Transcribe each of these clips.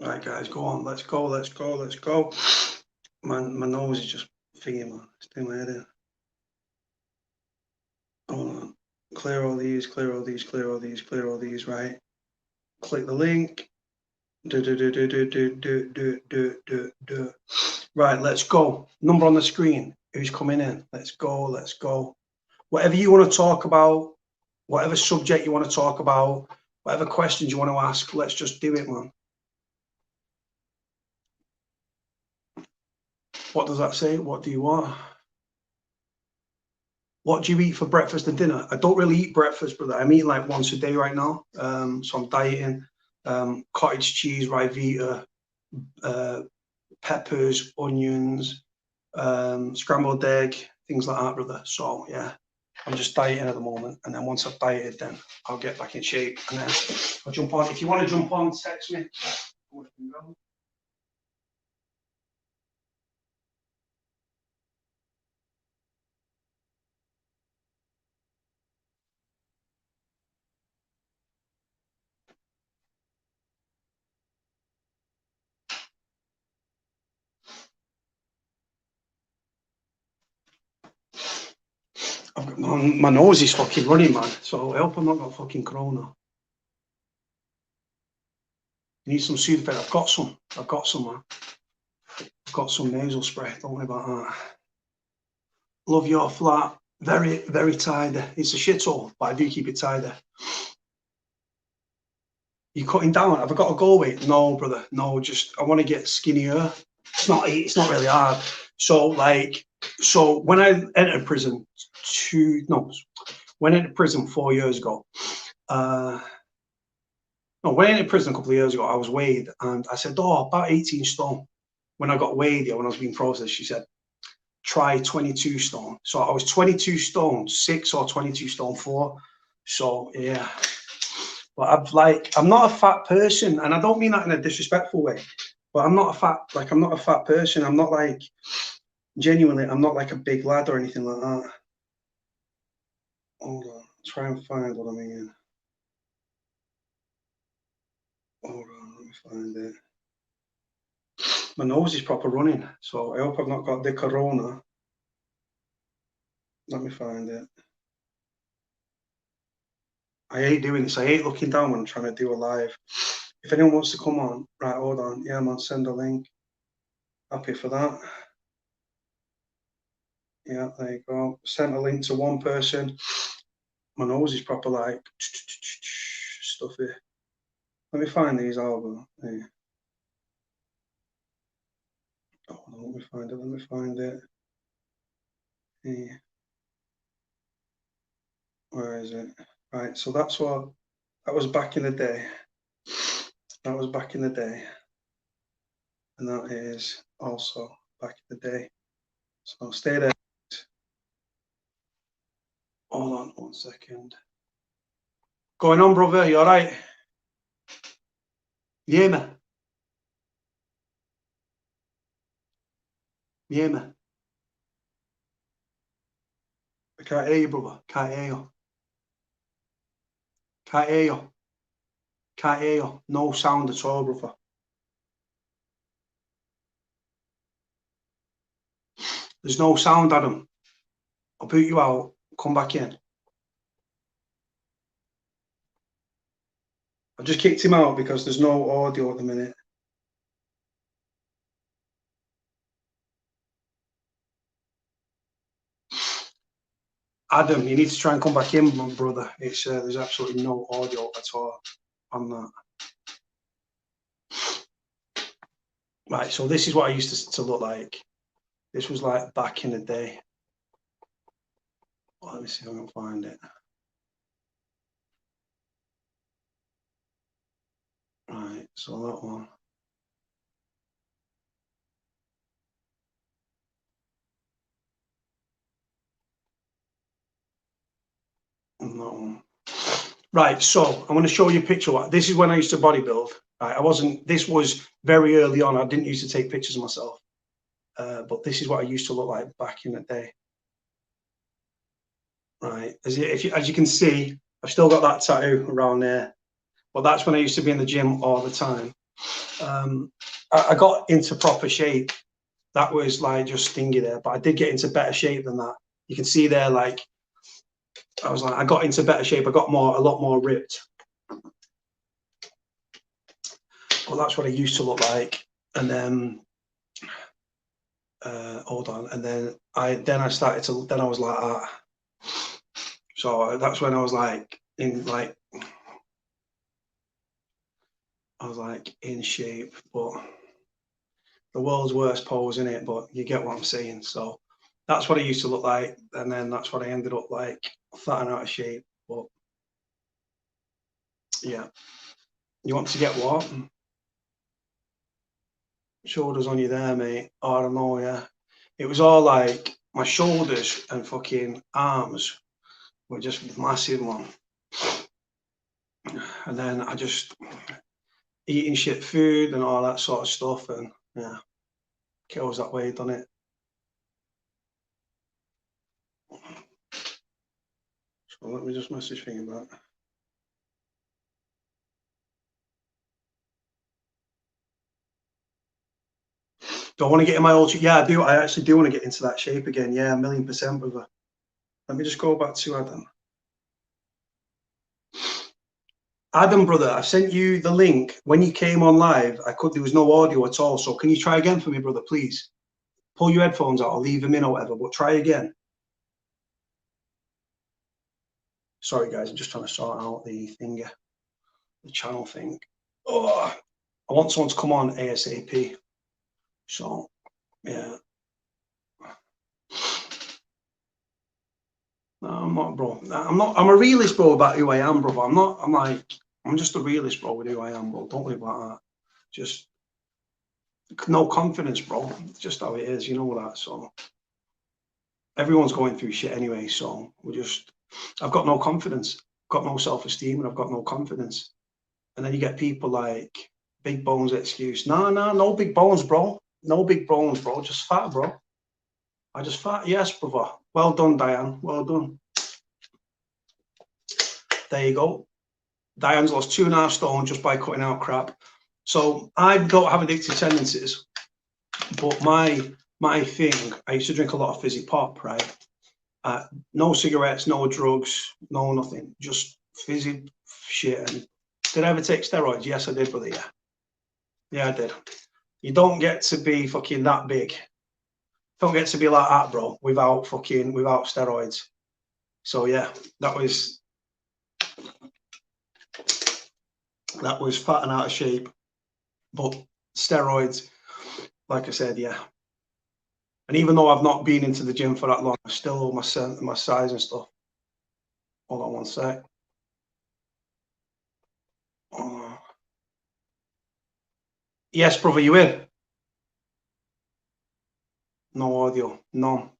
Right, guys, go on. Let's go. Let's go. Let's go. My nose is just thingy, man. It's doing my head in. Hold on. Clear all these. Clear all these. Clear all these. Clear all these. Right. Click the link. Do. Right. Let's go. Number on the screen. Who's coming in? Let's go. Let's go. Whatever you want to talk about, whatever subject you want to talk about, whatever questions you want to ask, let's just do it, man. What does that say? What do you want? What do you eat for breakfast and dinner? I don't really eat breakfast, brother. I'm eating like once a day right now. So I'm dieting. Cottage cheese, Rivita, peppers, onions, scrambled egg, things like that, brother. So yeah, I'm just dieting at the moment. And then once I've dieted, then I'll get back in shape. And then I'll jump on. If you want to jump on, text me. My nose is fucking running, man. So I hope I'm not got fucking corona. You need some Sudafed? I've got some. Man. I've got some nasal spray. Don't worry about that. Love your flat. Very, very tidy. It's a shithole, but I do keep it tidy. You cutting down? Have I got to go weight? No, brother. No, just I want to get skinnier. It's not really hard. So when I entered prison when I entered prison 4 years ago. When I entered prison a couple of years ago, I was weighed and I said, about 18 stone. When I got weighed, when I was being processed, she said, try 22 stone. So I was 22 stone 6 or 22 stone 4. So yeah. But I'm not a fat person, and I don't mean that in a disrespectful way. But I'm not a fat person. I'm not like, genuinely, I'm not like a big lad or anything like that. Hold on, try and find what I mean. Hold on, let me find it. My nose is proper running, so I hope I've not got the corona. Let me find it. I hate doing this. I hate looking down when I'm trying to do a live. If anyone wants to come on, right, hold on. Yeah, man, send a link. Happy for that. Yeah, there you go. Sent a link to one person. My nose is proper like stuffy. Let me find these albums. Yeah. Oh, let me find it. Yeah. Where is it? Right, so that was back in the day. That was back in the day. And that is also back in the day. So stay there. Hold on 1 second. Going on, brother? You all right? Yeah, man. Yeah, man. I can't hear you, brother. Can't hear you. Can't hear you. Can't hear you. No sound at all, brother. There's no sound, Adam. I'll boot you out. Come back in. I just kicked him out because there's no audio at the minute. Adam, you need to try and come back in, my brother. It's there's absolutely no audio at all on that. Right, so this is what I used to look like. This was like back in the day. Let me see if I can find it. Right, so that one. And that one. Right, so I'm going to show you a picture. This is when I used to bodybuild. Right, this was very early on. I didn't used to take pictures of myself. But this is what I used to look like back in the day. Right, as you can see, I've still got that tattoo around there. But that's when I used to be in the gym all the time. I got into proper shape. That was like just stingy there, but I did get into better shape than that. You can see there, like, I got into better shape. I got a lot more ripped. Well, that's what I used to look like. And then, hold on. And then I was like that. So that's when I was like in shape, but the world's worst pose, isn't it? But you get what I'm saying. So that's what I used to look like, and then that's what I ended up like, fat and out of shape. But yeah, you want to get what? Shoulders on you there, mate. Oh, I don't know, yeah. It was all like my shoulders and fucking arms were just massive, man. And then I just eating shit food and all that sort of stuff, and yeah, kills that way, doesn't it? So let me just message thing back. Do I want to get in my old shape? Yeah, I do. I actually do want to get into that shape again. Yeah, 1,000,000%, brother. Let me just go back to Adam. Adam, brother, I sent you the link. When you came on live, there was no audio at all. So can you try again for me, brother, please? Pull your headphones out or leave them in or whatever, but try again. Sorry, guys, I'm just trying to sort out the thing, the channel thing. Oh, I want someone to come on ASAP. So, yeah. No, I'm not, bro. I'm a realist, bro, about who I am, bro. I'm just a realist, bro, with who I am, bro. Don't worry about that. Just no confidence, bro. It's just how it is, you know that. So everyone's going through shit anyway. So I've got no confidence, got no self-esteem, and I've got no confidence. And then you get people like big bones excuse. No big bones, bro. No big bones, bro. Just fat, bro. I just fat. Yes, brother. Well done, Diane. Well done. There you go. Diane's lost 2.5 stone just by cutting out crap. So I don't have addictive tendencies, but my thing, I used to drink a lot of fizzy pop, right? No cigarettes, no drugs, no nothing, just fizzy shit. And did I ever take steroids? Yes, I did, brother. Yeah, I did. You don't get to be fucking that big. Don't get to be like that, bro, without steroids. So yeah, that was fat and out of shape. But steroids, like I said, yeah. And even though I've not been into the gym for that long, I still hold my size and stuff. Hold on one sec. Yes, brother, you in? No audio. None.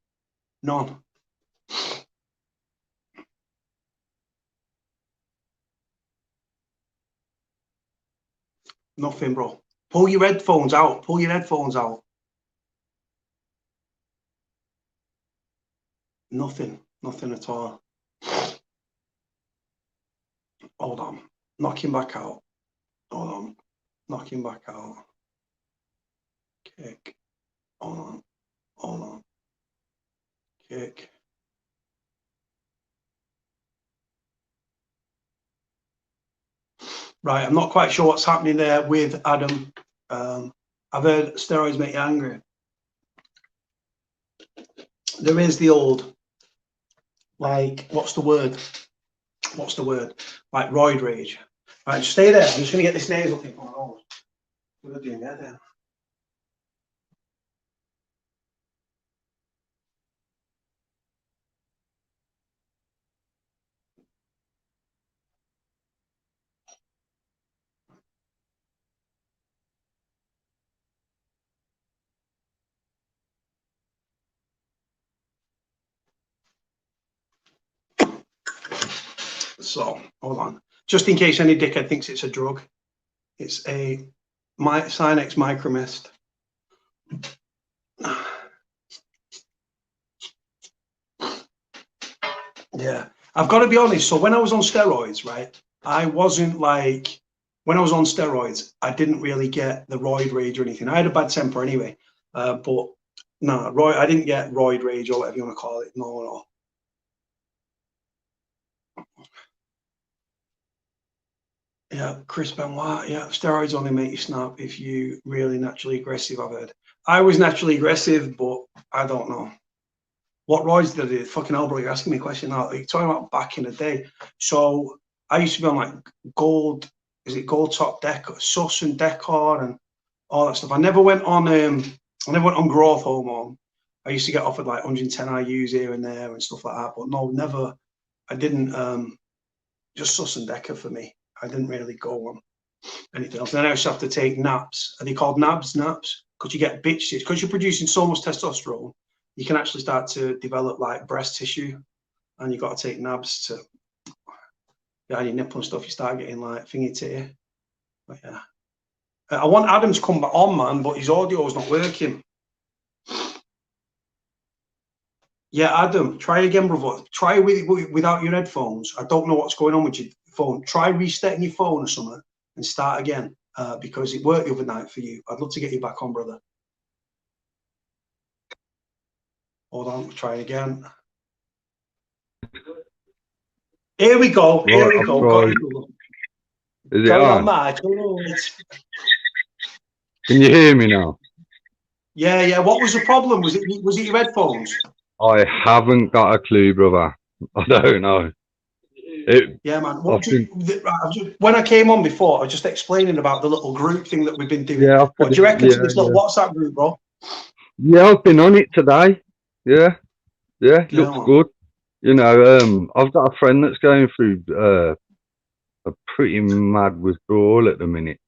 Nothing, bro. Pull your headphones out. Nothing at all. Hold on. Knocking back out. Hold on. Knocking back out. Kick. Hold on. Kick. Right, I'm not quite sure what's happening there with Adam. I've heard steroids make you angry. There is the old, like, what's the word? Like roid rage. Right, just stay there. I'm just going to get this nasal thing on my nose. What are you doing there then? So, hold on. Just in case any dickhead thinks it's a drug, it's a Sinex Micromist. Yeah, I've got to be honest. So when I was on steroids, right, I wasn't like when I was on steroids, I didn't really get the roid rage or anything. I had a bad temper anyway, but no, I didn't get roid rage or whatever you want to call it. No. Yeah, Chris Benoit. Yeah, steroids only make you snap if you really naturally aggressive. I've heard. I was naturally aggressive, but I don't know. What roids did I do? Fucking hell, bro, you're asking me a question now. You're talking about back in the day. So I used to be on like gold, is it gold top decor, sus and decor and all that stuff. I never went on growth hormone. I used to get offered like 110 IUs here and there and stuff like that. But no, never. I didn't. Just sus and decor for me. I didn't really go on anything else. Then I used to have to take naps. Are they called naps? Because you get bitches. Because you're producing so much testosterone, you can actually start to develop like breast tissue, and you got to take nabs to behind your nipple and stuff. You start getting like thingy tear. But yeah, I want Adam to come back on, man, but his audio is not working. Yeah, Adam, try again, brother. Try without your headphones. I don't know what's going on with your phone. Try resetting your phone or something and start again, because it worked the other night for you. I'd love to get you back on, brother. Hold on, try it again. Here we go. Right, here we go. Got you. Is it on? Can you hear me now? Yeah. What was the problem? Was it your headphones? I haven't got a clue, brother. I don't know. Yeah, man. When I came on before, I was just explaining about the little group thing that we've been doing. Yeah, what do you reckon to this little WhatsApp group, bro? Yeah, I've been on it today. Yeah, looks good. You know, I've got a friend that's going through a pretty mad withdrawal at the minute.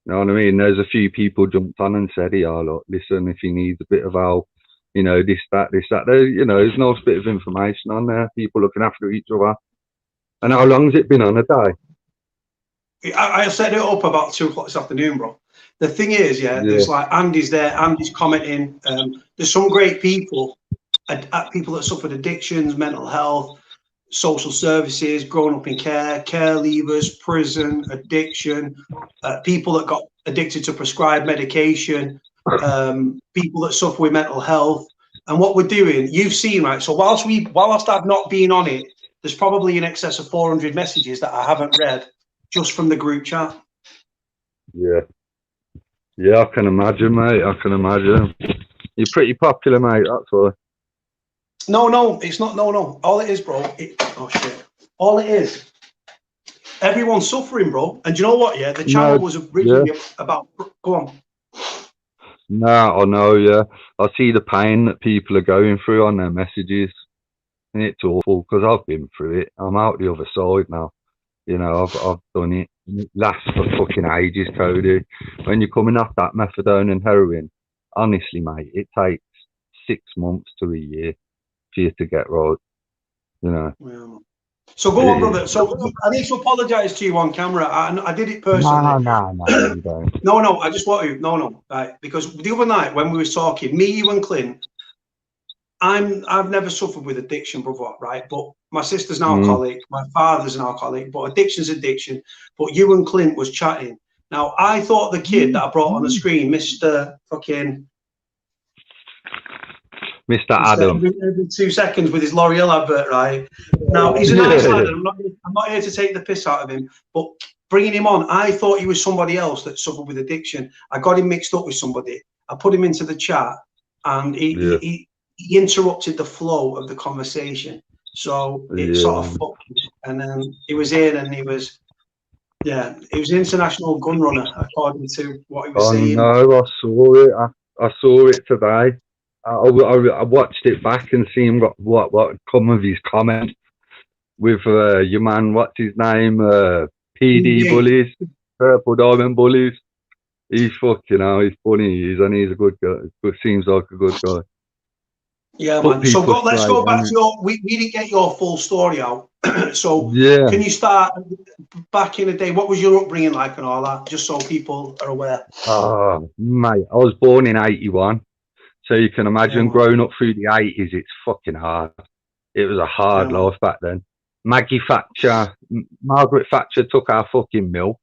You know what I mean? There's a few people jumped on and said, "Yeah, look, listen, if he needs a bit of help, you know, this, that. There's, you know, there's a nice bit of information on there. People looking after each other." And how long's it been on a day? I set it up about 2 o'clock this afternoon, bro. The thing is, there's like Andy's there. Andy's commenting. There's some great people, people that suffered addictions, mental health, social services, growing up in care leavers, prison, addiction, people that got addicted to prescribed medication, people that suffer with mental health. And what we're doing, you've seen, right? So whilst I've not been on it, there's probably in excess of 400 messages that I haven't read just from the group chat. Yeah, I can imagine, mate. I can imagine. You're pretty popular, mate. That's why. No, it's not. No. All it is, bro. Oh shit. All it is. Everyone's suffering, bro. And do you know what? Yeah, the channel was originally about. Go on. No, I know. Yeah, I see the pain that people are going through on their messages, and it's awful because I've been through it. I'm out the other side now. You know, I've done it. It lasts for fucking ages, Cody. When you're coming off that methadone and heroin, honestly, mate, it takes 6 months to a year for you to get right. You know. Yeah. So go on, brother. So I need to apologise to you on camera. I did it personally. No, you don't. No. I just want to. No. Right, because the other night when we were talking, me, you, and Clint, I've never suffered with addiction, brother. Right, but my sister's an alcoholic. My father's an alcoholic. But addiction's addiction. But you and Clint was chatting. Now I thought the kid that I brought on the screen, Mr. Adam, every 2 seconds with his L'Oreal advert, right? Now he's a nice lad, and I'm not here to take the piss out of him, but bringing him on, I thought he was somebody else that suffered with addiction. I got him mixed up with somebody. I put him into the chat, and he interrupted the flow of the conversation, so it sort of fucked me. And then he was in, and he was an international gun runner, according to what he was saying. No, I saw it today. I watched it back and seen what come of his comment with your man, what's his name, PD Bullies, Purple Diamond Bullies. He's fucking out. He's funny. He's a good guy. Seems like a good guy. Yeah, man. So let's go back to we didn't get your full story out. So can you start back in the day? What was your upbringing like and all that, just so people are aware? Oh, mate, I was born in '81. So you can imagine growing up through the 80s, it's fucking hard. It was a hard life back then. Margaret Thatcher took our fucking milk.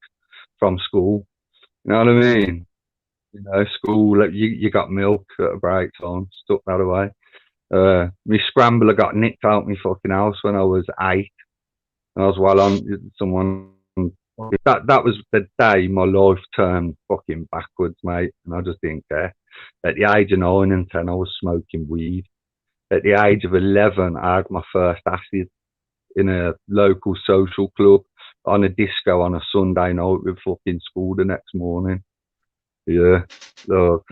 from school. You know what I mean? You know, school, like, you got milk at a break time, stuck that away. My scrambler got nicked out my fucking house when I was 8. And I was well on someone. That was the day my life turned fucking backwards, mate. And I just didn't care. At the age of 9 and 10, I was smoking weed. At the age of 11, I had my first acid in a local social club on a disco on a Sunday night with fucking school the next morning. Yeah. Look,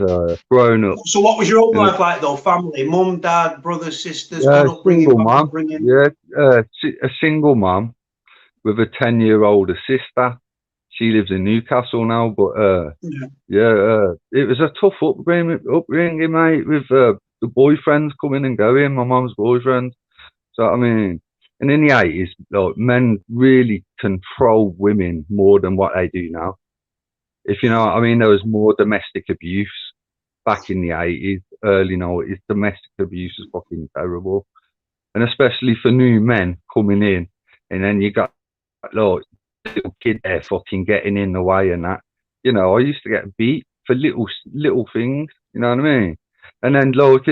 growing up. So what was your own life like though? Family, mum, dad, brothers, sisters, Yeah, good upbringing, single mum. Yeah, a single mum with a 10-year-older sister. She lives in Newcastle now, but it was a tough upbringing, mate, with the boyfriends coming and going, my mum's boyfriends. So, I mean, and in the 80s, like, men really controlled women more than what they do now. If you know what I mean, there was more domestic abuse back in the 80s, early 90s. Domestic abuse was fucking terrible. And especially for new men coming in, and then you got, like, little kid there fucking getting in the way and that. You know, I used to get beat for little things, you know what I mean? And then, like,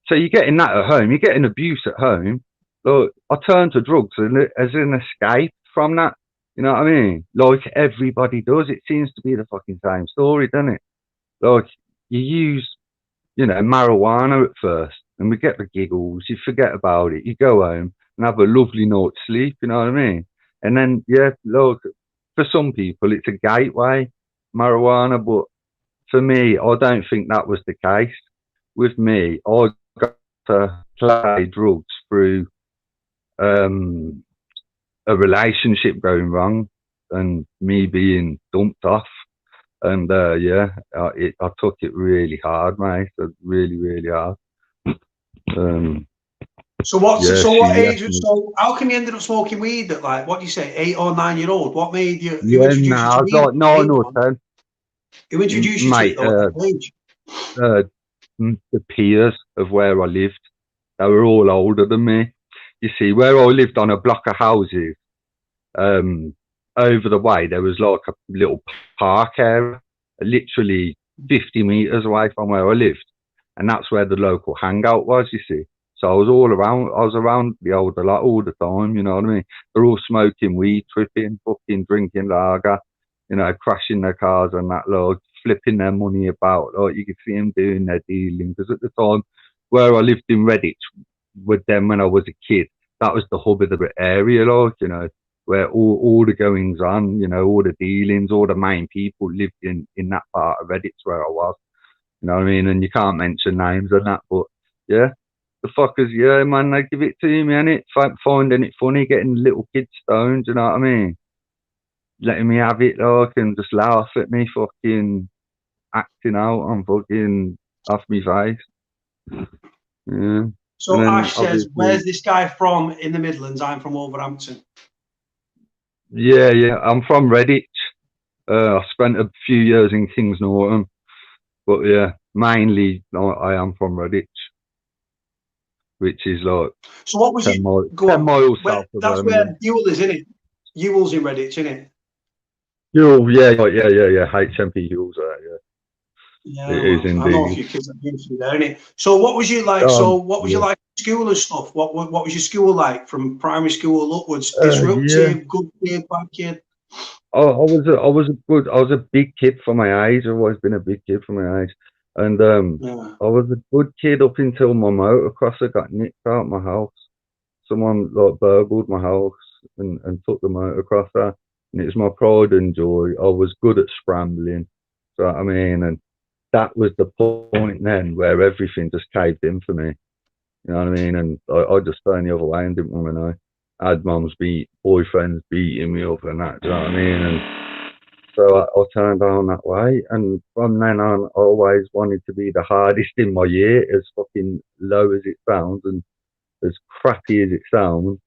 so you're getting that at home, you're getting abuse at home. Like, I turned to drugs as an escape from that. You know what I mean? Like everybody does. It seems to be the fucking same story, doesn't it? Like, you use, you know, marijuana at first, and we get the giggles. You forget about it. You go home and have a lovely night's sleep. You know what I mean? And then, yeah, look, for some people, it's a gateway, marijuana. But for me, I don't think that was the case. With me, I got to play drugs through a relationship going wrong and me being dumped off. And I took it really hard, mate. Really, really hard. So what age? So how come you ended up smoking weed at, like, what do you say, 8 or 9-year-old? What made you? Who introduced you to weed? Like 9 or 10. Who introduced you to it though at that age? The peers of where I lived, they were all older than me. You see, where I lived on a block of houses, over the way, there was like a little park area, literally 50 meters away from where I lived. And that's where the local hangout was, you see. So I was around the older lot all the time, you know what I mean? They're all smoking weed, tripping, fucking drinking lager, you know, crashing their cars and that, like, flipping their money about. Like, you could see them doing their dealing. Because at the time, where I lived in Redditch with them when I was a kid, that was the hub of the area, like, you know, where all the goings on, you know, all the dealings, all the main people lived in that part of Redditch where I was. You know what I mean? And you can't mention names and that, but yeah, the fuckers, yeah, man, they give it to me, innit? Finding it funny, getting little kids stoned, you know what I mean? Letting me have it, like, and just laugh at me fucking acting out on fucking off me face. Yeah. So Ash says, where's this guy from in the Midlands? I'm from Wolverhampton. Yeah, I'm from Redditch. I spent a few years in Kings Norton, but yeah, mainly I am from Redditch, which is like, so what was 10 miles south of that's Birmingham. where Ewell is, isn't it? Ewell's in Redditch, isn't it? Ewell, yeah, HMP Ewell's there, yeah. Yeah, it is indeed. I know a few kids that used to be there, innit? So what was you like? What was you like at school and stuff? What was your school like from primary school upwards? Disruptive, good kid, bad kid? I was a big kid for my age. I've always been a big kid for my age. And I was a good kid up until my motocrosser got nicked out of my house. Someone, like, burgled my house and took the motocrosser. And it was my pride and joy. I was good at scrambling. So, I mean, and that was the point then where everything just caved in for me. You know what I mean? And I just turned the other way and didn't want to know. I had boyfriends beating me up and that, do you know what I mean? And so I turned on that way. And from then on, I always wanted to be the hardest in my year, as fucking low as it sounds and as crappy as it sounds.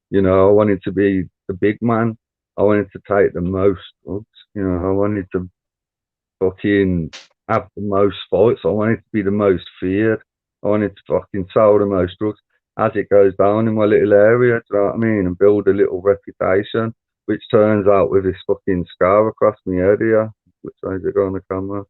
You know, I wanted to be the big man. I wanted to take the most drugs. You know, I wanted to fucking have the most fights. I wanted to be the most feared. I wanted to fucking sell the most drugs as it goes down in my little area, do you know what I mean? And build a little reputation. which turns out with this fucking scar across my head here, which I did on the camera.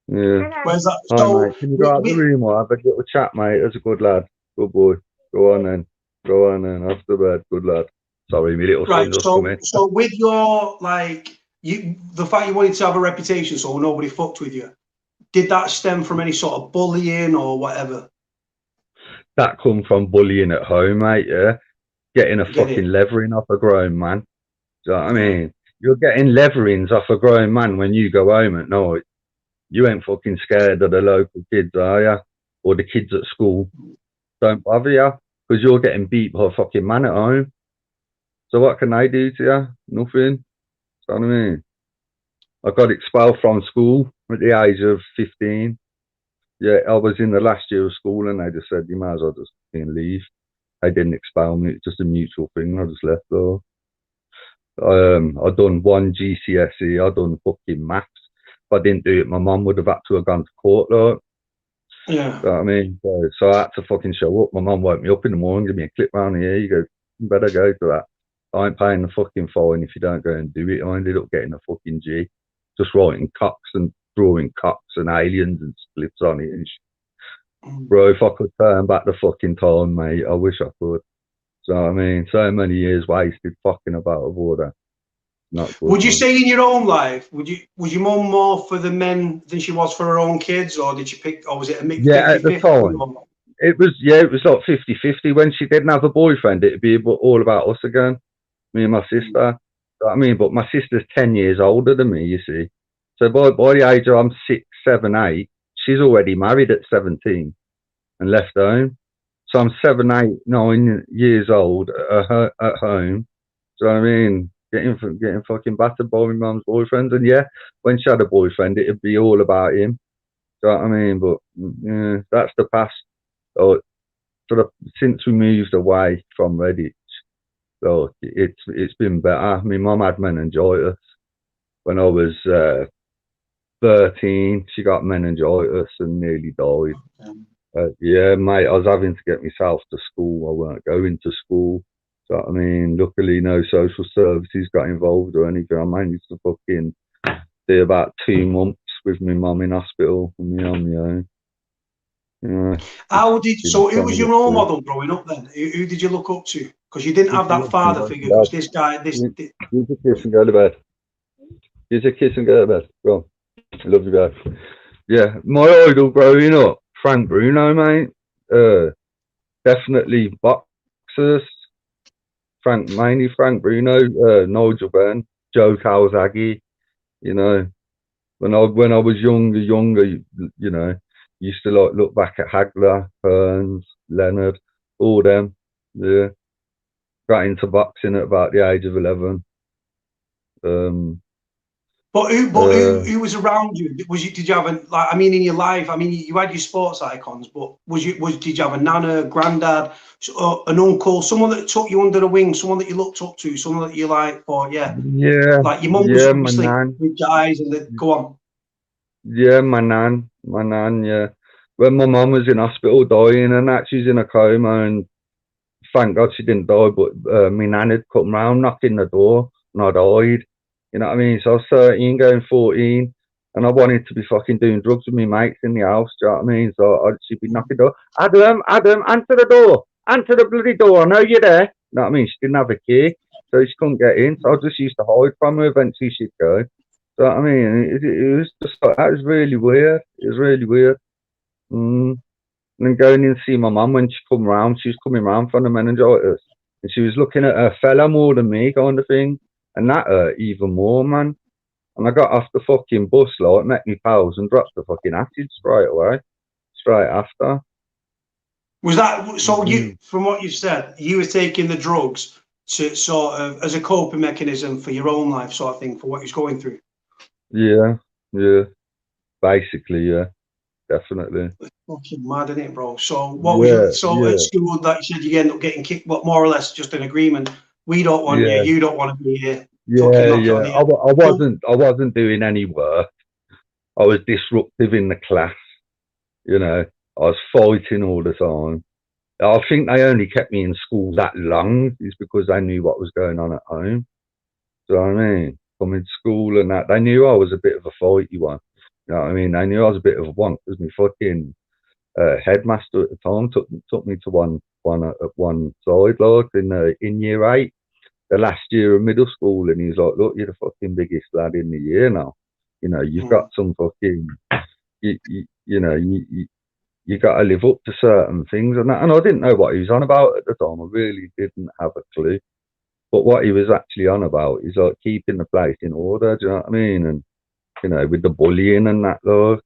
Yeah. Where's that? Hi, So, mate. Can you go out the room or have a little chat, mate? That's a good lad. Good boy. Go on then. Go on then. Off the bed. Good lad. Sorry, my little son just come in. So with your, like, the fact you wanted to have a reputation so nobody fucked with you, did that stem from any sort of bullying or whatever? That come from bullying at home, mate, yeah? Getting a fucking levering off a grown man. Do you know what I mean? You're getting leverings off a grown man when you go home at night. You ain't fucking scared of the local kids, are you? Or the kids at school. Don't bother you, because you're getting beat by a fucking man at home. So what can they do to you? Nothing. Do you know what I mean? I got expelled from school at the age of 15. Yeah, I was in the last year of school and they just said, you might as well just leave. They didn't expel me. It's just a mutual thing. I just left though. I done one GCSE. I done fucking maths. If I didn't do it, my mum would have had to have gone to court though. Yeah. You know what I mean? So I had to fucking show up. My mum woke me up in the morning, give me a clip round the ear. You go, you better go to that. I ain't paying the fucking fine if you don't go and do it. I ended up getting a fucking G. Just writing cocks and drawing cocks and aliens and splits on it and shit. Bro, if I could turn back the fucking time, mate, I wish I could. So I mean, so many years wasted fucking about of all that. Not good. Would you say in your own life, was your mum more for the men than she was for her own kids, or did you pick, or was it a mix? Yeah, at the time, it was like 50-50. When she didn't have a boyfriend, it'd be all about us again, me and my sister. You know what I mean? But my sister's 10 years older than me, you see. So by the age of I'm 6, 7, 8, she's already married at 17 and left home. So I'm 7, 8, 9 years old at home. Do you know what I mean? Getting fucking battered by my mum's boyfriend. And yeah, when she had a boyfriend, it'd be all about him. Do you know what I mean? But yeah, that's the past. So since we moved away from Redditch, so it's been better. My mum had meningitis when I was 13. She got meningitis and nearly died. Yeah, mate, I was having to get myself to school. I weren't going to school. So I mean, luckily no social services got involved or anything. I managed to fucking do about 2 months with my mum in hospital and me on my own. So who was your role model growing up then? Who did you look up to? Because you didn't have that father figure. Because this guy, Use a kiss and go to bed. Use a kiss and go to bed. Go on. I love you guys. Yeah, my idol growing up, Frank Bruno, mate. Definitely boxers. Mainly Frank Bruno, Nigel Benn, Joe Kawasaki. You know, when I was younger, you know, used to like look back at Hagler, Hearns, Leonard, all them. Yeah, got into boxing at about the age of 11. But who was around you? Did you have I mean, in your life? I mean, you had your sports icons, but did you have a nana, granddad, an uncle, someone that took you under the wing, someone that you looked up to, someone that you like? Or yeah, like your mum was obviously with guys and go on. Yeah, my nan, yeah. When my mum was in hospital dying and that, she's in a coma, and thank God she didn't die, but my nan had come round knocking the door and I died. You know what I mean? So I was 13 going 14 and I wanted to be fucking doing drugs with my mates in the house. Do you know what I mean? So she'd be knocking the door. Adam, answer the door. Answer the bloody door. I know you're there. You know what I mean? She didn't have a key, so she couldn't get in. So I just used to hide from her. Eventually she'd go. So I mean, it was just like, that was really weird. It was really weird. And then going in to see my mum when she come round, she was coming round from the meningitis. And she was looking at her fella more than me, kind of thing. And that hurt even more, man. And I got off the fucking bus, like, met me pals and dropped the fucking acid straight away. Straight after. Was that, so you, from what you've said, you were taking the drugs to sort of, as a coping mechanism for your own life sort of thing, for what you was going through? Yeah. Basically, yeah. Definitely. It's fucking mad, isn't it, bro? So what was your, at school that you said you end up getting kicked, but more or less just an agreement. We don't want you, you don't want to be here. Yeah. I wasn't doing any work. I was disruptive in the class. You know, I was fighting all the time. I think they only kept me in school that long is because they knew what was going on at home. Do you know what I mean? Coming to school and that, they knew I was a bit of a fighty one. You know what I mean? They knew I was a bit of a one because my fucking headmaster at the time took me to one side, like in year 8, the last year of middle school, and he's like, "Look, you're the fucking biggest lad in the year now. You know, you've got some fucking, you know, you got to live up to certain things and that." And I didn't know what he was on about at the time. I really didn't have a clue. But what he was actually on about is like keeping the place in order. Do you know what I mean? And you know, with the bullying and that, though,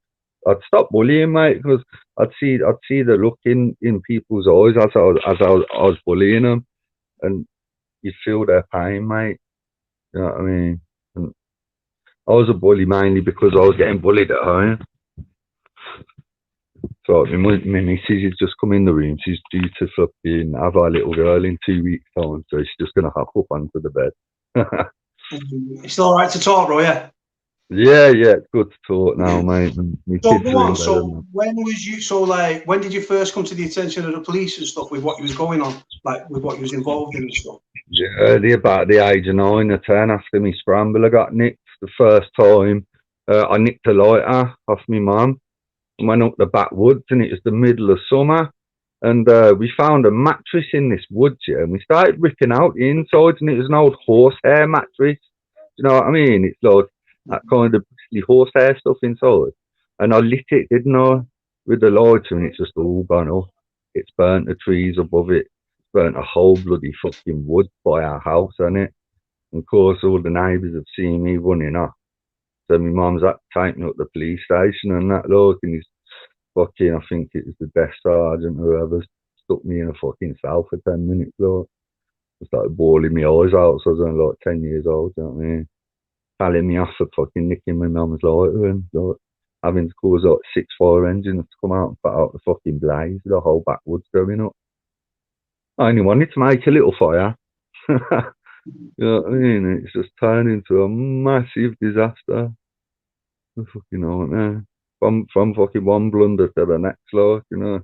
I'd stop bullying, mate, because I'd see the look in people's eyes as I was bullying them, and you'd feel their pain, mate. You know what I mean? And I was a bully mainly because I was getting bullied at home. So my missus has just come in the room. She's due to fucking have our little girl in 2 weeks' time, so she's just gonna hop up onto the bed. It's still all right to talk, bro. Yeah. Yeah, it's good to talk now, mate. And So go on. So when was you? So like, when did you first come to the attention of the police and stuff with what was going on, like with what you was involved in and stuff? Yeah, about the age of 9 or 10, after me scramble, I got nicked the first time. I nicked a lighter off my mum and went up the backwoods, and it was the middle of summer. And we found a mattress in this woods, yeah, and we started ripping out the insides, and it was an old horsehair mattress. Do you know what I mean? It's like that kind of horsehair stuff inside. And I lit it, didn't I, with the lighter, and it's just all gone up. It's burnt the trees above it. It's burnt a whole bloody fucking wood by our house, hasn't it? And of course, all the neighbours have seen me running off. So my mum's had to take me up the police station and that, look, and he's fucking, I think it was the desk sergeant or whoever, stuck me in a fucking cell for 10 minutes, look. I started bawling my eyes out, so I was only like 10 years old, you know what I mean? Telling me off for fucking nicking my mum's lighter and like, having to cause like 6 fire engines to come out and put out the fucking blaze, the whole backwoods going up. I only wanted to make a little fire. You know what I mean? It's just turned into a massive disaster. A fucking nightmare. From fucking one blunder to the next, like, you know.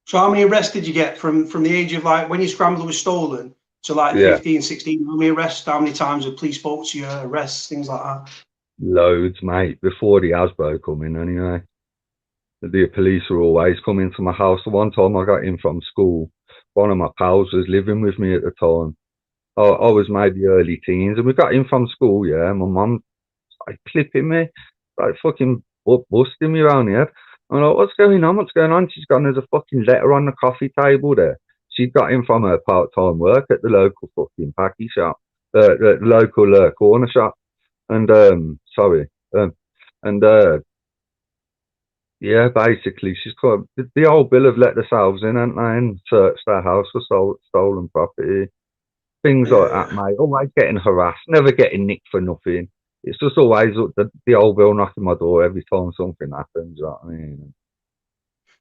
So how many arrests did you get from the age of like when your scrambler was stolen to like 15, 16? How many arrests? How many times have police spoke to you? Arrests, things like that. Loads, mate. Before the Asbo come in, anyway. The police were always coming to my house. The one time I got in from school, one of my pals was living with me at the time. I was maybe early teens, and we got in from school, yeah. My mum started clipping me, like fucking busting me around the head. I'm like, what's going on? What's going on? She's gone, there's a fucking letter on the coffee table there. She got in from her part-time work at the local fucking packy shop, the local corner shop. And, yeah, basically, she's got the old bill have let themselves in, haven't they, and searched their house for stolen property. Things like that, mate. Always getting harassed, never getting nicked for nothing. It's just always the old bill knocking my door every time something happens. You know what I mean?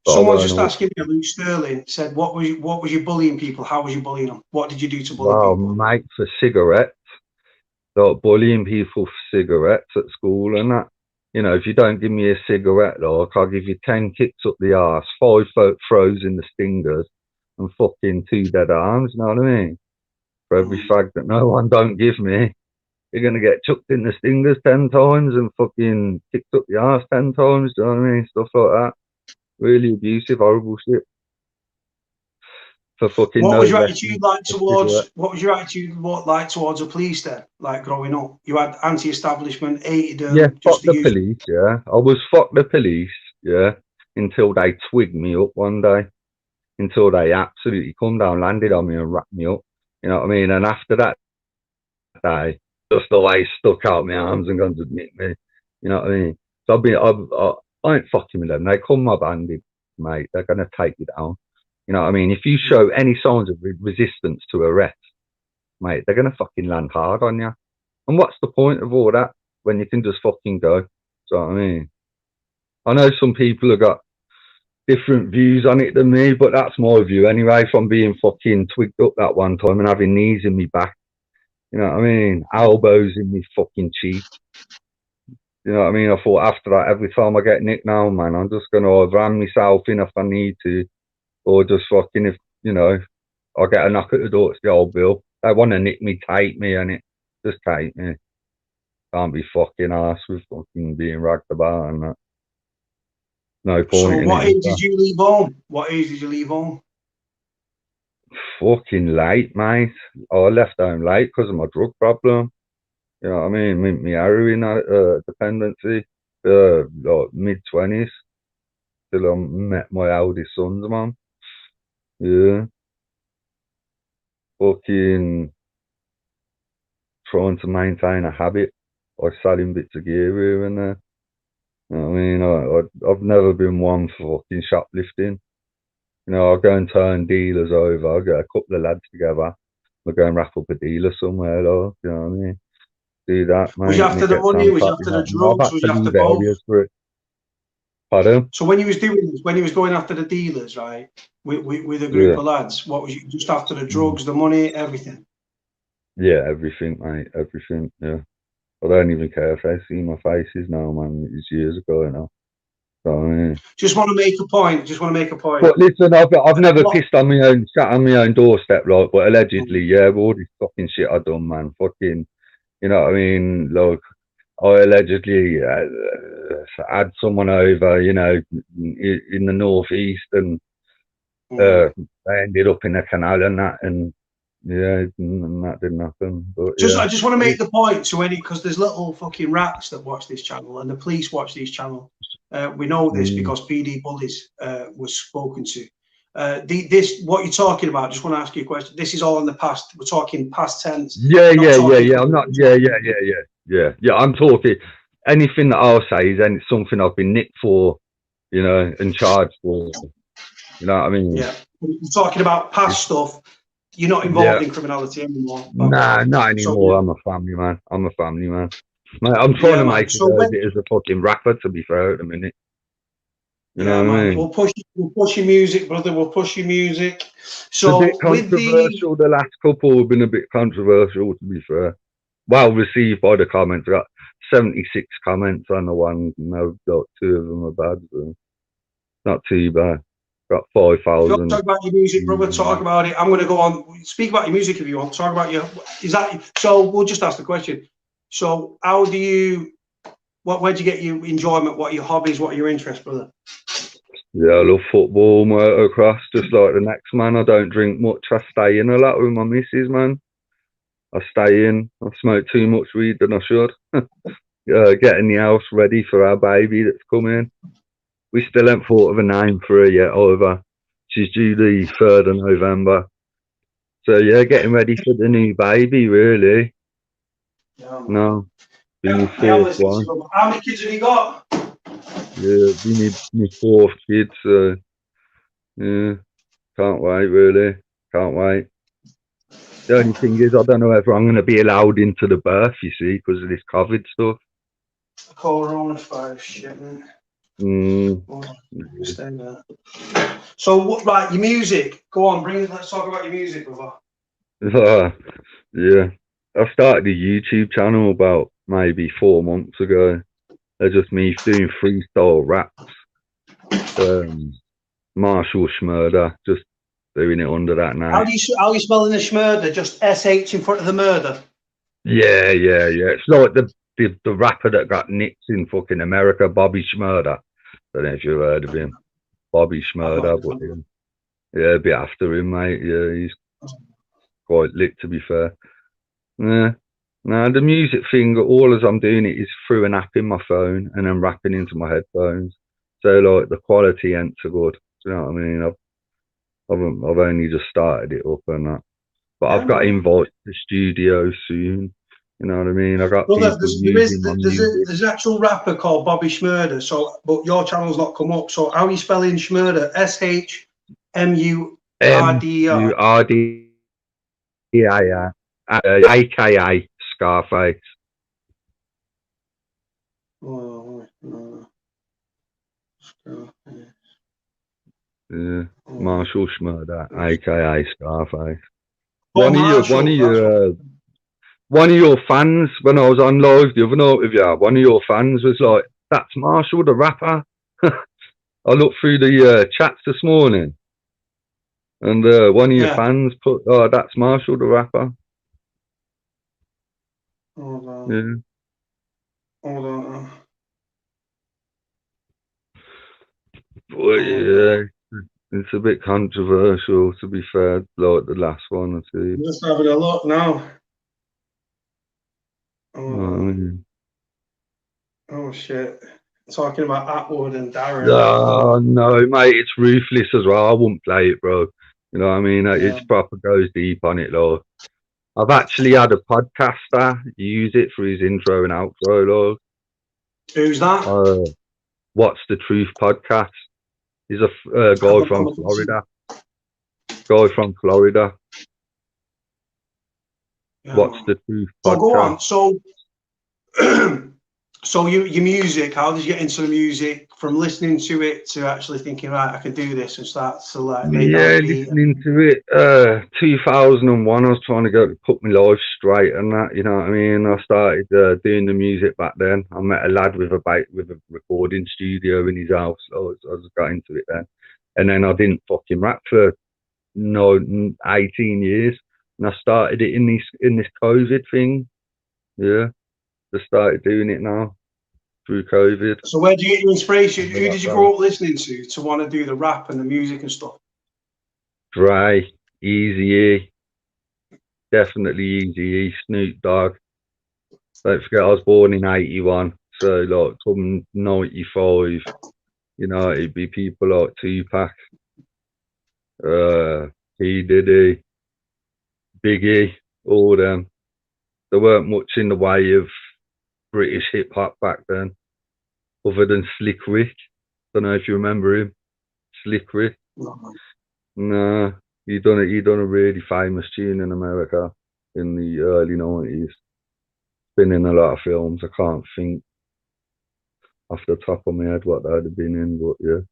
Someone's just asking me, Luke Sterling said, what was you bullying people? How was you bullying them? What did you do to bully people? Well, mate, for cigarettes, like bullying people for cigarettes at school and that. You know, if you don't give me a cigarette, like, I'll give you 10 kicks up the arse, 5 throws in the stingers, and fucking 2 dead arms. You know what I mean? For every fag that no one don't give me, you're going to get chucked in the stingers 10 times and fucking kicked up the arse 10 times. Do you know what I mean? Stuff like that. Really abusive, horrible shit. For fucking what was your attitude like towards the police then? Like growing up, you had anti-establishment, hated them. Yeah, fuck the police. Yeah, I was fuck the police. Yeah, until they twigged me up one day. Until they absolutely come down, landed on me and wrapped me up. You know what I mean? And after that day, just always stuck out my arms and gone to nick me. You know what I mean? So I ain't fucking with them. They come my bandit, mate. They're gonna take you down. You know what I mean? If you show any signs of resistance to arrest, mate, they're gonna fucking land hard on you. And what's the point of all that when you can just fucking go? Do you know what I mean? I know some people have got different views on it than me, but that's my view anyway, from being fucking twigged up that one time and having knees in me back. You know what I mean? Elbows in me fucking cheek. You know what I mean? I thought after that, every time I get nicked now, man, I'm just going to ram myself in if I need to. or just fucking if I get a knock at the door, it's the old Bill. They want to nick me, take me, and it just take me. Can't be fucking arsed with fucking being ragged about and that. No point So in what it. age did you leave home? What age did you leave home? Fucking late, mate. I left home late because of my drug problem. You know what I mean? Me heroin dependency. Like mid-20s. Till I met my eldest son's mum. Yeah. Fucking trying to maintain a habit by selling bits of gear here and there. You know what I mean? I've never been one for fucking shoplifting. I'll go and turn dealers over. I'll get a couple of lads together. We'll go and wrap up a dealer somewhere, though. You know what I mean? Do that, mate. Was you after the money? Was you after the drugs? Was you after both? For it. Pardon? So when you was doing this, when you was going after the dealers, right, with a group of lads, what was you just after the drugs, the money, everything? Yeah, everything, mate. Everything. Yeah. I don't even care if they see my faces now, man. It's years ago now. So, just want to make a point. But listen, I've never pissed on my own, sat on my own doorstep, like. But allegedly, yeah, with all this fucking shit I've done, man. Fucking, you know what I mean? Like, I allegedly had someone over, in the northeast, and they ended up in a canal and that, and yeah, and that didn't happen. But I just want to make the point to because there's little fucking rats that watch this channel, and the police watch this channel. We know this because PD Bullies was spoken to. This what you're talking about. Just want to ask you a question. This is all in the past. We're talking past tense. Yeah. I'm not. Yeah. I'm talking. Anything that I'll say is something I've been nicked for, and charged for. You know what I mean? Yeah. You're talking about past stuff. You're not involved in criminality anymore. Nah, not anymore. I'm a family man. Mate, I'm trying to make it as a fucking rapper, to be fair, at the minute. You know what I mean? We'll push your music, brother. We'll push your music. So it's a bit controversial. The last couple have been a bit controversial, to be fair. Well received by the comments. I got 76 comments on the one. No, 2 of them are bad. So not too bad. Got 5,000. Talk about your music, brother. Talk about it. I'm going to go on. Speak about your music if you want. Talk about your. Is that so? We'll just ask the question. So, how do you? Where do you get your enjoyment? What are your hobbies? What are your interests, brother? Yeah, I love football, motocross, just like the next man. I don't drink much. I stay in a lot with my missus, man. I stay in. I smoke too much weed than I should. Getting the house ready for our baby that's coming. We still haven't thought of a name for her yet, either. She's due the 3rd of November. So, yeah, getting ready for the new baby, really. No. Being fourth one. How many kids have you got? Yeah, being my 4th kid, so, yeah. Can't wait, really. Can't wait. The only thing is, I don't know if I'm going to be allowed into the birth, you see, because of this COVID stuff. Coronavirus shit, man. Stay there. So, right, your music. Go on, let's talk about your music, brother. Yeah. I started a YouTube channel about maybe 4 months ago. It's just me doing freestyle raps. Marshall Schmurder, just doing it under that name. How are you spelling the Schmurder? Just SH in front of the murder? Yeah. It's like the rapper that got nicked in fucking America, Bobby Schmurder. I don't know if you've heard of him. Bobby Schmurder, but yeah, a bit after him, mate. Yeah, he's quite lit, to be fair. Yeah. No, the music thing, all as I'm doing it is through an app in my phone and then rapping into my headphones. So, like, the quality ain't so good. Do you know what I mean? I've only just started it up and that. But I've got invited to the studio soon. You know what I mean? I got people using my music. There's an actual rapper called Bobby Schmurder, but your channel's not come up. So how are you spelling Schmurder? SHMURDER, aka Scarface. Oh, no. Yeah, Marshall Schmurder, aka Scarface. One of your fans, when I was on live the other night with you, one of your fans was like, "That's Marshall, the rapper." I looked through the chats this morning. And one of your fans put, "Oh, that's Marshall the rapper." Hold on. Yeah. Hold on. But yeah, it's a bit controversial, to be fair, like the last one or two. I'm just having a look now. Oh shit. Talking about Atwood and Darren. Oh, no, mate, it's ruthless as well. I wouldn't play it, bro. You know what I mean? It's proper goes deep on it, though. I've actually had a podcaster use it for his intro and outro, though. Who's that? What's the Truth podcast? He's a guy from Florida. Yeah, What's the Truth podcast? So go on. So your music, how did you get into the music from listening to it to actually thinking, right, I can do this and start to like lay down a beat? Listening to it, 2001, I was trying to put my life straight and that, you know what I mean? I started doing the music back then. I met a lad with a recording studio in his house. I just got into it then. And then I didn't fucking rap for 18 years. And I started it in this COVID thing. Yeah. Just started doing it now through COVID. So where do you get your inspiration? Who did you grow up listening to want to do the rap and the music and stuff? Dre, Eazy-E, definitely Eazy-E, Snoop Dogg. Don't forget I was born in 81, so like come 95, you know, it'd be people like Tupac, P. Diddy, Biggie, all them. There weren't much in the way of British hip hop back then, other than Slick Rick. Don't know if you remember him, Slick Rick. No, he done a really famous tune in America in the early 90s. Been in a lot of films. I can't think off the top of my head what they'd have been in, but yeah.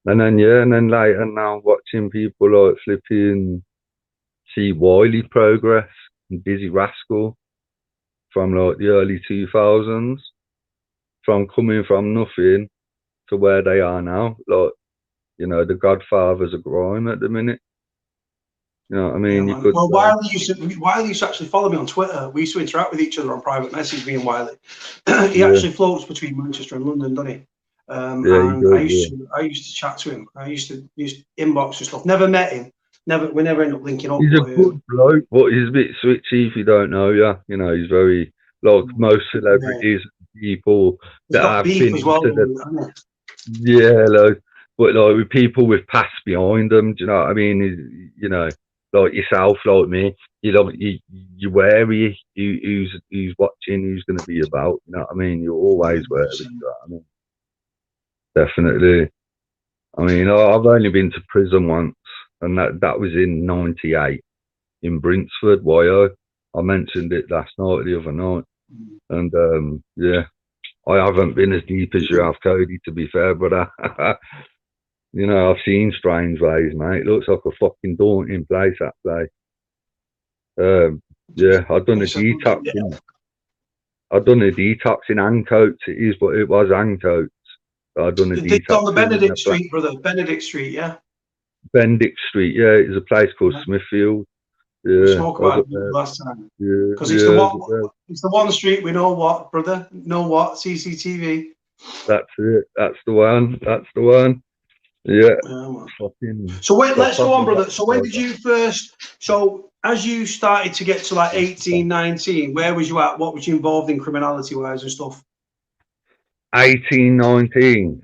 And then later now watching people like flipping see Wiley progress and Dizzy Rascal from like the early 2000s, from coming from nothing to where they are now. Like, you know, the godfathers of grime at the minute. You know what I mean? Yeah, well, Wiley used to actually follow me on Twitter. We used to interact with each other on private message, me and Wiley. He actually floats between Manchester and London, doesn't he? I used to chat to him. I used to inbox and stuff. Never met him. We never end up linking up. He's a good bloke, but he's a bit switchy if you don't know. Yeah, you know, he's very like most celebrities, people that have been as well, like, but like with people with past behind them. Do you know what I mean? You know, like yourself, like me. You're wary who's watching, who's going to be about. You know what I mean? You're always wary. You know what I mean? Definitely. I mean, I've only been to prison once, and that was in '98 in Brinsford, YO. I mentioned it last night, the other night, and yeah, I haven't been as deep as you have, Cody. To be fair, but you know, I've seen strange ways, mate. It looks like a fucking daunting place, that place. Yeah, I've done a detox. I've done a detox in Ancoats. It is, but it was Ancoats. I've done a detox. It's on the Benedict Street, brother. Benedict Street, yeah. Benedict Street, yeah. It's a place called Smithfield. Yeah, we spoke about it last time. Yeah, because it's the one street we know what, brother. Know what? CCTV. That's it. That's the one. That's the one. Yeah. So wait, let's go on, brother. So when did you first? So as you started to get to like 18, 19, where was you at? What was you involved in criminality wise and stuff? 18, 19.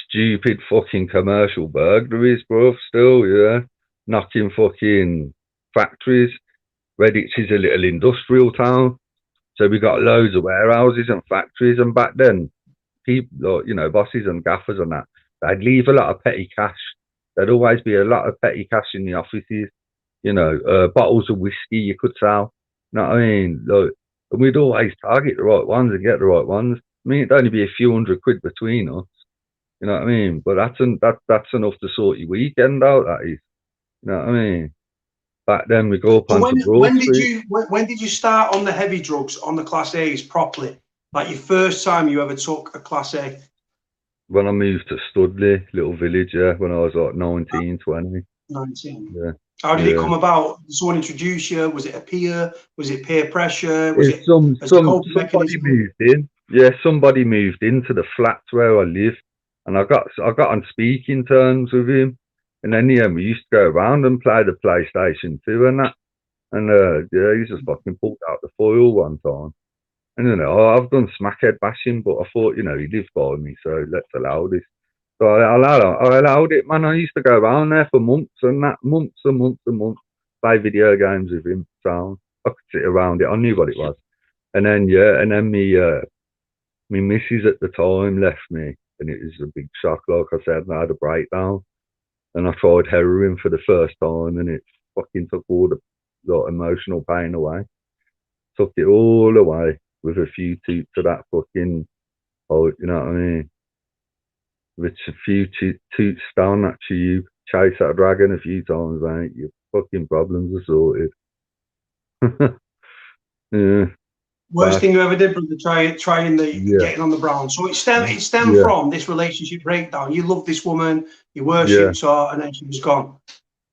Stupid fucking commercial burglaries, bro. Still, yeah. Knocking fucking factories. Redditch is a little industrial town. So we got loads of warehouses and factories. And back then, people, you know, bosses and gaffers and that, they'd leave a lot of petty cash. There'd always be a lot of petty cash in the offices. You know, bottles of whiskey you could sell. You know what I mean? Like, and we'd always target the right ones and get the right ones. I mean, it'd only be a few £100 between us. You know what I mean? But that's enough to sort your weekend out, that is. You know what I mean? Back then we go up onto Broad Street. When did you start on the heavy drugs, on the Class A's properly? Like your first time you ever took a Class A? when I moved to Studley, little village, when I was like 19, 20. 19. Yeah. How did it come about? Did someone introduce you? Was it a peer? Was it peer pressure? Was it as a coping Somebody mechanism? moved in. Yeah, somebody moved into the flats where I live, and I got on speaking terms with him. And then we used to go around and play the PlayStation 2 and that. And he just fucking pulled out the foil one time. And I've done smackhead bashing, but I thought, he lived by me, so let's allow this. So I allowed it, man. I used to go around there for months and that, months and months and months, play video games with him. So I could sit around it. I knew what it was. And then me missus at the time left me, and it was a big shock. Like I said, I had a breakdown, and I tried heroin for the first time, and it fucking took all the emotional pain away. Took it all away with a few toots of that fucking, you know what I mean? With a few toots down that tube, chase that dragon a few times, mate. Your fucking problems are sorted. Yeah. Worst thing you ever did, brother, trying getting on the brown. So it stemmed from this relationship breakdown. You loved this woman, you worshipped her, and then she was gone.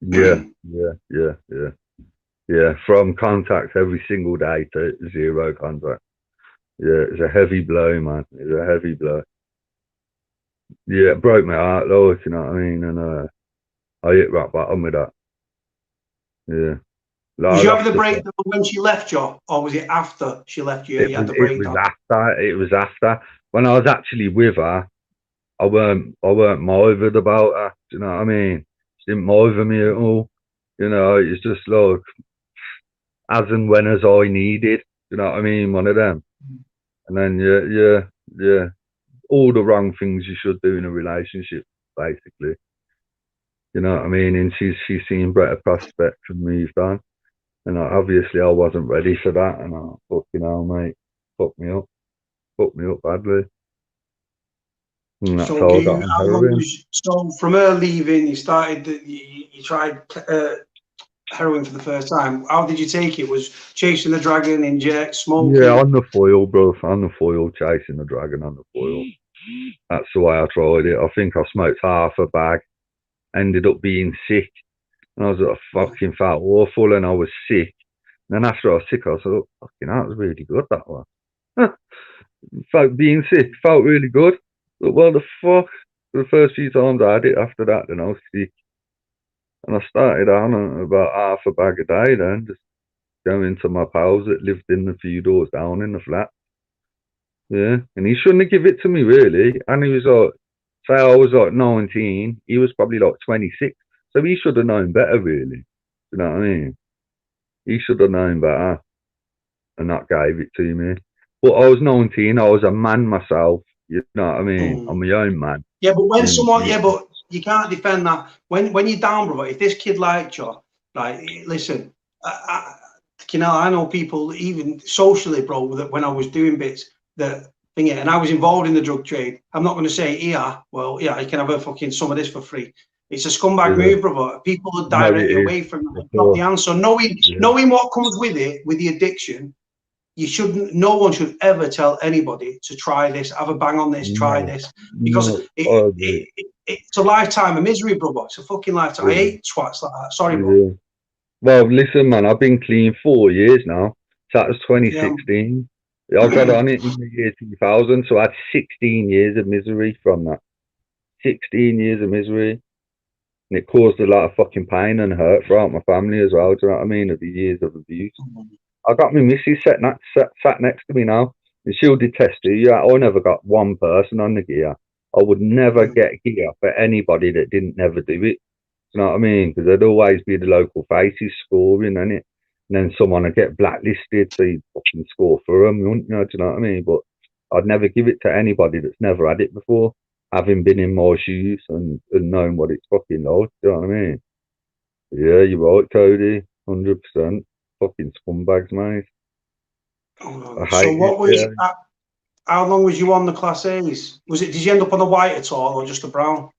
Yeah. From contact every single day to zero contact. Yeah, it's a heavy blow, man. It's a heavy blow. Yeah, it broke my heart, though, if you know what I mean. And I hit rock bottom with that. Yeah. Was you having the breakdown when she left you, or was it after she left you? You had the breakdown. It was after. When I was actually with her, I weren't moithered about her. Do you know what I mean? She didn't mither me at all. It's just like as and when as I needed. You know what I mean? One of them. And then yeah. All the wrong things you should do in a relationship, basically. You know what I mean? And she's seen better prospects and moved on. And obviously I wasn't ready for that. And fucking hell, mate, fucked me up badly. And that's how I got on heroin. So from her leaving, you started, you tried heroin for the first time. How did you take it? Was chasing the dragon, inject, smoking? Yeah, on the foil, bro. On the foil, chasing the dragon on the foil. That's the way I tried it. I think I smoked half a bag, ended up being sick. And I was fucking felt awful, and I was sick. And then after I was sick, I was like, fucking that was really good, that one. Being sick felt really good. But what the fuck? For the first few times I had it after that, then I was sick. And I started on about half a bag a day then, just going to my pals that lived in a few doors down in the flat. Yeah, and he shouldn't have given it to me, really. And he was like, say I was like 19, he was probably like 26. So he should have known better, really. You know what I mean? He should have known better and not gave it to me. But I was 19, I was a man myself. You know what I mean? I'm my own man. Yeah, but when but you can't defend that. When you're down, brother, if this kid liked you, like, listen, I know people, even socially, bro, that when I was doing bits, that thing, and I was involved in the drug trade. I'm not going to say, yeah, well, yeah, you can have a fucking some of this for free. It's a scumbag move, brother. People are directly away from that. It's not the answer. Knowing what comes with it, with the addiction, you shouldn't. No one should ever tell anybody to try this, have a bang on this, try this, because it's a lifetime of misery, brother. It's a fucking lifetime. I hate twats like that. Sorry, bro. Well, listen, man, I've been clean 4 years now. So that was 2016. Yeah. I got on it in the year 2000, so I had 16 years of misery from that. 16 years of misery. And it caused a lot of fucking pain and hurt throughout my family as well. Do you know what I mean? Of the years of abuse. I got my missus sat next to me now, and she'll detest it. Yeah, I never got one person on the gear. I would never get gear for anybody that didn't never do it. You know what I mean? Because there'd always be the local faces scoring, innit? And then someone would get blacklisted, so you'd fucking score for them, wouldn't you? Do you know what I mean? But I'd never give it to anybody that's never had it before, having been in my shoes and known what it's fucking like. Do you know what I mean? Yeah, you're right, Cody. 100%. Fucking scumbags, mate. How long was you on the Class A's? Did you end up on the white at all, or just the brown?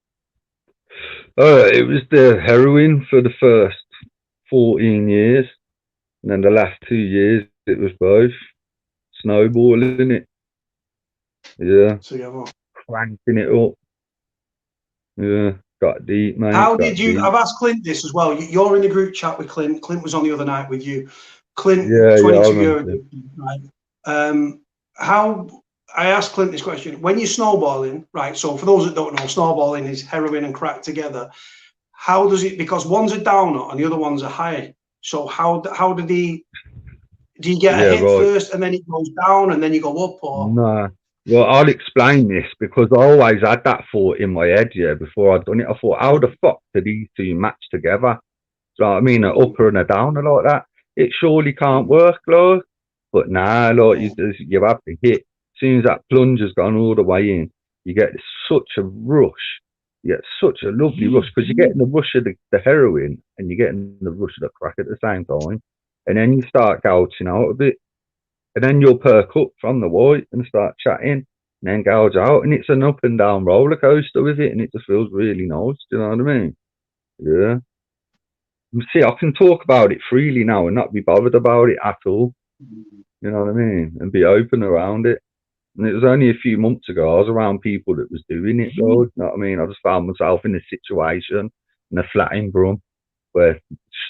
It was the heroin for the first 14 years. And then the last 2 years, it was both. Snowballing it. Yeah. So you have cranking it up. Yeah, got deep, mate. How Got did you? deep. I've asked Clint this as well. You're in the group chat with Clint. Clint was on the other night with you. Clint, Yeah, I 22-year remember. right? How? I asked Clint this question. When you're snowballing, right? So for those that don't know, snowballing is heroin and crack together. How does it? Because one's a downer and the other one's a high. So how do you get a Yeah, hit right. first and then it goes down and then you go up, or? Nah. Well, I'll explain this because I always had that thought in my head, yeah, before I'd done it. I thought, how the fuck do these two match together? Do you know what I mean? An upper and a downer like that. It surely can't work, like. But nah, like, you have to hit. As soon as that plunge has gone all the way in, you get such a rush. You get such a lovely rush because you're getting the rush of the heroin and you're getting the rush of the crack at the same time. And then you start gouging out a bit. And then you'll perk up from the white and start chatting and then gouge out. And it's an up and down roller coaster with it. And it just feels really nice. Do you know what I mean? Yeah. See, I can talk about it freely now and not be bothered about it at all. You know what I mean? And be open around it. And it was only a few months ago I was around people that was doing it, though. You know what I mean? I just found myself in a situation in a flat in Brum where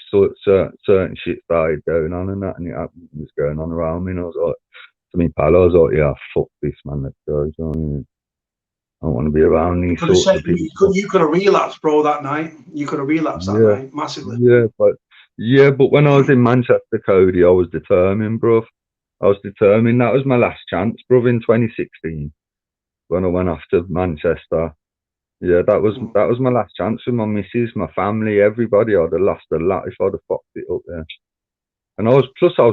certain shit started going on and that, and it was going on around me. And I was like, to me, pal, I was like, yeah, fuck this, man. Let's go. You know what I mean? I don't want to be around these sorts of people. You could have relapsed, bro, that night. You could have relapsed that Yeah, night massively. but when I was in Manchester, Cody, I was determined, bruv. I was determined. That was my last chance, bruv, in 2016 when I went off to Manchester. Yeah, that was my last chance with my missus, my family, everybody. I'd have lost a lot if I'd have fucked it up there. And I was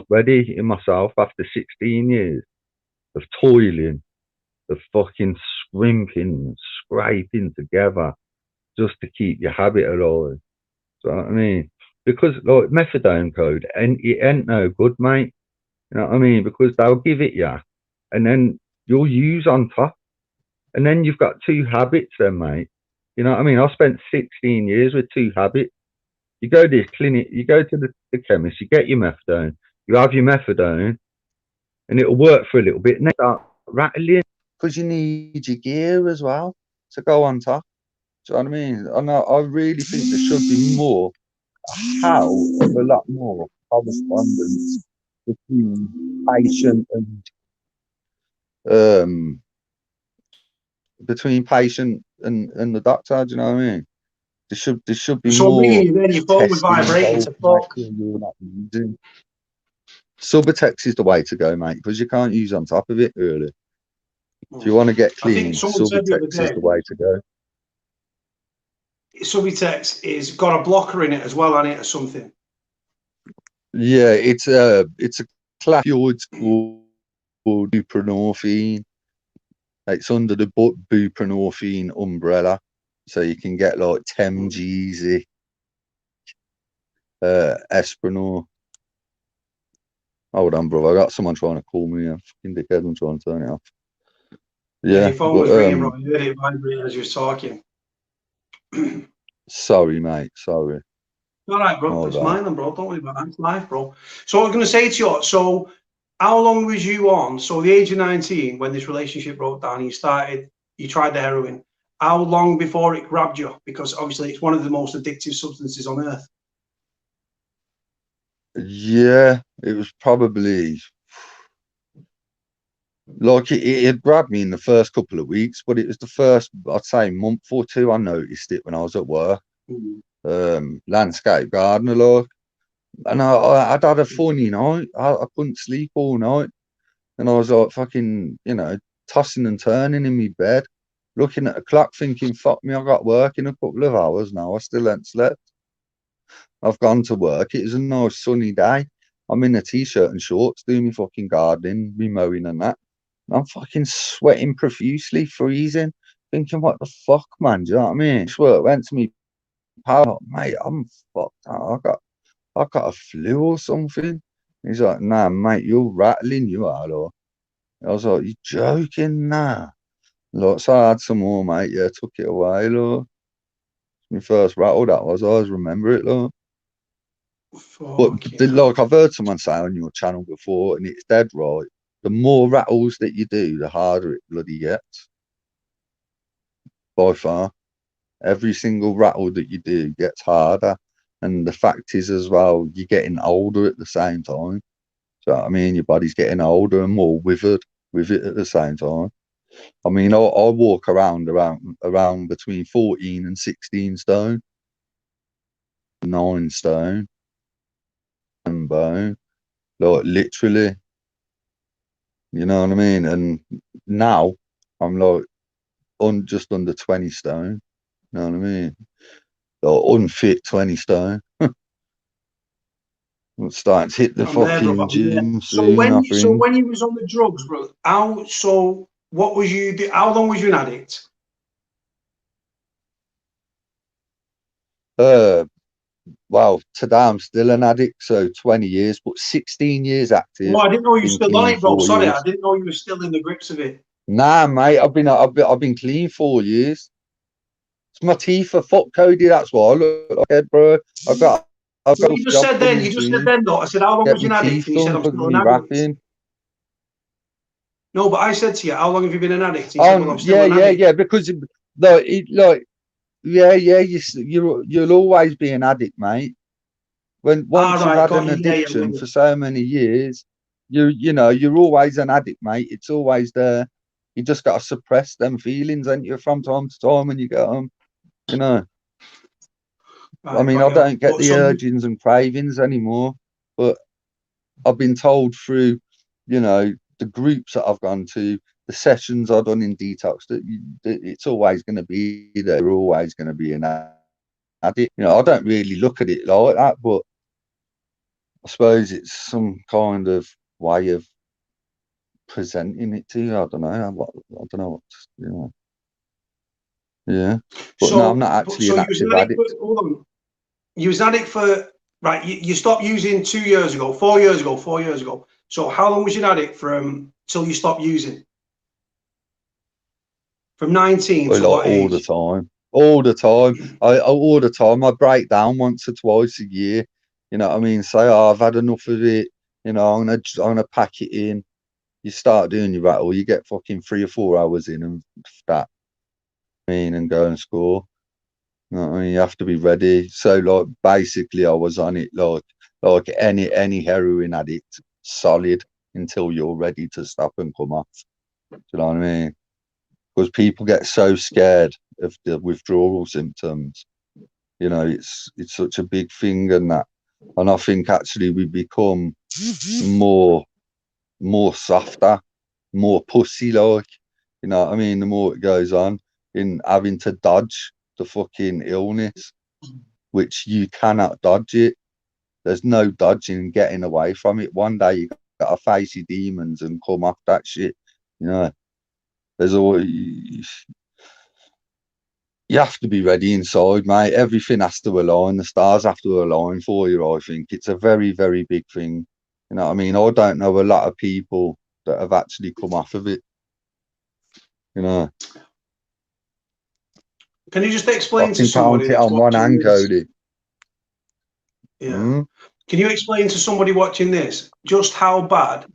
ready in myself after 16 years of toiling, of fucking scrimping, scraping together just to keep your habit alive. Do you know what I mean? Because like methadone code, and it ain't no good, mate. You know what I mean? Because they'll give it you, and then you'll use on top, and then you've got two habits, then, mate. You know what I mean? I spent 16 years with two habits. You go to the clinic, you go to the chemist, you get your methadone, you have your methadone, and it'll work for a little bit, and then start rattling because you need your gear as well to go on top. Do you know what I mean? And I really think there should be more, a lot more correspondence between patient and um and the doctor. Do you know what I mean? There should be So more ringing you then, your phone was testing vibrating involved to to make fuck. sure you're not using. Subutex is the way to go, mate, because you can't use on top of it really. If you want to get I think clean, someone said the other Subutex is day, the way to go. Subutex is got a blocker in it as well on it or something. Yeah, it's a class opioids called buprenorphine. It's under the buprenorphine umbrella, so you can get like Temgesic, Espranor. Hold on, bro. I got someone trying to call me. I'm fucking dickhead. I'm trying to turn it off. Yeah, Yeah, your phone was ringing, bro. You heard it vibrating as you was talking. sorry, mate. Sorry. All right, bro. Hold It's on. mine then, bro. Don't worry about that. It's life, bro. So I was going to say to you, so how long was you on? So the age of 19, when this relationship broke down, you tried the heroin. How long before it grabbed you? Because obviously it's one of the most addictive substances on earth. Yeah, it was probably like it had grabbed me in the first couple of weeks, but it was the first, I'd say, month or two I noticed it when I was at work. Landscape gardener, like, and I'd had a funny night. I couldn't sleep all night, and I was like fucking, tossing and turning in my bed, looking at the clock, thinking, "Fuck me, I got work in a couple of hours now. I still ain't slept. I've gone to work. It was a nice sunny day. I'm in a t-shirt and shorts doing my fucking gardening, me mowing and that. And I'm fucking sweating profusely, freezing, thinking, what the fuck, man? Do you know what I mean? Swear, went to me pal, mate, I'm fucked out. I got a flu or something. He's like, nah, mate, you're rattling, you are. Like. I was like, you joking? Nah. Like, so I had some more, mate. Yeah, took it away, look. My first rattle that was. I always remember it, look. But like I've heard someone say on your channel before, and it's dead right. The more rattles that you do, the harder it bloody gets. By far. Every single rattle that you do gets harder. And the fact is as well, you're getting older at the same time. So I mean, your body's getting older and more withered with it at the same time. I mean, I walk around between 14 and 16 stone, 9 stone, and bone, like literally. You know what I mean? And now I'm like just under 20 stone. You know what I mean? Like unfit 20 stone. I'm starting to hit the fucking gym soon, I think. So when you was on the drugs, bro, what was you? How long was you an addict? Well, today I'm still an addict, so 20 years, but 16 years active. Oh, I didn't know you were still on it, bro. Sorry, years. I didn't know you were still in the grips of it. Nah, mate, I've been clean 4 years. It's my teeth are fucked, Cody. That's why I look like head, bro. I've got You just said then, though. I said, how long was you an addict? And you said, I'm still an addict. Rapping. No, but I said to you, how long have you been an addict? And you said, well, I'm still an addict. Yeah, because you'll always be an addict, mate. Once you've had an addiction for so many years, you're always an addict, mate. It's always there. You just got to suppress them feelings, ain't you, from time to time when you get them, you know. Right, I mean, I don't get the urgings and cravings anymore, but I've been told through, the groups that I've gone to, the sessions I've done in detox, that it's always going to be there. You're always going to be an addict. I don't really look at it like that, but I suppose it's some kind of way of presenting it to you. I don't know. I don't know what. Yeah. But no, I'm not actually an active addict. Hold on. You was an addict for, right, you stopped using 2 years ago, 4 years ago. So how long was you an addict from till you stopped using? From 19 to what age? All the time. All the time. I break down once or twice a year. You know what I mean? Say, I've had enough of it. I'm gonna pack it in. You start doing your rattle, you get fucking 3 or 4 hours in and that. And go and score. You know what I mean? You have to be ready. So like basically I was on it like any heroin addict, solid until you're ready to stop and come off. Do you know what I mean? Because people get so scared of the withdrawal symptoms. It's such a big thing and that. And I think actually we become more softer, more pussy like. You know what I mean? The more it goes on in having to dodge the fucking illness, which you cannot dodge it. There's no dodging getting away from it. One day you gotta face your demons and come off that shit. There's always, you have to be ready inside, mate. Everything has to align. The stars have to align for you. I think it's a very, very big thing. You know what I mean? I don't know a lot of people that have actually come off of it. Can you just explain to somebody that's on one hand, Cody? Yeah. Can you explain to somebody watching this just how bad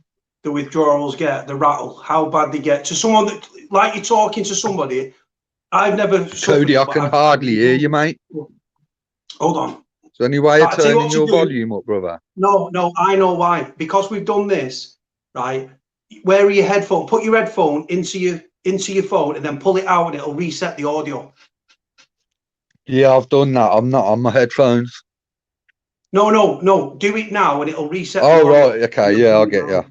the withdrawals get, the rattle, how bad they get to someone that, like you're talking to somebody, I've never. Cody, I can hardly hear you, mate. Hold on. Is there any way of turning your volume up, brother? No, I know why. Because we've done this, right? Wear your headphone. Put your headphone into your phone and then pull it out and it'll reset the audio. Yeah, I've done that. I'm not on my headphones. No. Do it now and it'll reset. Oh, right. Okay. Yeah, I'll get you.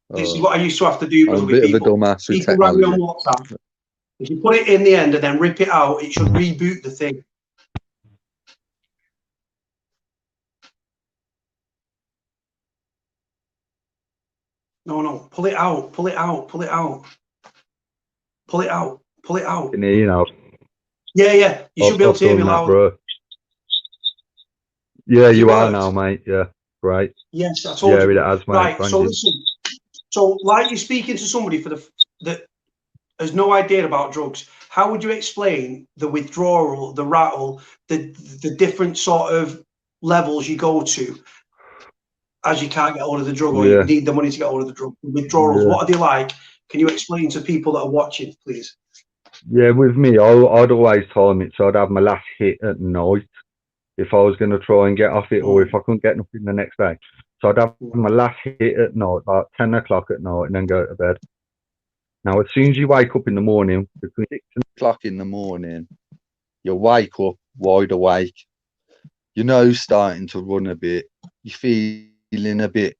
This is what I used to have to do. I'm a bit of a dumbass with technology. On WhatsApp. If you put it in the end and then rip it out, it should reboot the thing. No. Pull it out. Can hear you now. Yeah. You should be able to hear me loud. Bro. Yeah, you are now, mate. Yeah, right. Yes, I told you. Yeah, it has, mate. Right. So listen. So, like you're speaking to somebody that has no idea about drugs, how would you explain the withdrawal, the rattle, the different sort of levels you go to as you can't get hold of the drug or you need the money to get hold of the drug? Withdrawals, what are they like? Can you explain to people that are watching, please? Yeah, with me, I'd always time it so I'd have my last hit at night if I was going to try and get off it, or if I couldn't get nothing the next day. So I'd have my last hit at night, about 10 o'clock at night, and then go to bed. Now, as soon as you wake up in the morning, between 6 and o'clock in the morning, you wake up wide awake. Your nose starting to run a bit. You're feeling a bit,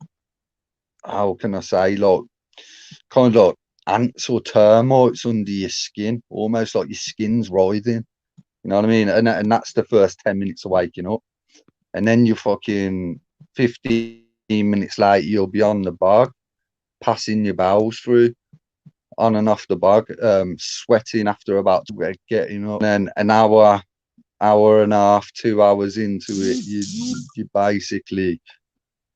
how can I say, like, kind of like ants or termites under your skin, almost like your skin's writhing. You know what I mean? And that's the first 10 minutes of waking up. And then you fucking 15 minutes later, you'll be on the bog, passing your bowels through, on and off the bog, sweating after about getting up. And then an hour and a half, 2 hours into it, you basically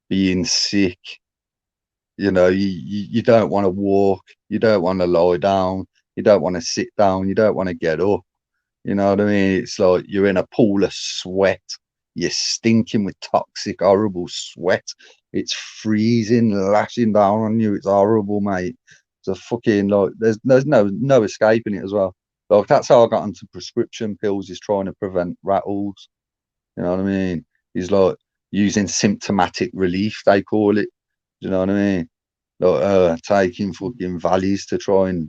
being sick. You know, you don't want to walk, you don't want to lie down, you don't want to sit down, you don't want to get up. You know what I mean? It's like you're in a pool of sweat. You're stinking with toxic, horrible sweat. It's freezing, lashing down on you. It's horrible, mate. It's a fucking, like, there's no escaping it as well. Like, that's how I got into prescription pills, is trying to prevent rattles. You know what I mean? It's like using symptomatic relief, they call it. Do you know what I mean? Like, taking fucking valleys to try and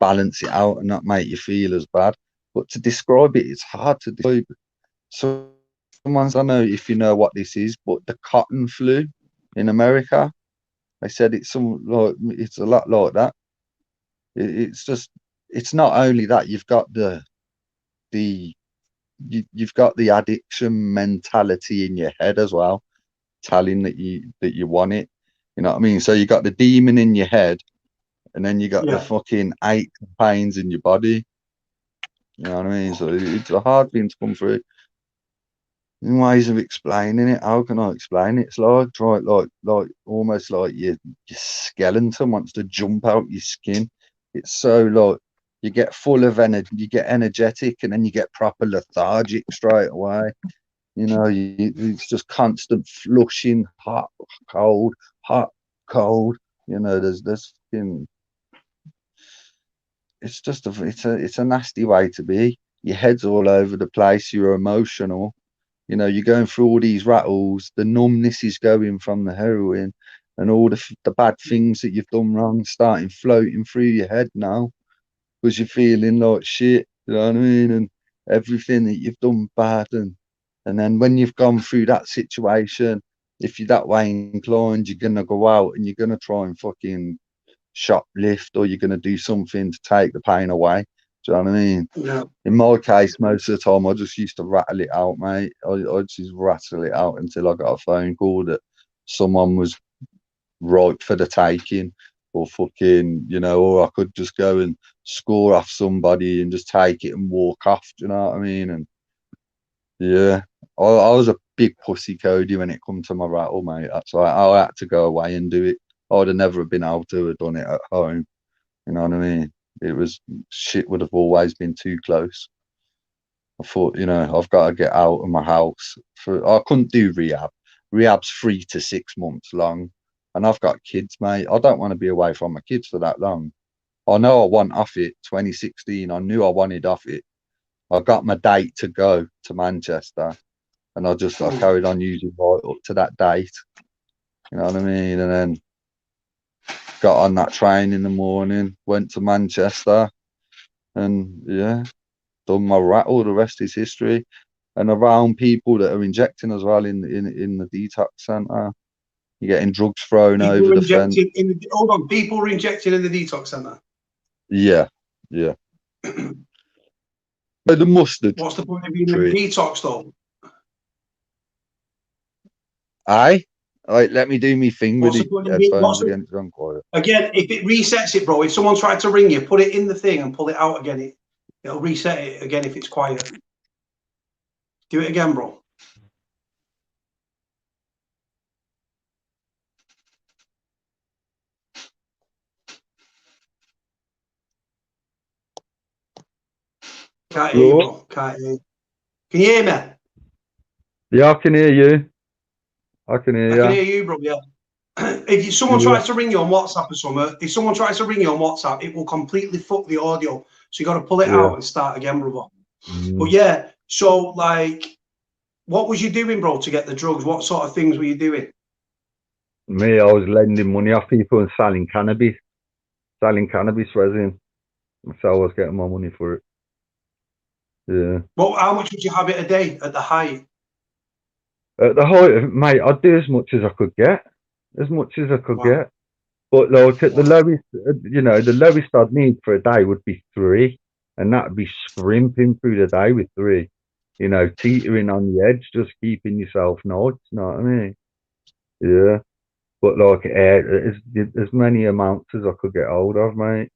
balance it out and not make you feel as bad. But to describe it, it's hard to describe. So, I don't know if you know what this is, but the cotton flu in America, they said it's it's a lot like that. It's just, it's not only that, you've got you've got the addiction mentality in your head as well, telling that you want it. You know what I mean? So you got the demon in your head, and then you got the fucking aches and pains in your body. You know what I mean? So it's a hard thing to come through. In ways of explaining it, how can I explain it? It's like, like almost like your skeleton wants to jump out your skin. It's so, like, you get full of energy, you get energetic, and then you get proper lethargic straight away. You know, it's just constant flushing, hot, cold, hot, cold. You know, there's fucking, it's just it's a nasty way to be. Your head's all over the place. You're emotional. You know, you're going through all these rattles. The numbness is going from the heroin, and all the bad things that you've done wrong starting floating through your head now, because you're feeling like shit. You know what I mean? And everything that you've done bad, and then when you've gone through that situation, if you're that way inclined, you're gonna go out and you're gonna try and fucking shoplift, or you're gonna do something to take the pain away. Do you know what I mean? Yeah. In my case, most of the time, I just used to rattle it out, mate. I just rattle it out until I got a phone call that someone was ripe for the taking, or fucking, you know, or I could just go and score off somebody and just take it and walk off. Do you know what I mean? And yeah, I was a big pussy, Cody, when it come to my rattle, mate. That's why I had to go away and do it. I'd have never been able to have done it at home. You know what I mean? It was, shit would have always been too close. I thought, you know, I've got to get out of my house. I couldn't do rehab. Rehab's 3 to 6 months long, and I've got kids, mate. I don't want to be away from my kids for that long. I know I want off it. 2016, I knew I wanted off it. I got my date to go to Manchester, and I carried on using right up to that date. You know what I mean? And then got on that train in the morning, went to Manchester, and yeah, done my rattle. The rest is history. And around people that are injecting as well in the detox centre, you're getting drugs thrown over the fence. Hold on, people were injecting in the detox centre. Yeah, yeah. But the mustard. What's the point of being in a detox though? Aye. Right, let me do me thing with the headphones again. It's gone quiet. Again, if it resets it, bro, if someone tried to ring you, put it in the thing and pull it out again. It'll reset it again if it's quiet. Do it again, bro. Can't hear you, bro. Can't hear you. Can you hear me? Yeah, I can hear you. I can hear you. I can hear you, bro. Yeah. If someone tries to ring you on WhatsApp or something, if someone tries to ring you on WhatsApp, it will completely fuck the audio. So you got to pull it out and start again, brother. But yeah, so like, what was you doing, bro, to get the drugs? What sort of things were you doing? Me, I was lending money off people and selling cannabis resin. So I was getting my money for it. Yeah. Well, how much would you have it a day at the height? At the height, mate, I'd do as much as I could get. As much as I could get. But like at the lowest, you know, the lowest I'd need for a day would be 3. And that'd be scrimping through the day with 3. You know, teetering on the edge, just keeping yourself nice, you know what I mean? Yeah. But like, as many amounts as I could get hold of, mate.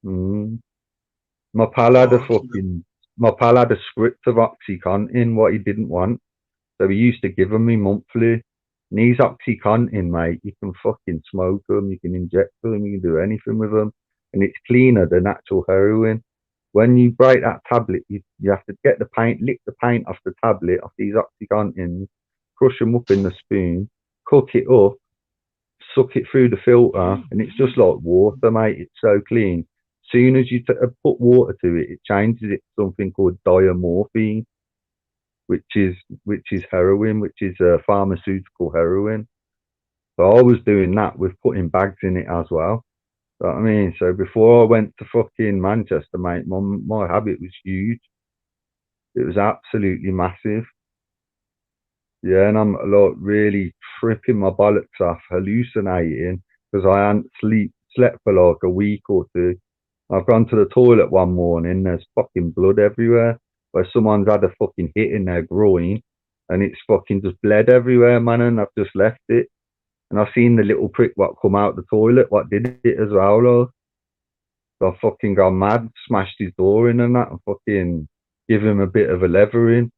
My pal had a script of OxyContin, what he didn't want. So he used to give them me monthly. And these OxyContin, mate, you can fucking smoke them, you can inject them, you can do anything with them. And it's cleaner than actual heroin. When you break that tablet, you have to get the paint, lick the paint off the tablet, off these OxyContins, crush them up in the spoon, cook it up, suck it through the filter, and it's just like water, mate. It's so clean. As soon as you put water to it, it changes it to something called diamorphine, which is heroin, which is pharmaceutical heroin. So I was doing that with putting bags in it as well. You know what I mean? So before I went to fucking Manchester, mate, my habit was huge. It was absolutely massive. Yeah, and I'm like really tripping my bollocks off, hallucinating because I hadn't slept for like a week or 2. I've gone to the toilet one morning, there's fucking blood everywhere, where someone's had a fucking hit in their groin, and it's fucking just bled everywhere, man, and I've just left it. And I've seen the little prick what come out the toilet, what did it as well, though. So I fucking gone mad, smashed his door in and that, and fucking give him a bit of a levering.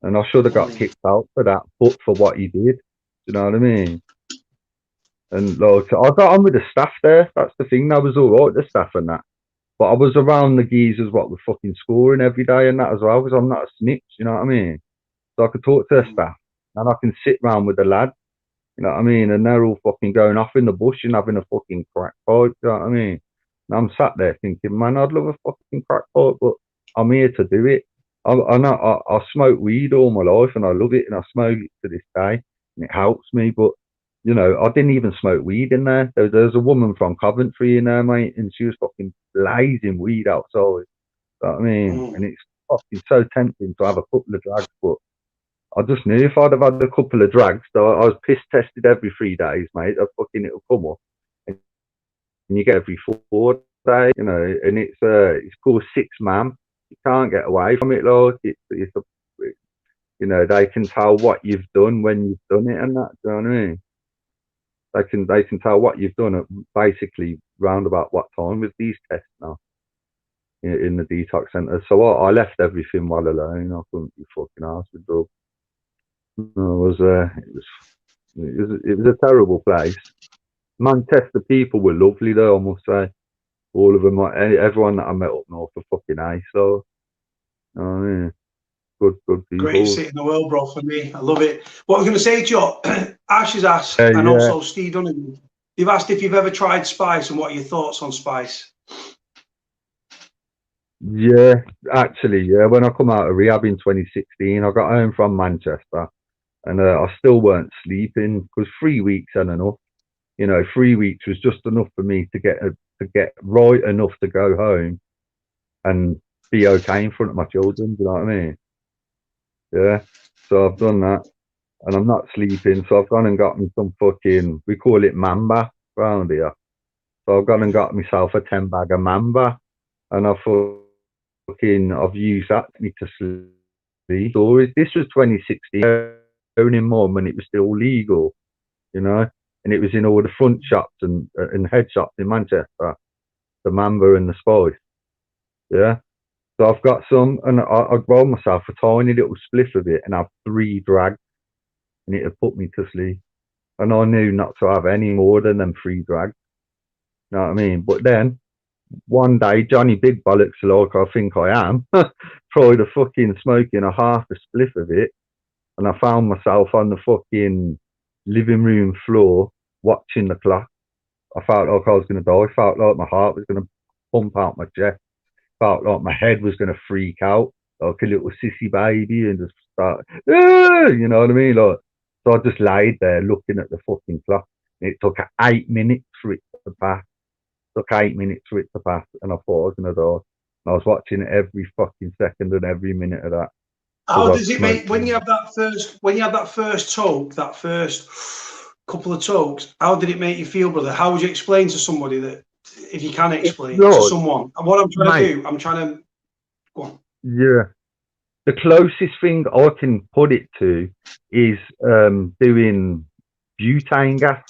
And I should have got kicked out for that, but for what he did. Do you know what I mean? And like, I got on with the staff there. That's the thing. I was all right, the staff and that. But I was around the geezers what were fucking scoring every day and that as well, because I'm not a snitch. You know what I mean? So I could talk to the staff, and I can sit round with the lad. You know what I mean? And they're all fucking going off in the bush and having a fucking crack pipe. You know what I mean? And I'm sat there thinking, man, I'd love a fucking crack pipe, but I'm here to do it. I smoke weed all my life and I love it and I smoke it to this day and it helps me. But, you know, I didn't even smoke weed in there. There's a woman from Coventry in there, mate, and she was fucking blazing weed outside. You know what I mean? And it's fucking so tempting to have a couple of drags, but I just knew if I'd have had a couple of drags, so I was piss tested every 3 days, mate. It'll come up, and you get every 4 days, you know. And it's called 6-man. You can't get away from it, Lord. You know, they can tell what you've done when you've done it, and that. Do you know what I mean? They can tell what you've done at basically round about what time with these tests now in the detox centre. So I left everything well alone. I couldn't be fucking arsed with drugs. It was a terrible place. Manchester people were lovely though, I must say. All of them, everyone that I met up north were fucking ace. So, yeah, good people. Greatest city in the world, bro, for me. I love it. What I was going to say to you, Ash has asked, and also Steve Dunham, you've asked if you've ever tried spice and what are your thoughts on spice? Yeah, actually, yeah. When I come out of rehab in 2016, I got home from Manchester, and I still weren't sleeping because 3 weeks and enough. You know, 3 weeks was just enough for me to get right enough to go home and be okay in front of my children. Do you know what I mean? Yeah. So I've done that, and I'm not sleeping. So I've gone and got me some fucking, we call it mamba around here. So I've gone and got myself a 10 bag of mamba, and I've used that to sleep. So this was 2016, owning mum, when it was still legal, you know. And it was in all the front shops and head shops in Manchester, the mamba and the spice. Yeah. So I've got some, and I'd roll myself a tiny little spliff of it and have 3 drags, and it had put me to sleep. And I knew not to have any more than them 3 drags. You know what I mean? But then, one day, Johnny Big Bollocks, like I think I am, tried a fucking smoking a half a spliff of it, and I found myself on the fucking living room floor watching the clock. I felt like I was going to die. I felt like my heart was going to pump out my chest. felt like my head was going to freak out, like a little sissy baby, and just start, "Ah!" You know what I mean? Like, so I just laid there looking at the fucking clock. And it took 8 minutes for it to pass. It took 8 minutes for it to pass, and I thought I was going to die. And I was watching every fucking second and every minute of that. How Because I'd does it smoked. make when you have that first toke, that first couple of tokes? How did it make you feel, brother? How would you explain to somebody that, if you can explain to Right, someone? And what I'm trying mate, to do, I'm trying to go on. yeah. The closest thing I can put it to is doing butane gas.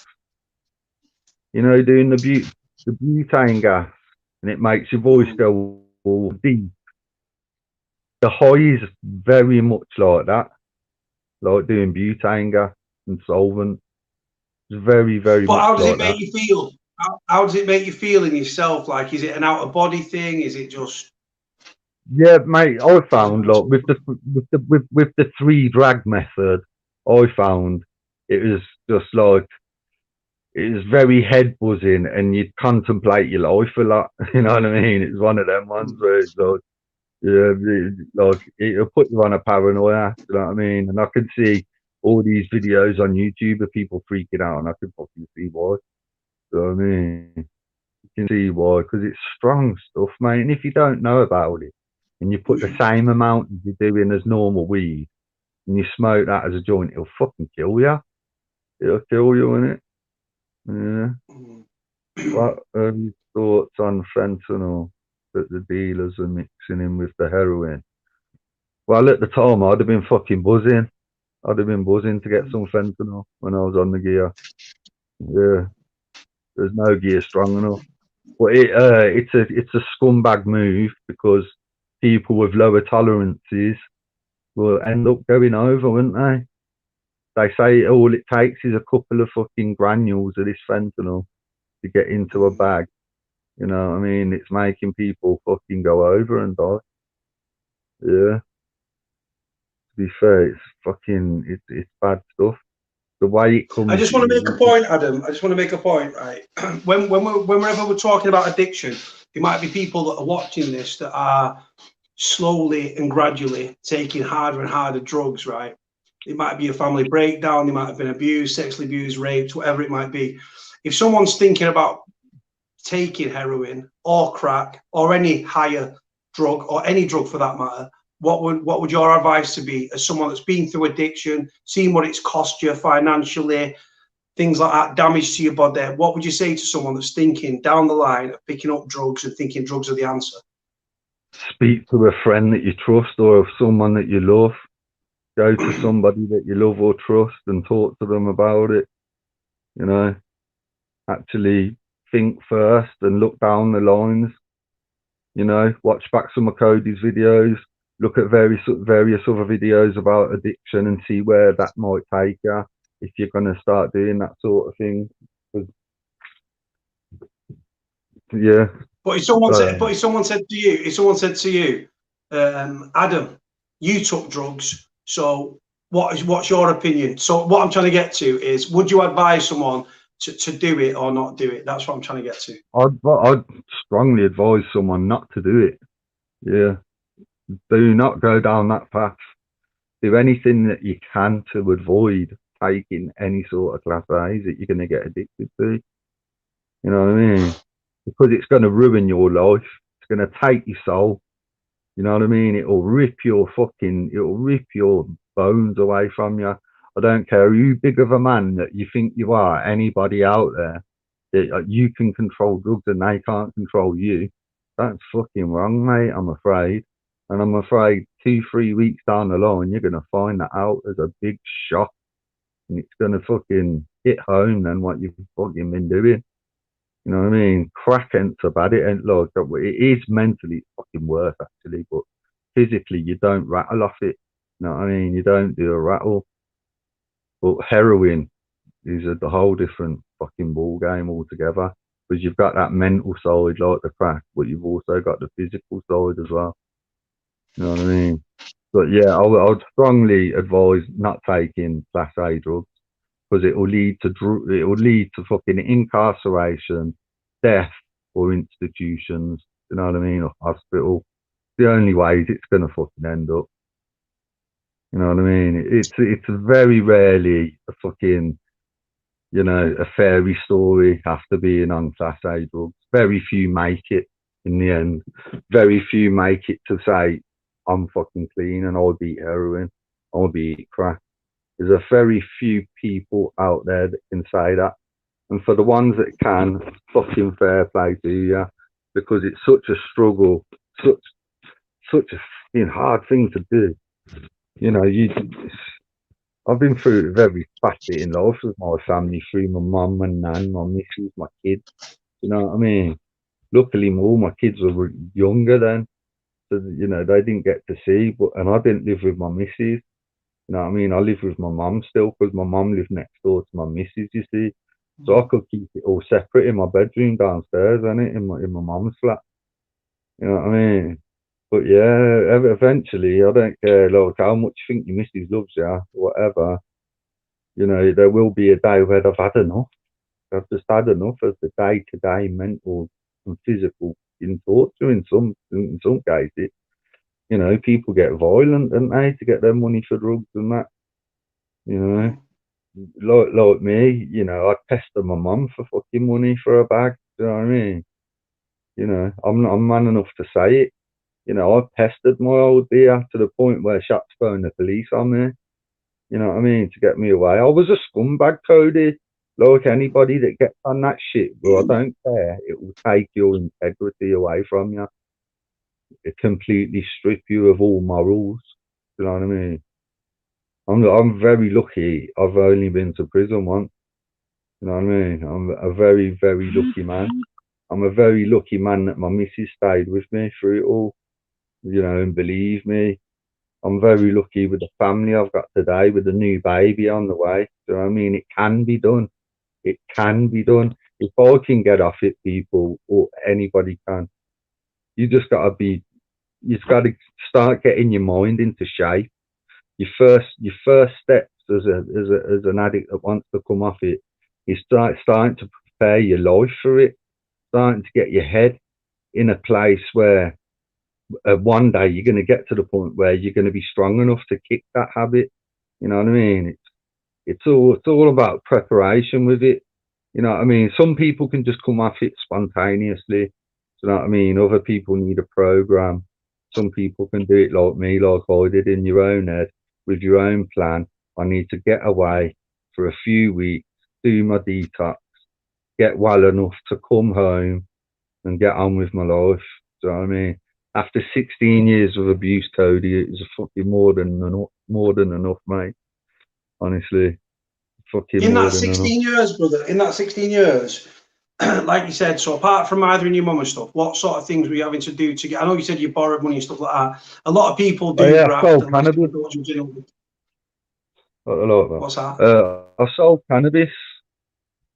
You know, doing the butane gas, and it makes your voice go all deep. The high is very much like that, like doing butane gas and solvent. It's very, very But much how does it like make that. you feel? How does it make you feel in yourself? Like, is it an out of body thing? Is it just? Yeah, mate. I I don't found know. like with the three drag method, I found it was just like it was very head buzzing, and you'd contemplate your life a lot. You know what I mean? It's one of them ones where it's like, yeah, like it'll put you on a paranoia. You know what I mean? And I can see all these videos on YouTube of people freaking out, and I can fucking see why. You know what I mean? You can see why, because it's strong stuff, mate. And if you don't know about it, and you put the same amount as you're doing as normal weed, and you smoke that as a joint, it'll fucking kill you. It'll kill you, innit? Yeah. What are your thoughts on fentanyl that the dealers are mixing in with the heroin? Well, at the time, I'd have been fucking buzzing. I'd have been buzzing to get some fentanyl when I was on the gear. Yeah, there's no gear strong enough. But it's a scumbag move, because people with lower tolerances will end up going over, won't they? They say all it takes is a couple of fucking granules of this fentanyl to get into a bag. You know what I mean? It's making people fucking go over and die. Yeah. To be fair, it's bad stuff. The way it I comes just to want to make a you. point, Adam. I just want to make a point, right? Whenever we're talking about addiction, there might be people that are watching this that are slowly and gradually taking harder and harder drugs, right? It might be a family breakdown, they might have been abused, sexually abused, raped, whatever it might be. If someone's thinking about taking heroin or crack or any higher drug, or any drug for that matter, what would your advice to be, as someone that's been through addiction, seen what it's cost you financially, things like that, damage to your body? What would you say to someone that's thinking down the line of picking up drugs and thinking drugs are the answer? Speak to a friend that you trust, or someone that you love. Go to somebody that you love or trust and talk to them about it. You know, actually think first and look down the lines. You know, watch back some of Cody's videos, look at various other videos about addiction, and see where that might take you if you're going to start doing that sort of thing. Yeah. But if someone said to you, Adam, you took drugs, so what's your opinion? So what I'm trying to get to is, would you advise someone to do it or not do it? That's what I'm trying to get to. I'd strongly advise someone not to do it. Yeah. Do not go down that path. Do anything that you can to avoid taking any sort of class A's that you're going to get addicted to. You know what I mean? Because it's going to ruin your life. It's going to take your soul. You know what I mean? It'll rip your bones away from you. I don't care who big of a man that you think you are, anybody out there, that you can control drugs and they can't control you. That's fucking wrong, mate, I'm afraid. And I'm afraid 2-3 weeks down the line, you're going to find that out as a big shock. And it's going to fucking hit home then what you've fucking been doing. You know what I mean? Crack ain't so bad. It ain't like it is mentally fucking worse actually, but physically you don't rattle off it. You know what I mean? You don't do a rattle. But heroin is a whole different fucking ball game altogether. Because you've got that mental side like the crack, but you've also got the physical side as well. You know what I mean? But yeah, I would strongly advise not taking class A drugs, because it will lead to fucking incarceration, death, or institutions. you know what I mean, or hospital. The only ways it's gonna fucking end up. You know what I mean? It's very rarely a fucking, you know, a fairy story after being on Class A drugs. Very few make it in the end. Very few make it to say, I'm fucking clean and I'll beat heroin, I'll beat crack. There's a very few people out there that can say that. And for the ones that can, fucking fair play to you, because it's such a struggle, such a fucking hard thing to do. You know, I've been through a very fascinating life with my family, through my mum and nan, my missus, my kids. You know what I mean? Luckily, all my kids were younger then, so you know they didn't get to see. And I didn't live with my missus. You know what I mean? I live with my mum still because my mum lived next door to my missus. You see, so I could keep it all separate in my bedroom downstairs, and it in my mum's flat. You know what I mean? But yeah, eventually, I don't care like how much you think your missus loves you, whatever. You know, there will be a day where I've had enough. I've just had enough of the day-to-day mental and physical in torture. In some cases, you know, people get violent, don't they, to get their money for drugs and that. You know, like me, you know, I'd pester my mum for fucking money for a bag. Do you know what I mean? You know, I'm man enough to say it. You know, I pestered my old dear to the point where she had to phone the police on me. You know what I mean? To get me away. I was a scumbag, Cody. Like anybody that gets on that shit, but I don't care. It will take your integrity away from you. It completely strip you of all morals. You know what I mean? I'm very lucky. I've only been to prison once. You know what I mean? I'm a very, very lucky man. I'm a very lucky man that my missus stayed with me through it all. You know, and believe me, I'm very lucky with the family I've got today, with a new baby on the way. Do you know what I mean? It can be done. It can be done. If I can get off it, people, or anybody can. You just gotta be. You just gotta start getting your mind into shape. Your first steps as an addict that wants to come off it is starting to prepare your life for it. Starting to get your head in a place where one day you're going to get to the point where you're going to be strong enough to kick that habit. You know what I mean? It's all about preparation with it. You know what I mean? Some people can just come off it spontaneously. You know what I mean? Other people need a program. Some people can do it like me, like I did, in your own head, with your own plan. I need to get away for a few weeks, do my detox, get well enough to come home and get on with my life. Do you know what I mean? After 16 years of abuse, Cody, it was fucking more than enough, mate. Honestly, fucking In more that than enough. 16 years, brother, in that 16 years, like you said, so apart from murdering your mum and stuff, what sort of things were you having to do to get? I know you said you borrowed money and stuff like that. A lot of people Oh do yeah, I graft sold and cannabis. like, I like that. what's that? I sold cannabis.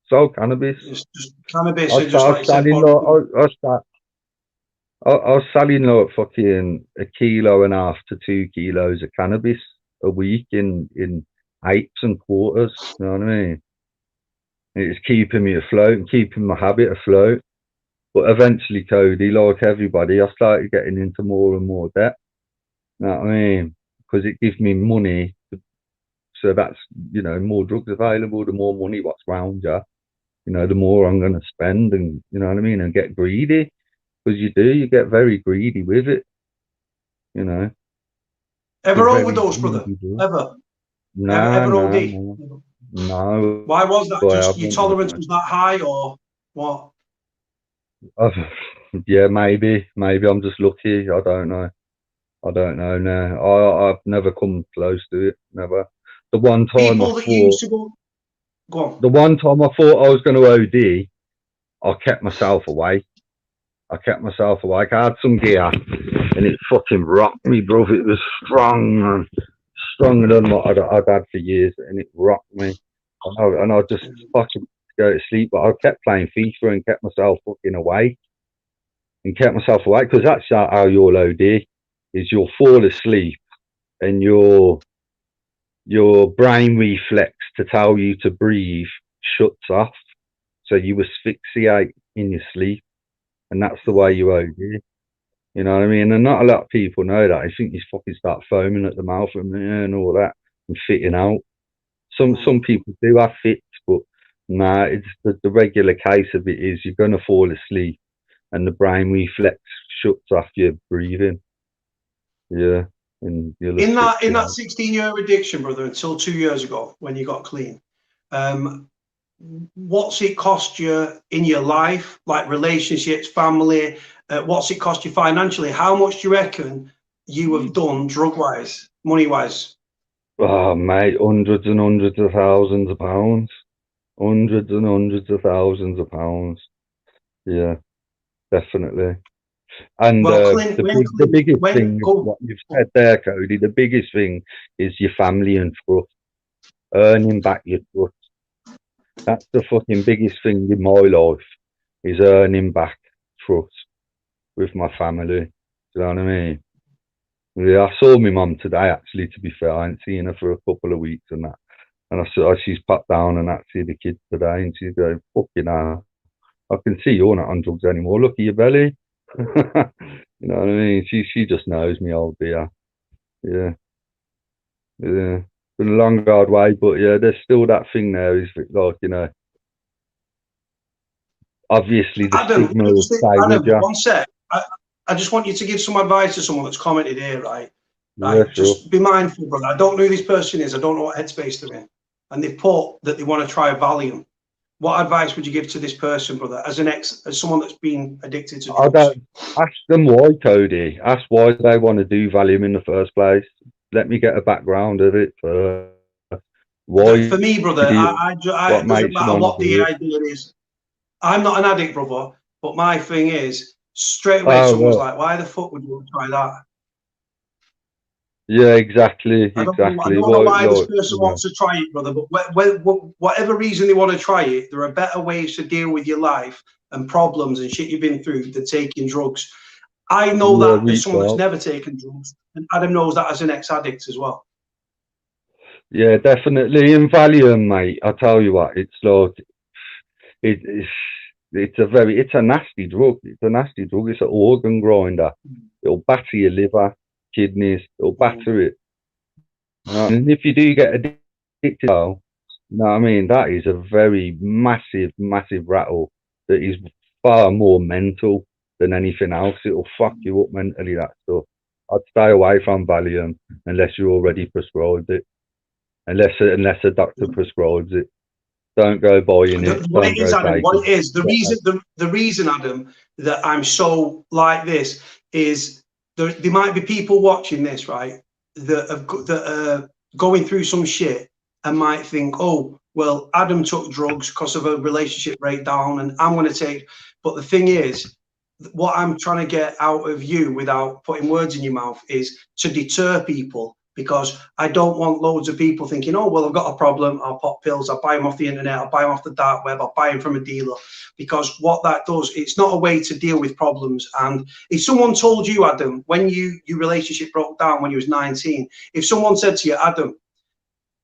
Sold cannabis. Just cannabis I and just like started you said, selling borrowed. I was selling like fucking 1.5 to 2 kilos of cannabis a week in eighths and quarters. You know what I mean? It's keeping me afloat and keeping my habit afloat. But eventually, Cody, like everybody, I started getting into more and more debt. You know what I mean? Because it gives me money. So that's, you know, more drugs available, the more money what's round you. You know, the more I'm going to spend and, you know what I mean? And get greedy. Because you get very greedy with it. You know, you're Ever very overdose, brother? greedy, bro. Ever? Nah, Ever nah, OD? nah. No, Why was that? I Just your haven't. tolerance was that high, or what? Yeah, maybe I'm just lucky. I don't know. I don't know now. I've never come close to it. Never. The one time I People that thought, used to go on. the one time I thought I was going to OD, I kept myself away. I kept myself away. I had some gear, and it fucking rocked me, bro. It was strong, man. Stronger than what I'd had for years, and it rocked me. And I just fucking go to sleep, but I kept playing FIFA and kept myself fucking away, and kept myself away because that's how you'll OD. Is you'll fall asleep and your brain reflex to tell you to breathe shuts off, so you asphyxiate in your sleep. and that's the way you OD. You know what I mean? And not a lot of people know that. I think you fucking start foaming at the mouth and all that and fitting out. Some people do have fits, but nah, it's the regular case of it is you're gonna fall asleep and the brain reflex shuts off your breathing. Yeah. And In that 16-year addiction, brother, until 2 years ago when you got clean, what's it cost you in your life, like relationships, family? What's it cost you financially? How much do you reckon you have done drug-wise, money-wise? Oh, mate, hundreds and hundreds of thousands of pounds. Hundreds and hundreds of thousands of pounds. Yeah, definitely. And Well, the biggest thing, what you've said there, Cody, the biggest thing is your family and trust. Earning back your trust. That's the fucking biggest thing in my life, is earning back trust with my family. Do you know what I mean? Yeah, I saw my mum today, actually, to be fair. I ain't seen her for a couple of weeks and that. And I saw she's popped down and actually the kids today, and she's going, fucking hell, I can see you're not on drugs anymore. Look at your belly. You know what I mean? She just knows me, old dear. Yeah. Yeah. Been a long, hard way, but yeah, there's still that thing there, is like, you know, obviously the stigma will stay with you. One sec. I just want you to give some advice to someone that's commented here, right? Yeah, sure. Just be mindful, brother. I don't know who this person is. I don't know what headspace they're in. And they've put that they want to try Valium. What advice would you give to this person, brother, as someone that's been addicted to drugs? I don't ask them why, Cody. Ask why they want to do Valium in the first place. Let me get a background of it first. Why? For me, brother, it doesn't matter what the idea is. I'm not an addict, brother, but my thing is, straight away, someone's like, why the fuck would you want to try that? Yeah, exactly. I don't know why this person wants to try it, brother, but whatever reason they want to try it, there are better ways to deal with your life and problems and shit you've been through than taking drugs. I know that as someone that's never taken drugs, and Adam knows that as an ex-addict as well. Yeah, definitely. In Valium, mate, I tell you what, it's like, it's a nasty drug. It's a nasty drug. It's an organ grinder. It'll batter your liver, kidneys. It'll batter it. And if you do get addicted, you know what I mean? That is a very massive, massive rattle that is far more mental than anything else. It'll fuck you up mentally, that stuff. I'd stay away from Valium unless you're already prescribed it. Unless a doctor prescribes it. Don't go buying it. What it is, Adam, the reason, Adam, that I'm so like this is there might be people watching this, right, that are going through some shit and might think, oh, well, Adam took drugs because of a relationship breakdown and I'm going to take. But the thing is, what I'm trying to get out of you without putting words in your mouth is to deter people. Because I don't want loads of people thinking, oh, well, I've got a problem, I'll pop pills, I'll buy them off the internet, I'll buy them off the dark web, I'll buy them from a dealer. Because what that does, it's not a way to deal with problems. And if someone told you, Adam, when your relationship broke down when you was 19, if someone said to you, Adam,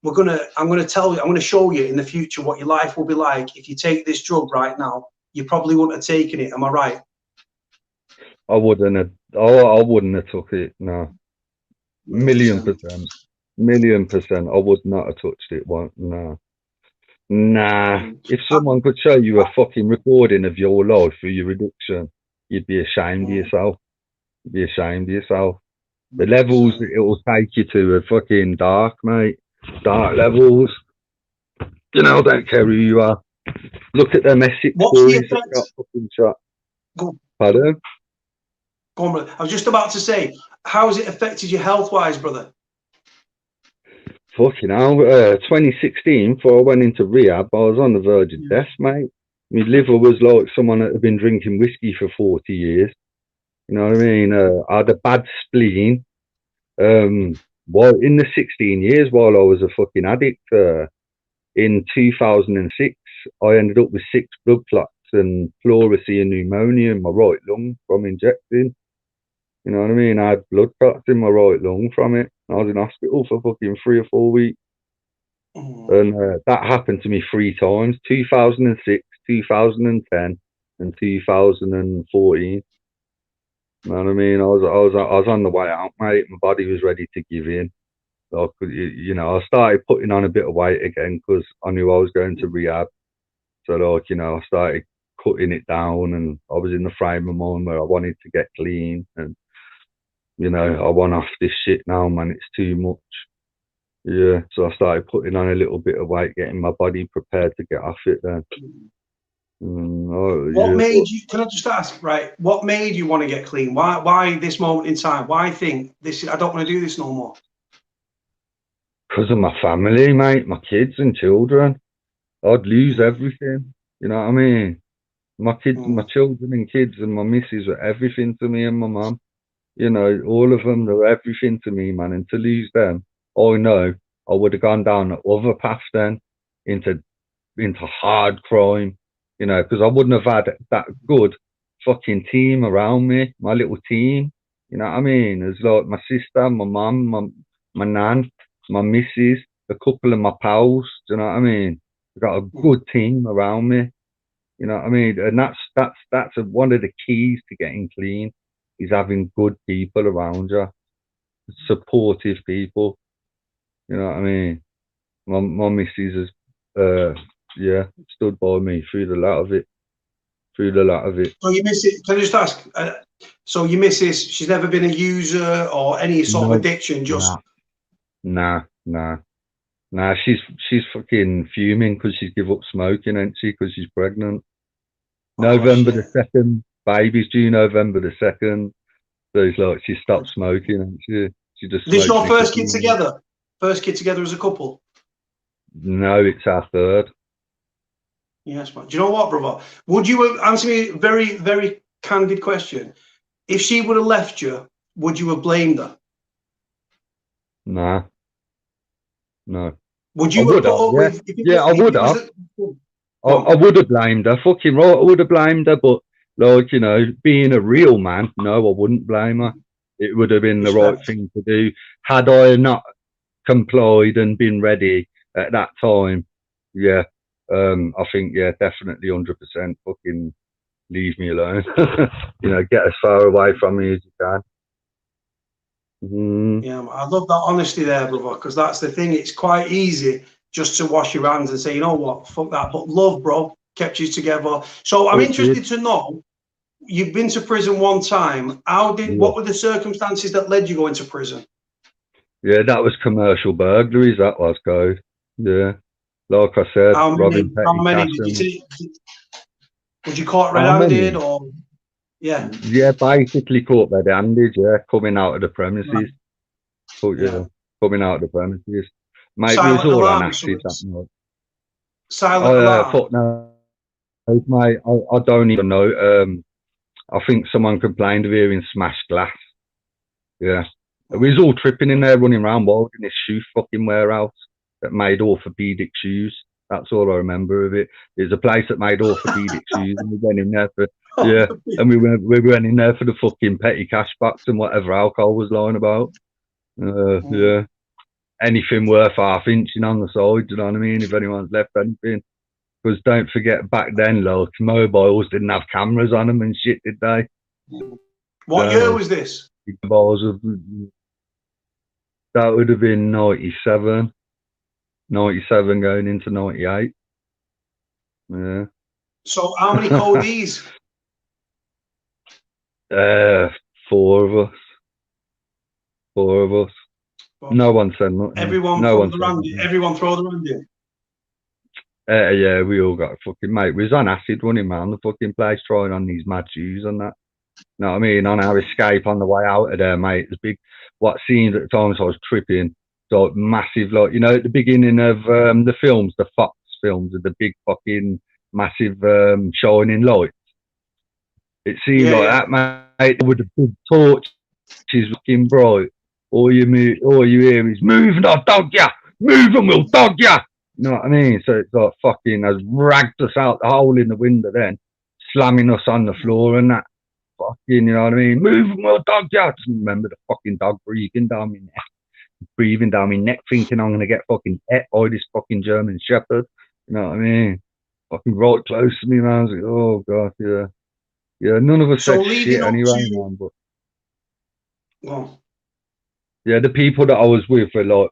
I'm going to show you in the future what your life will be like if you take this drug right now, you probably wouldn't have taken it. Am I right? I wouldn't have took it, no. Million percent. I would not have touched it. No. Nah. If someone could show you a fucking recording of your life for your addiction, you'd be ashamed of yourself. You'd be ashamed of yourself. The levels it will take you to are fucking dark, mate. Dark levels. You know, I don't care who you are. Look at them Essex boys that got fucking shot. Pardon? Go on, brother. I was just about to say, how has it affected you health-wise, brother? Fucking hell. 2016, before I went into rehab, I was on the verge of death, mate. My liver was like someone that had been drinking whiskey for 40 years. You know what I mean? I had a bad spleen. Well, in the 16 years while I was a fucking addict, in 2006, I ended up with 6 blood clots and pleurisy and pneumonia in my right lung from injecting. You know what I mean? I had blood clots in my right lung from it. I was in hospital for fucking 3 or 4 weeks. And that happened to me 3 times, 2006, 2010, in 2014. You know what I mean? I was on the way out, mate. My body was ready to give in. So I started putting on a bit of weight again because I knew I was going to rehab. So I started cutting it down, and I was in the frame of mind where I wanted to get clean, and I want off this shit now, man. It's too much. Yeah, so I started putting on a little bit of weight, getting my body prepared to get off it then. What made you, can I just ask, right, what made you want to get clean? Why this moment in time? Why think this, I don't want to do this no more? Because of my family, mate, my kids and children. I'd lose everything. You know what I mean? My kids, my children and kids and my missus were everything to me, and my mum. All of them, they're everything to me, man. And to lose them, I know I would have gone down the other path then into hard crime, because I wouldn't have had that good fucking team around me, my little team. You know what I mean? There's like my sister, my mum, my nan, my missus, a couple of my pals. Do you know what I mean? I've got a good team around me. You know what I mean? And that's one of the keys to getting clean, is having good people around you, supportive people. You know what I mean? My missus has, stood by me through the lot of it. So you miss it? Can I just ask? So your missus, she's never been a user or any sort of addiction? Just nah. She's fucking fuming because she's give up smoking, ain't she? Because she's pregnant. November the 2nd, baby's due November the 2nd. So it's like she stopped smoking, and she just. Is this your first kid together? First kid together as a couple? No, it's our third. Yes, man. Do you know what, brother? Would you answer me a very, very candid question? If she would have left you, would you have blamed her? Nah. No. Would you have put up with? I would have. I would have blamed her. Fucking right, I would have blamed her. But like, being a real man, no, I wouldn't blame her. It would have been the right thing to do had I not complied and been ready at that time. Yeah. I think, definitely 100%. Fucking leave me alone. Get as far away from me as you can. Yeah, I love that honesty there, brother, because that's the thing. It's quite easy just to wash your hands and say, you know what, fuck that. But love, bro, kept you together. So I'm interested to know, you've been to prison one time. What were the circumstances that led you going to prison? Yeah, that was commercial burglaries. That was, Code. Yeah. Like I said, how many did you take? Was you caught red-handed or? Yeah. Yeah, basically caught red-handed, coming out of the premises. Right. Coming out of the premises. Mate, silent we was all alarm, on acid that night. Silent alarm? Fuck no. Mate, I don't even know. I think someone complained of hearing smashed glass. Yeah. We was all tripping in there, running around wild in this shoe fucking warehouse that made orthopedic shoes. That's all I remember of it. There's a place that made orthopedic shoes, and we went in there for and we went in there for the fucking petty cash box and whatever alcohol was lying about. Yeah, anything worth half inching on the side. You know what I mean? If anyone's left anything, because don't forget back then, like mobiles didn't have cameras on them and shit, did they? What year was this? That would have been 97 going into 98. Yeah. So how many Codys? 4 of us. No one said nothing. Everyone throw the round in. Yeah, we all got fucking, mate. We was on acid running around the fucking place trying on these mad shoes and that. You know what I mean? On our escape on the way out of there, mate. It was big. What seemed at the times I was tripping. So massive, like, at the beginning of the films, the Fox films, with the big fucking massive shining lights. It seemed like that, mate, with the big torch. She's looking bright. All you hear is "Move and I'll dog ya! Move and we'll dog ya!" You know what I mean? So it's like fucking has ragged us out the hole in the window, then slamming us on the floor and that. Fucking, you know what I mean? Move and we'll dog ya! I just remember the fucking dog breathing down my neck, thinking I'm gonna get fucking ate by this fucking German Shepherd. You know what I mean? fucking right close to me, man. I was like, oh god, yeah. Yeah, none of us So said leading shit up anyway, to, man, but well, yeah, the people that I was with were like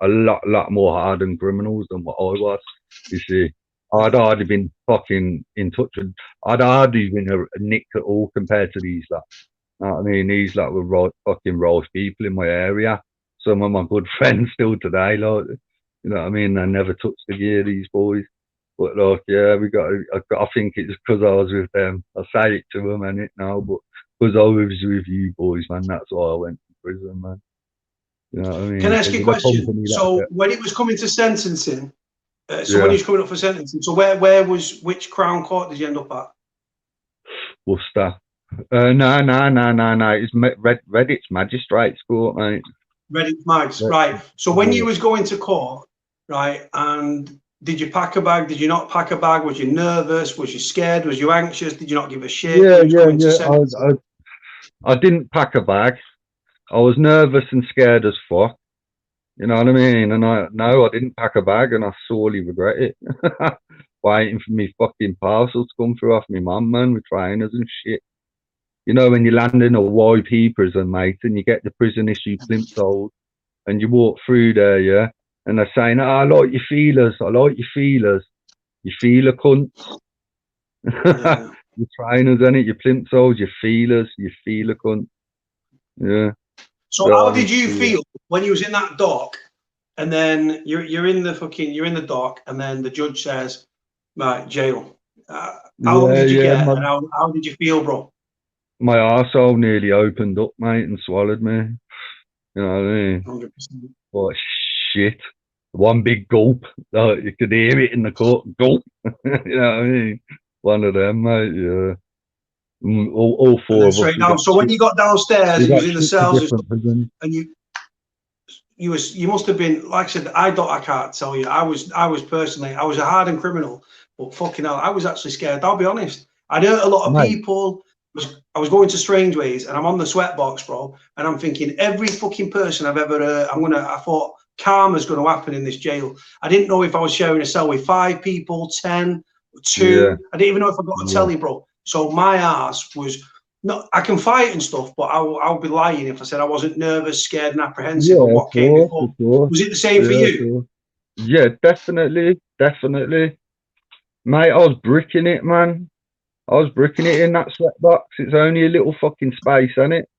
a lot more hardened criminals than what I was. You see, I'd hardly been fucking in touch with, I'd hardly been a nick at all compared to these lot. You know what I mean? These lot were fucking right people in my area. Some of my good friends still today, like, you know what I mean? They never touched the gear, these boys. But like, yeah, I think it's because I was with them. I say it to them and it now, but because I was with you boys, man, that's why I went to prison, man. You know what I can I mean? ask Because you a of the question? company that I So get. when it was coming to sentencing, so when he Yeah, was coming up for sentencing, so which Crown Court did you end up at? Worcester. No. It's Reddit's Magistrates Court, mate. Reading Mags, But, right. So when you yeah. was going to court, right, and did you pack a bag? Did you not pack a bag? Was you nervous? Was you scared? Was you anxious? Did you not give a shit when Yeah, you was coming to yeah. sentencing? I didn't pack a bag. I was nervous and scared as fuck. You know what I mean? And I didn't pack a bag, and I sorely regret it. Waiting for me fucking parcels to come through off my mum, man, with trainers and shit. You know, when you land in a YP prison, mate, and you get the prison issue plimsolls, and you walk through there, yeah, and they're saying, oh, I like your feelers, I like your feelers. You feeler cunts. Yeah. Your trainers, innit? Your plimsolls, your feelers, you feeler cunt. Yeah. So how So, did you yeah. feel when you was in that dock, and then you're in the dock, and then the judge says, right, jail. How long Yeah, did you yeah. get, and how did you feel, bro? My arsehole nearly opened up, mate, and swallowed me. You know what I mean? 100%. But shit. One big gulp. Like, you could hear it in the court. Gulp. You know what I mean? One of them, mate, yeah. All And four then of us, straight down. So when you got downstairs we and you got was in the shipped to cells and stuff, different prisons. and you must have been, like I said, I can't tell you. I was personally, I was a hardened criminal, but fucking hell, I was actually scared. I'll be honest. I'd hurt a lot of Mate, people. I was going to strange ways, and I'm on the sweatbox, bro. And I'm thinking every fucking person I've ever hurt, I thought karma's going to happen in this jail. I didn't know if I was sharing a cell with 5 people, 10, yeah, 2. I didn't even know if I got a yeah. telly, bro. So my ass was, no, I can fight and stuff, but I'll be lying if I said I wasn't nervous, scared, and apprehensive of Yeah, what came before. of course. Was it the same for Yeah, you? sure. Yeah, definitely, definitely. Mate, I was bricking it, man. I was bricking it in that sweatbox. It's only a little fucking space, ain't it?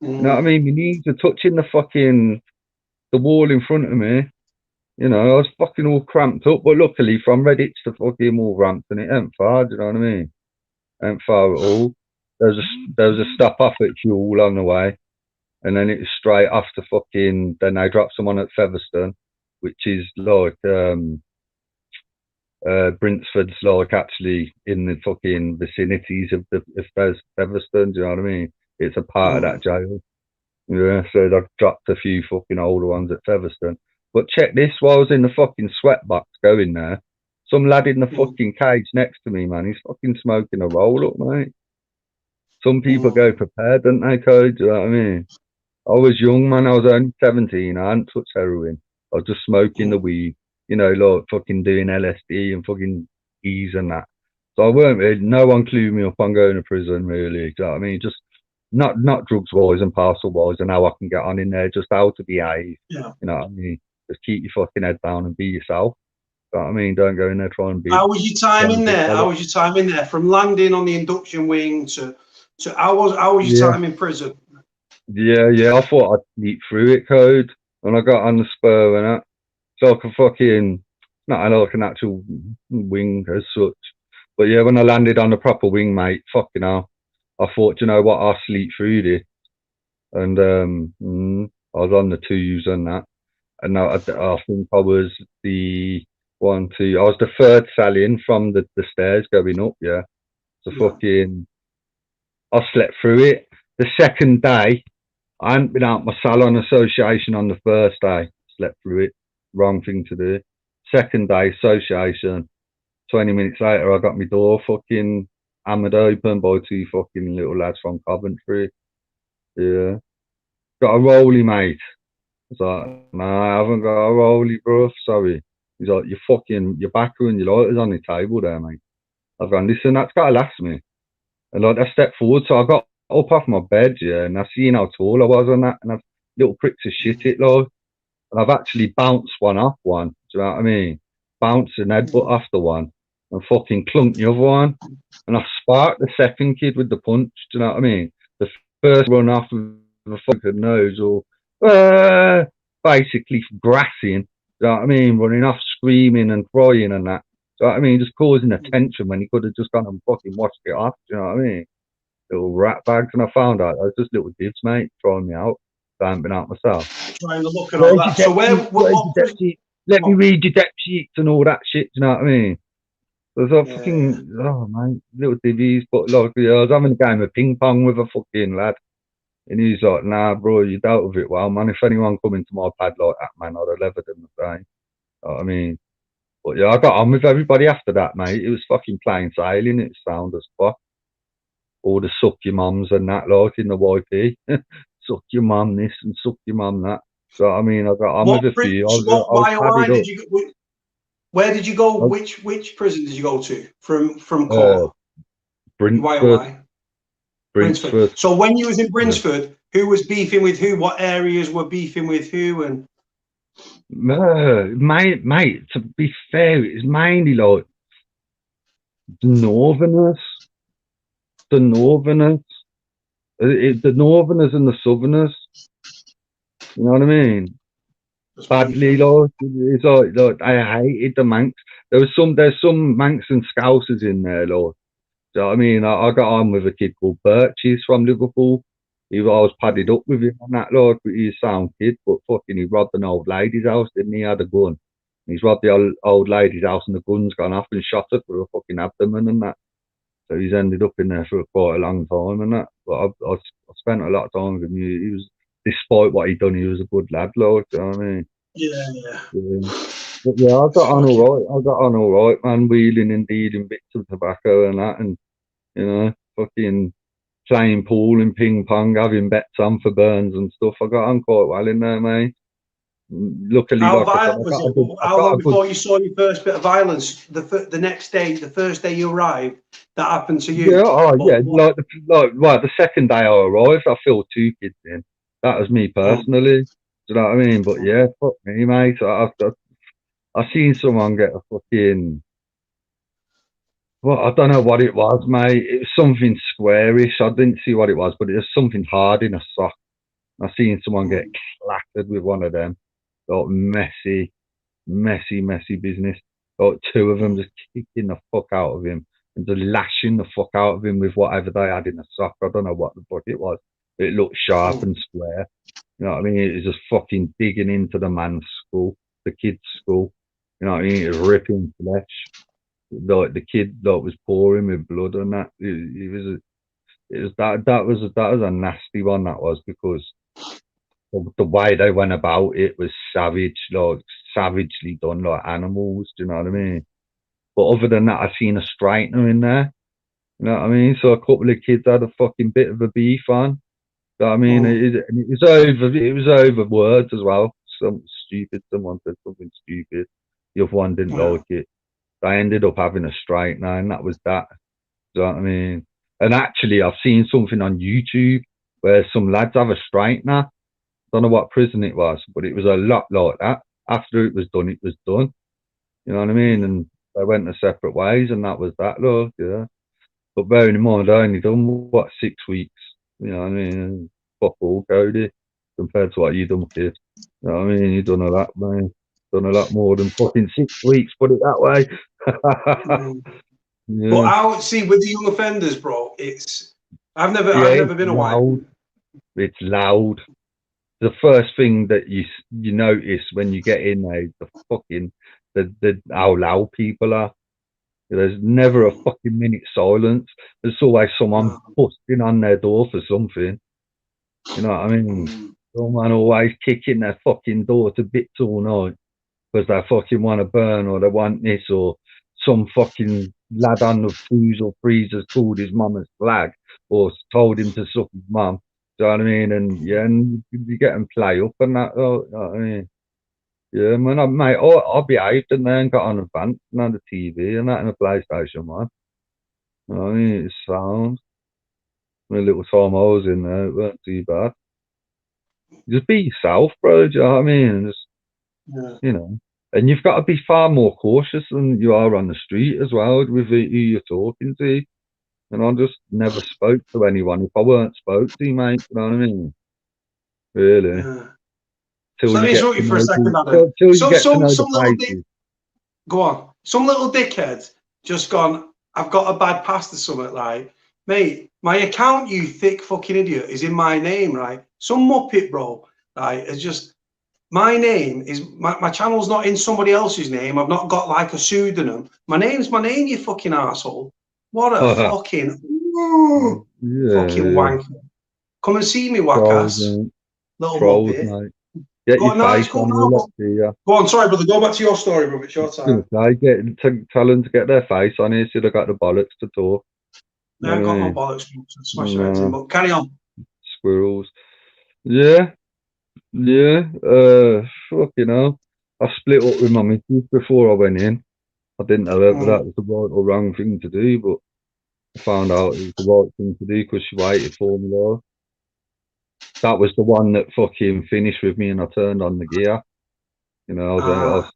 You know what I mean? My knees are touching the wall in front of me. You know, I was fucking all cramped up, but luckily from Reddit to fucking Wolverhampton, it ain't far, do you know what I mean? Ain't far at all. There was a stop off at Hull on the way, and then it was straight off to fucking, then they dropped someone at Featherstone, which is like, Brinsford's like actually in the fucking vicinities of Featherstone, do you know what I mean? It's a part of that jail. Yeah, so I've dropped a few fucking older ones at Featherstone. But check this, while I was in the fucking sweatbox going there, some lad in the fucking cage next to me, man, he's fucking smoking a roll up, mate. Some people go prepared, don't they, Cody? Do you know what I mean? I was young, man. I was only 17. I hadn't touched heroin. I was just smoking the weed, you know, like fucking doing LSD and fucking E's and that. So I weren't really, no one clued me up on going to prison, really. Do you know what I mean? Just not drugs wise and parcel wise and how I can get on in there, just how to behave. Yeah. You know what I mean? Just keep your fucking head down and be yourself. You know what I mean? Don't go in there trying to be. How was your time in there? How was your time in there? From landing on the induction wing to how was your Yeah, time in prison? yeah. I thought I'd sneak through it, Code, and I got on the spur and that. So I could fucking, not like an actual wing as such. But yeah, when I landed on the proper wing, mate, fucking hell, I thought, you know what, I'll sleep through this. And I was on the twos and that. And I think I was the one, two, I was the third cell in from the stairs going up, yeah. So fucking, I slept through it. The second day, I hadn't been out my salon association on the first day. Slept through it. Wrong thing to do. Second day, association. 20 minutes later, I got my door fucking hammered open by 2 fucking little lads from Coventry. Yeah. Got a rollie, mate. I was like, nah, I haven't got a rollie, bro. Sorry. He's like, your backer and your lighter's on the table there, mate. I've gone, listen, that's got to last me. And like, I stepped forward, so I got up off my bed, yeah, and I seen how tall I was on that, and I've little pricks of shit it, like, and I've actually bounced one off one, do you know what I mean? Bounced an headbutt off the one, and fucking clunked the other one, and I sparked the second kid with the punch, do you know what I mean? The first run off with the fucking nose, or basically grassing, do you know what I mean? Running off, screaming and crying and that. Do you know what I mean? Just causing attention when he could have just gone and fucking washed it off, do you know what I mean? Little rat bags, and I found out I was just little divs, mate, throwing me out. So I haven't been out myself. Trying to look at all that. So where's your debt sheet? Let me read your debt sheets and all that shit, do you know what I mean? There's a fucking, oh, mate, little divvies, but like, I was having a game of ping pong with a fucking lad. And he's like, nah, bro, you dealt with it well, man. If anyone come into my pad like that, man, I'd have levered them the same. You know what I mean? But yeah, I got on with everybody after that, mate. It was fucking plain sailing. It sound as fuck. All the suck your mums and that, like, in the YP. Suck your mum this and suck your mum that. So, I mean, I got on with a few. Why did you go? Where did you go? Which prison did you go to from Cork? Brinsford. Brinsford. So when you was in Brinsford, who was beefing with who? What areas were beefing with who? And mate, to be fair, it's mainly like the Northerners, the Northerners and the Southerners. You know what I mean? Badly, like, it's like I hated the Manx. There's some Manx and Scousers in there, like. Do you know what I mean? I got on with a kid called Birchies from Liverpool. I was padded up with him and that, like, he's a sound kid, but fucking he robbed an old lady's house, didn't he? He had a gun. He's robbed the old lady's house and the gun's gone off and shot her through a fucking abdomen and that. So he's ended up in there for quite a long time and that. But I spent a lot of time with him. He was, despite what he'd done, he was a good lad, like, do you know what I mean? Yeah. But yeah, I got on all right, man, wheeling and dealing bits of tobacco and that, and, you know, fucking playing pool and ping pong, having bets on for burns and stuff. I got on quite well in there, mate. Luckily, how violent was it? How long before you saw your first bit of violence? The next day, the first day you arrived, that happened to you? Yeah, like the second day I arrived, I filled 2 kids in. That was me personally. Do you know what I mean? But yeah, fuck me, mate. I seen someone get a fucking, well, I don't know what it was, mate. It was something squarish. I didn't see what it was, but it was something hard in a sock. I seen someone get clattered with one of them. Like, messy business. Like, 2 of them just kicking the fuck out of him and just lashing the fuck out of him with whatever they had in the sock. I don't know what the fuck it was. It looked sharp and square. You know what I mean? It was just fucking digging into the man's skull, the kid's skull. You know what I mean? It was ripping flesh. Like, the kid, like, was pouring with blood and that. That was a nasty one, that was, because the way they went about it was savage, like, savagely done, like animals. Do you know what I mean? But other than that, I seen a straightener in there. You know what I mean? So a couple of kids had a fucking bit of a beef on. You know what I mean? It was over words as well. Something stupid. Someone said something stupid. The other one didn't like it. I ended up having a straightener, and that was that. Do you know what I mean? And actually, I've seen something on YouTube where some lads have a straightener. Don't know what prison it was, but it was a lot like that. After it was done, it was done. You know what I mean? And they went their separate ways, and that was that, look, yeah. But bearing in mind, I only done, what, 6 weeks? You know what I mean? Fuck all, Cody, compared to what you done, kid. You know what I mean? You done a lot, man. Done a lot more than fucking 6 weeks, put it that way. Yeah. But I see with the young offenders, bro, I've never been away. It's loud. The first thing that you notice when you get in there is how loud people are. There's never a fucking minute silence. There's always someone busting on their door for something. You know what I mean? Someone always kicking their fucking door to bits all night because they fucking want to burn, or they want this, or some fucking lad on the booze or freezers called his mum a slag or told him to suck his mum. Do you know what I mean? And yeah, and you get them play up and that. You know what I mean? Yeah, man, mate, I behaved and then got on a van and had a TV and that and a PlayStation 1. You know what I mean? It sounds. The little time I was in there, it weren't too bad. Just be yourself, bro. Do you know what I mean? Just, Yeah. you know. And you've got to be far more cautious than you are on the street as well with who you're talking to. And I just never spoke to anyone if I weren't spoke to, mate. You know what I mean? Really. Yeah. Till So let you me get interrupt to you for a know second, the, Adam. till you So get to know the some little faces. go on. Some little dickhead just gone, I've got a bad past or something, like, mate, my account, you thick fucking idiot, is in my name, right? Some muppet, bro, right, it's just, my name is, my channel's not in somebody else's name. I've not got like a pseudonym. My name's my name, you fucking asshole. What a fucking, fucking Yeah. wanker. Come and see me, whack Trolls, ass, little trolls, muppet. mate. Get Go your on, no, it's face cool on now. all that to you. Go on, sorry, brother. Go back to your story, brother. It's your time. Tell them to get their face on here so they got the bollocks to talk. I haven't got no bollocks, smash their heads in, but carry on. Squirrels. Yeah, yeah. Fucking hell. I split up with my missus before I went in. I didn't know whether that was the right or wrong thing to do, but I found out it was the right thing to do because she waited for me there. That was the one that fucking finished with me and I turned on the gear. You know, I was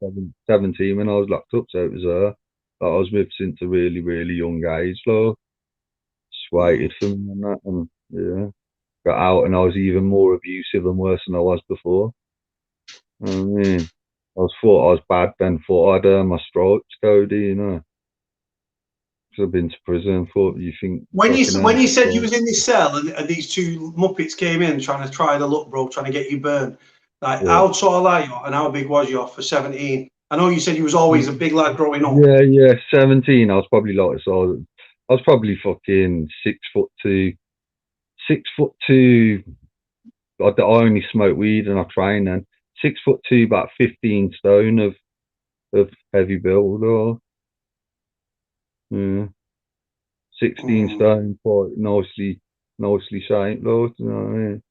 17 when I was locked up, so it was her that I was with since a really, really young age, though. Just waited for me and that, and yeah, got out and I was even more abusive and worse than I was before. I mean, thought I was bad then, thought I'd earned my stripes, Cody, you know. Because I've been to prison, thought you think. When you said you was in this cell and these two muppets came in trying to try the luck, bro, trying to get you burned, like how tall are you and how big was you for 17? I know you said you was always a big lad growing up. Yeah, 17. I was probably like, so I was probably fucking 6'2". 6'2". I only smoke weed and I train then. 6'2", about 15 stone of heavy build, or yeah, 16 stone, quite nicely shaped, though. You know what I mean?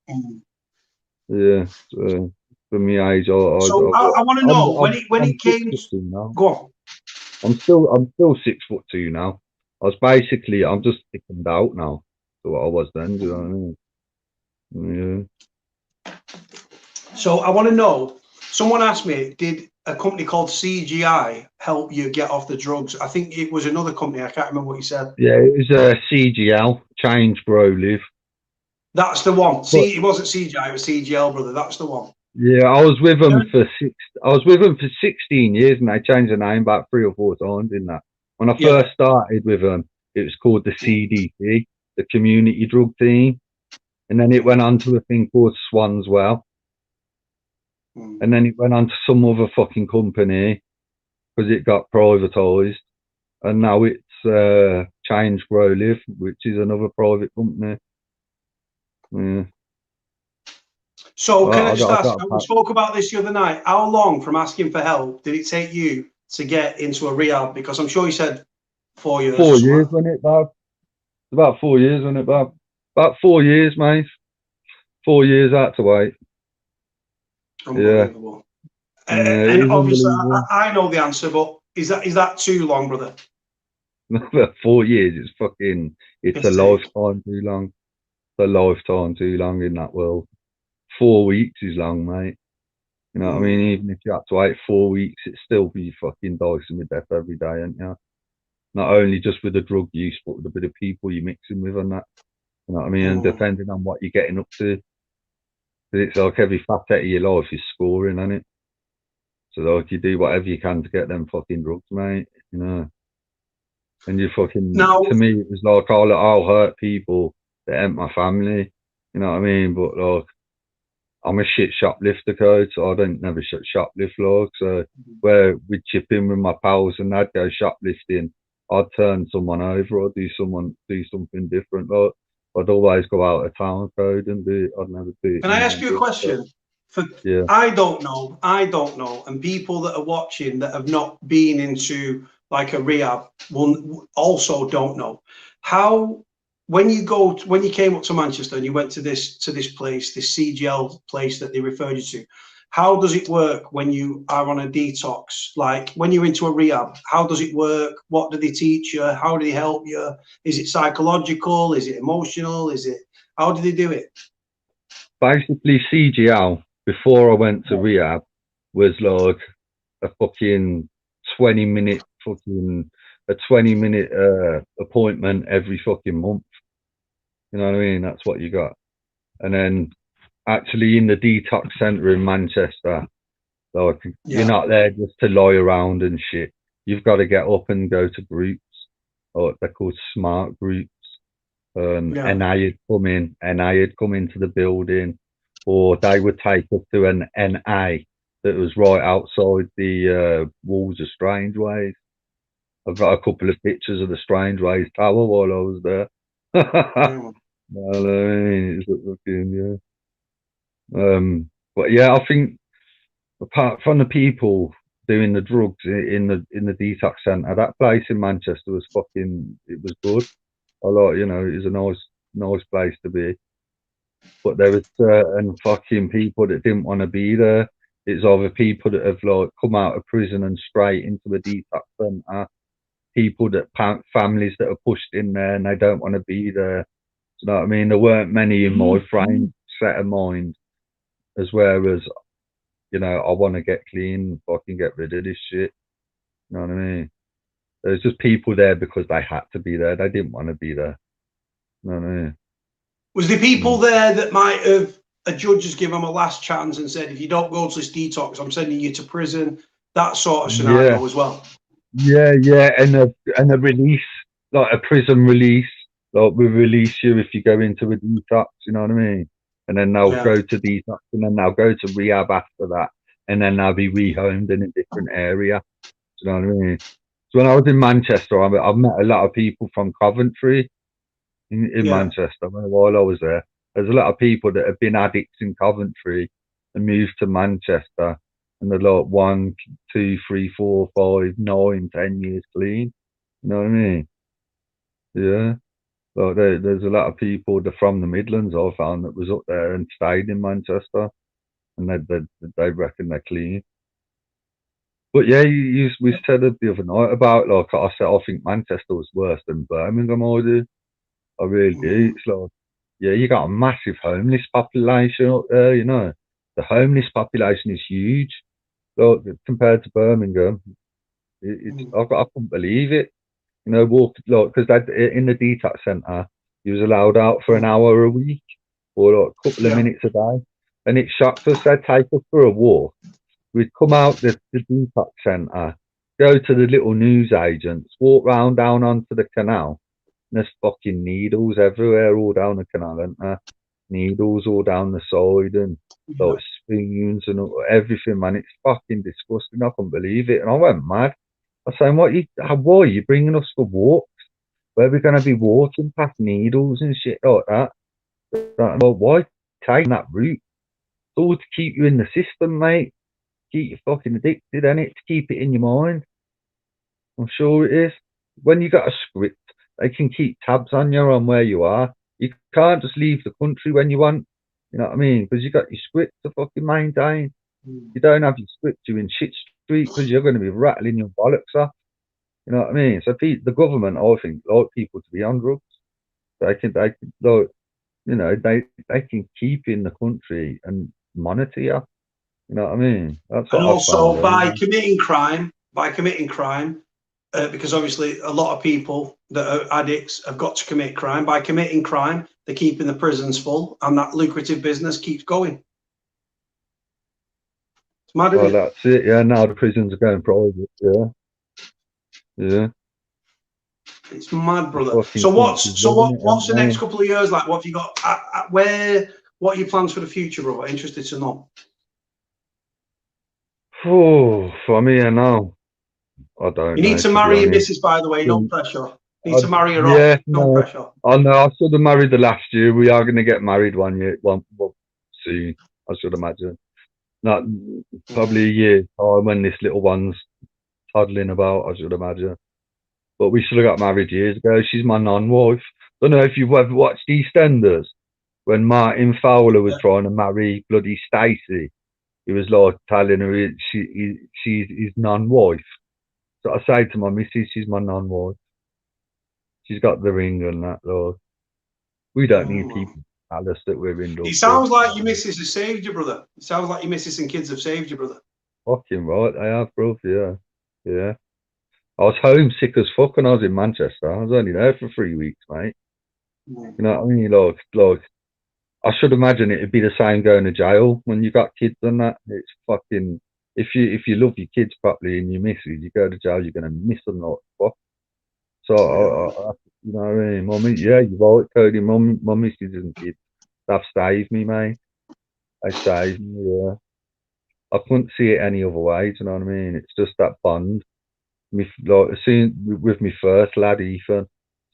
Yeah. So for me age, I want to know when it came. 6'2" now. Go on. I'm still 6'2" now. I'm just thickened out now to what I was then. Do you know what I mean? Yeah. So I want to know. Someone asked me, did a company called CGI help you get off the drugs? I think it was another company. I can't remember what you said. Yeah, it was CGL, Change Grow Live. That's the one. See, it wasn't CGI, it was CGL, brother. That's the one. Yeah, I was with them for 16 years, and they changed the name about 3 or 4 times in that. When I first started with them, it was called the CDT, the Community Drug Team, and then it went on to a thing called Swanswell, and then it went on to some other fucking company because it got privatised, and now it's Change Grow Live, which is another private company. Yeah. So can I just ask, we spoke about this the other night, how long from asking for help did it take you to get into a rehab? Because I'm sure you said 4 years. 4 years, wasn't it, Bob? About 4 years, wasn't it, Bob? About 4 years, mate. 4 years out to wait. Unbelievable. Yeah. And obviously, I know the answer, but is that too long, brother? 4 years, it's a lifetime too long. It's a lifetime too long in that world. 4 weeks is long, mate. You know what I mean? Even if you have to wait 4 weeks, it'd still be fucking dicing with death every day, ain't you? Not only just with the drug use, but with the bit of people you're mixing with and that. You know what I mean? And depending on what you're getting up to. Because it's like every facet of your life is scoring, isn't it? So like you do whatever you can to get them fucking drugs, mate. You know. And you fucking, to me, it was like, I'll hurt people that ain't my family. You know what I mean? But like, I'm a shit shoplifter, Code, so I don't never shoplift, like. So where we'd chip in with my pals and they'd go shoplifting, I'd turn someone over or do something different. Like, I'd always go out of town, Code, and do it. I'd never do it. Can I ask you a question? Yeah. I don't know, and people that are watching that have not been into like a rehab will also don't know how. When you came up to Manchester and you went to this place, this CGL place that they referred you to, how does it work when you are on a detox? Like when you're into a rehab, how does it work? What do they teach you? How do they help you? Is it psychological? Is it emotional? How do they do it? Basically, CGL, before I went to rehab, was like a fucking 20-minute appointment every fucking month. You know what I mean? That's what you got. And then actually in the detox centre in Manchester, like you're not there just to lie around and shit. You've got to get up and go to groups, or they're called smart groups. NA would come into the building, or they would take us to an NA that was right outside the walls of Strangeways. I've got a couple of pictures of the Strangeways Tower while I was there. Well, I mean, it's looking, but yeah, I think apart from the people doing the drugs in the detox centre, that place in Manchester was it was good. I like, you know, it was a nice place to be. But there was certain fucking people that didn't want to be there. It's either people that have like come out of prison and straight into the detox centre, people that families that are pushed in there and they don't want to be there. You know what I mean? There weren't many in my frame set of mind, as well as, you know, I want to get clean, fucking get rid of this shit. You know what I mean? There's just people there because they had to be there. They didn't want to be there. You know what I mean? Was there people there that might have, a judge has given them a last chance and said, if you don't go to this detox, I'm sending you to prison? That sort of scenario as well. Yeah, and a release, like a prison release. Like, we release you if you go into a detox, you know what I mean? And then they'll go to detox, and then they'll go to rehab after that, and then they'll be rehomed in a different area. You know what I mean? So when I was in Manchester, I've met a lot of people from Coventry in Manchester while I was there. There's a lot of people that have been addicts in Coventry and moved to Manchester, and they're like 1, 2, 3, 4, 5, 9, 10 years clean. You know what I mean? Yeah. Like there's a lot of people that from the Midlands I found that was up there and stayed in Manchester, and they reckon they're clean. But yeah, we said it the other night about, like I said, I think Manchester was worse than Birmingham. I really do. It's like, yeah, you got a massive homeless population up there. You know, the homeless population is huge. Like, compared to Birmingham, I couldn't believe it. You know, because in the detox centre, you was allowed out for an hour a week or like a couple of minutes a day, and it shocked us. They'd take us for a walk. We'd come out the detox centre, go to the little news agents, walk round down onto the canal, and there's fucking needles everywhere, all down the canal, and needles all down the side, and like spoons and everything, man. It's fucking disgusting. I couldn't believe it, and I went mad. I was saying, why are you bringing us for walks? Where we're going to be walking past needles and shit like that? Well, why take that route? It's all to keep you in the system, mate. Keep you fucking addicted, innit? To keep it in your mind. I'm sure it is. When you got a script, they can keep tabs on you on where you are. You can't just leave the country when you want. You know what I mean? Because you got your script to fucking maintain. You don't have your script, you're in shit street because you're going to be rattling your bollocks off. You know what I mean? So the government, I think, like people to be on drugs. They can, like, you know, they can keep you in the country and monitor you. You know what I mean? That's what and also found, by committing crime, because obviously a lot of people that are addicts have got to commit crime. By committing crime, they're keeping the prisons full, and that lucrative business keeps going. It's mad, isn't it? That's it. Yeah, now the prisons are going private. Yeah. It's mad, brother. So what's the next couple of years like? What have you got? What are your plans for the future, brother? Interested to know. Oh, for me, now I don't. You need to marry your missus, by the way. No pressure. You need to marry her off. No pressure. I know. I should have married the last year. We are going to get married one soon. I should imagine. Not probably a year's time when this little one's toddling about. I should imagine. But we should have got married years ago. She's my non-wife. Don't know if you've ever watched EastEnders when Martin Fowler was trying to marry bloody Stacey. he was like telling her she's his non-wife. So I say to my missus, she's my non-wife. She's got the ring and that, Lord. We don't need people to tell us that we're in love. It sounds like your missus has saved you, brother. It sounds like your missus and kids have saved you, brother. Fucking right, they have, bro. Yeah. Yeah. I was homesick as fuck when I was in Manchester. I was only there for 3 weeks, mate. You know what I mean? Like, I should imagine it'd be the same going to jail when you got kids and that. It's fucking, if you love your kids properly and you miss it, you go to jail, you're gonna miss them like fuck. So you know what I mean? Mummy, yeah, you're right, Cody. My missus and kids, they've saved me, mate. They saved me. Yeah, I couldn't see it any other way. Do you know what I mean? It's just that bond. Like with my first lad, Ethan, as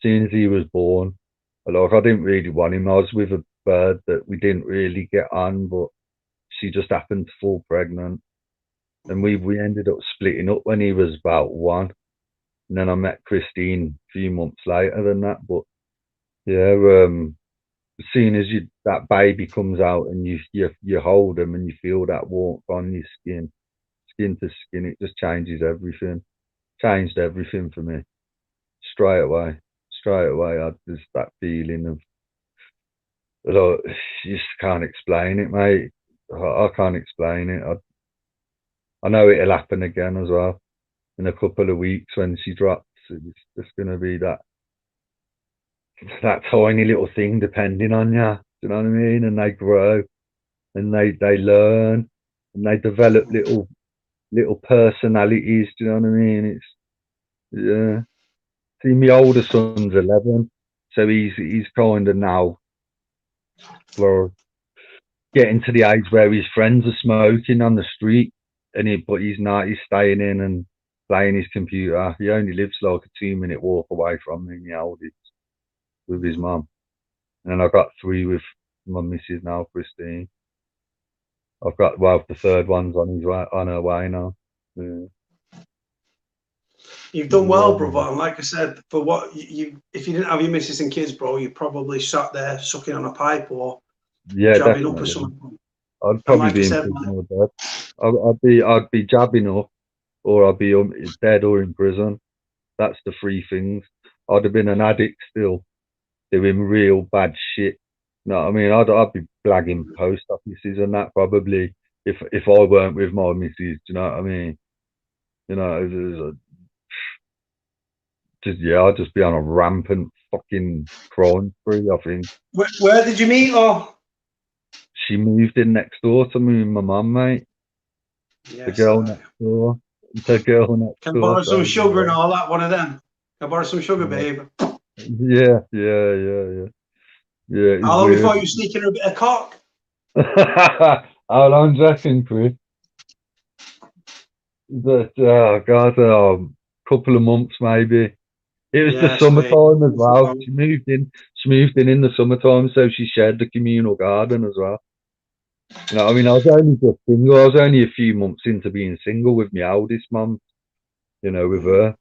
soon as he was born, like I didn't really want him. I was with a bird that we didn't really get on, but she just happened to fall pregnant, and we ended up splitting up when he was about 1, and then I met Christine a few months later than that. But yeah, as soon as that baby comes out and you hold them and you feel that warmth on your skin to skin, it just changes everything. Changed everything for me straight away. I just that feeling of, like, you just can't explain it, mate. I can't explain it. I know it'll happen again as well in a couple of weeks when she drops. It's just gonna be that tiny little thing depending on you. Do you know what I mean? And they grow and they learn and they develop little personalities. Do you know what I mean? It's, yeah. See, my older son's 11, so he's kind of now, well, getting to the age where his friends are smoking on the street, but he's not. He's staying in and playing his computer. He only lives like a 2-minute walk away from me, my oldest, with his mum. And I've got 3 with my missus now, Christine. I've got, well, the third one's on her way now. Yeah. You've done well, brother. And like I said, for what you if you didn't have your missus and kids, bro, you probably sat there sucking on a pipe or jabbing up or something. I'd probably be in prison or dead. I'd be jabbing up, or I'd be dead or in prison. That's the 3 things. I'd have been an addict still, doing real bad shit. No, I mean, I'd be blagging post offices and that probably if I weren't with my missus. Do you know what I mean? You know, I'd just be on a rampant fucking crime spree, I think. Where did you meet her? She moved in next door to me and my mum, mate. Yes, the girl next door. Can borrow some sugar and all that, one of them. Can borrow some sugar, babe? Yeah. How long before you sneaking her a bit of cock? How long do you reckon, Chris? But, oh God, a couple of months maybe. It was the summertime as well. She moved in the summertime, so she shared the communal garden as well. You know, I mean, I was only just single. I was only a few months into being single with my oldest mum, you know, with her.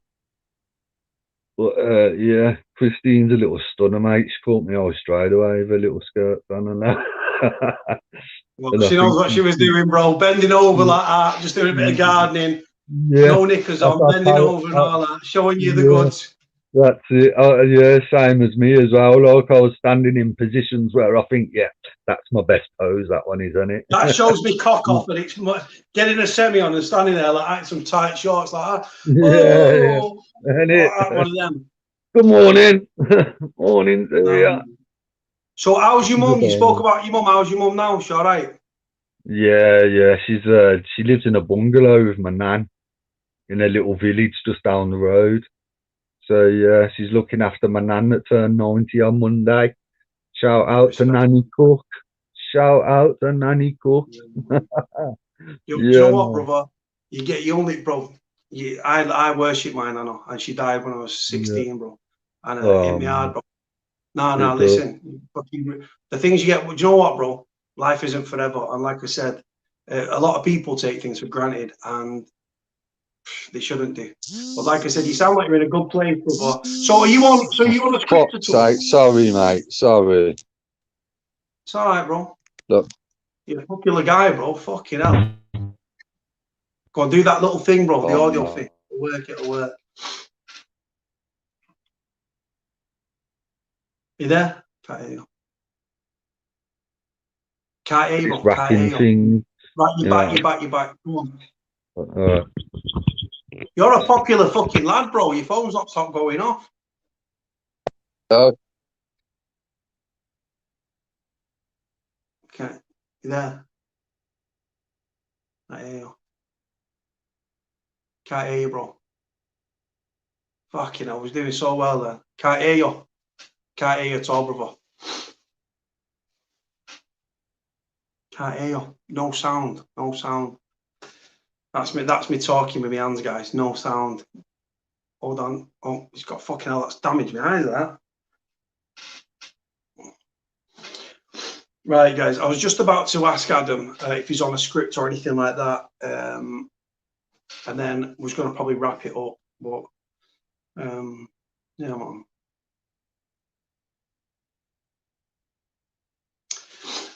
But yeah, Christine's a little stunner, mate. She caught me eye straight away with her little skirt on and that. Well, she knows what she was doing, bro. Bending over like that, just doing a bit of gardening. Yeah. No knickers on, bending over and all that, showing you the goods. That's it. Yeah, same as me as well. Like, I was standing in positions where I think, yeah, that's my best pose. That one, isn't it? That shows me cock off, but it's getting a semi on and standing there like some tight shorts like that. Oh, yeah. One of them. Good morning. Morning to you. So, how's your mum? You spoke about your mum. How's your mum now? She all right? Yeah. She lives in a bungalow with my nan in a little village just down the road. So yeah, she's looking after my nan that turned 90 on Monday. Shout out to Nanny Cook. Shout out to Nanny Cook. You know what, brother? You get your only, bro. I worship my nana, and she died when I was 16, bro. And hit me hard, bro. No, listen. The things you get, do you know what, bro? Life isn't forever. And like I said, a lot of people take things for granted, and they shouldn't do. But like I said, you sound like you're in a good place, brother. So are you on? So you on a scripture tour? Sorry, mate. Sorry. It's all right, bro. Look, You're a popular guy, bro. Fucking hell. Go on, do that little thing, bro. The audio thing. It'll work. You there? Can't hear you. Can't hear you, bro. Can't hear you. Thing. Right, you're back. Come on. You're a popular fucking lad, bro. Your phone's not stopped going off. Oh. Okay. You there? Can't hear you. Can't hear you, bro. Fucking hell, I was doing so well then. Can't hear you. Can't hear you at all, brother. Can't hear you. No sound. No sound. That's me talking with my hands, guys. No sound. Hold on. Oh, he's got fucking hell. That's damaged my eyes, that. Right, guys. I was just about to ask Adam if he's on a script or anything like that. And then was going to probably wrap it up. But, yeah, man.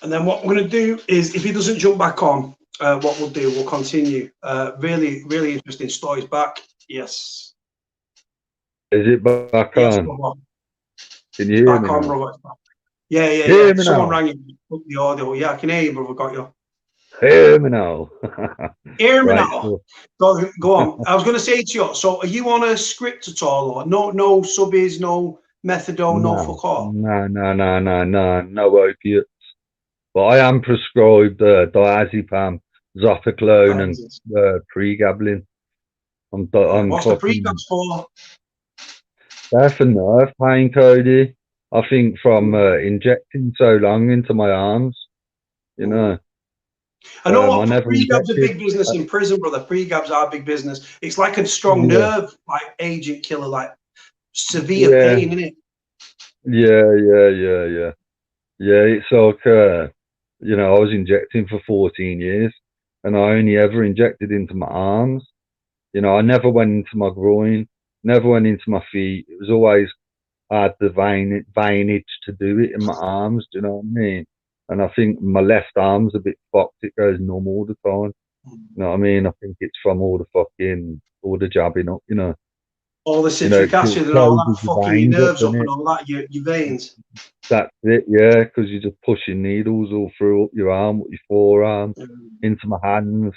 And then what we're going to do is, if he doesn't jump back on, what we'll do, we'll continue. Really, really interesting stories. Back. Yes. Is it back on? Brother. Can you hear back me on, now? brother. Yeah. Hear me Someone now? rang you. Put the audio. Yeah, I can hear you, brother. Got you. Hear me now? Hear me Right, now. So, go on. I was going to say to you, so are you on a script at all? Or no subbies, no methadone, no fuck all? No opiates. But I am prescribed diazepam, zopiclone, and pregabalin. What's the pregabs for? They're for nerve pain, Cody. I think from injecting so long into my arms, you know. I know what pregabs are big business in prison, brother. Pregabs are big business. It's like a strong nerve, like agent killer, like severe pain, isn't it? Yeah. It's like you know, I was injecting for 14 years, and I only ever injected into my arms. You know, I never went into my groin, never went into my feet. It was always I had the veinage to do it in my arms. Do you know what I mean? And I think my left arm's a bit fucked. It goes numb all the time. You know what I mean? I think it's from all the jabbing up, you know. All the citric acid and all that fucking your nerves up and all that, your veins. That's it, yeah, because you're just pushing needles all through up your arm, up your forearm, into my hands,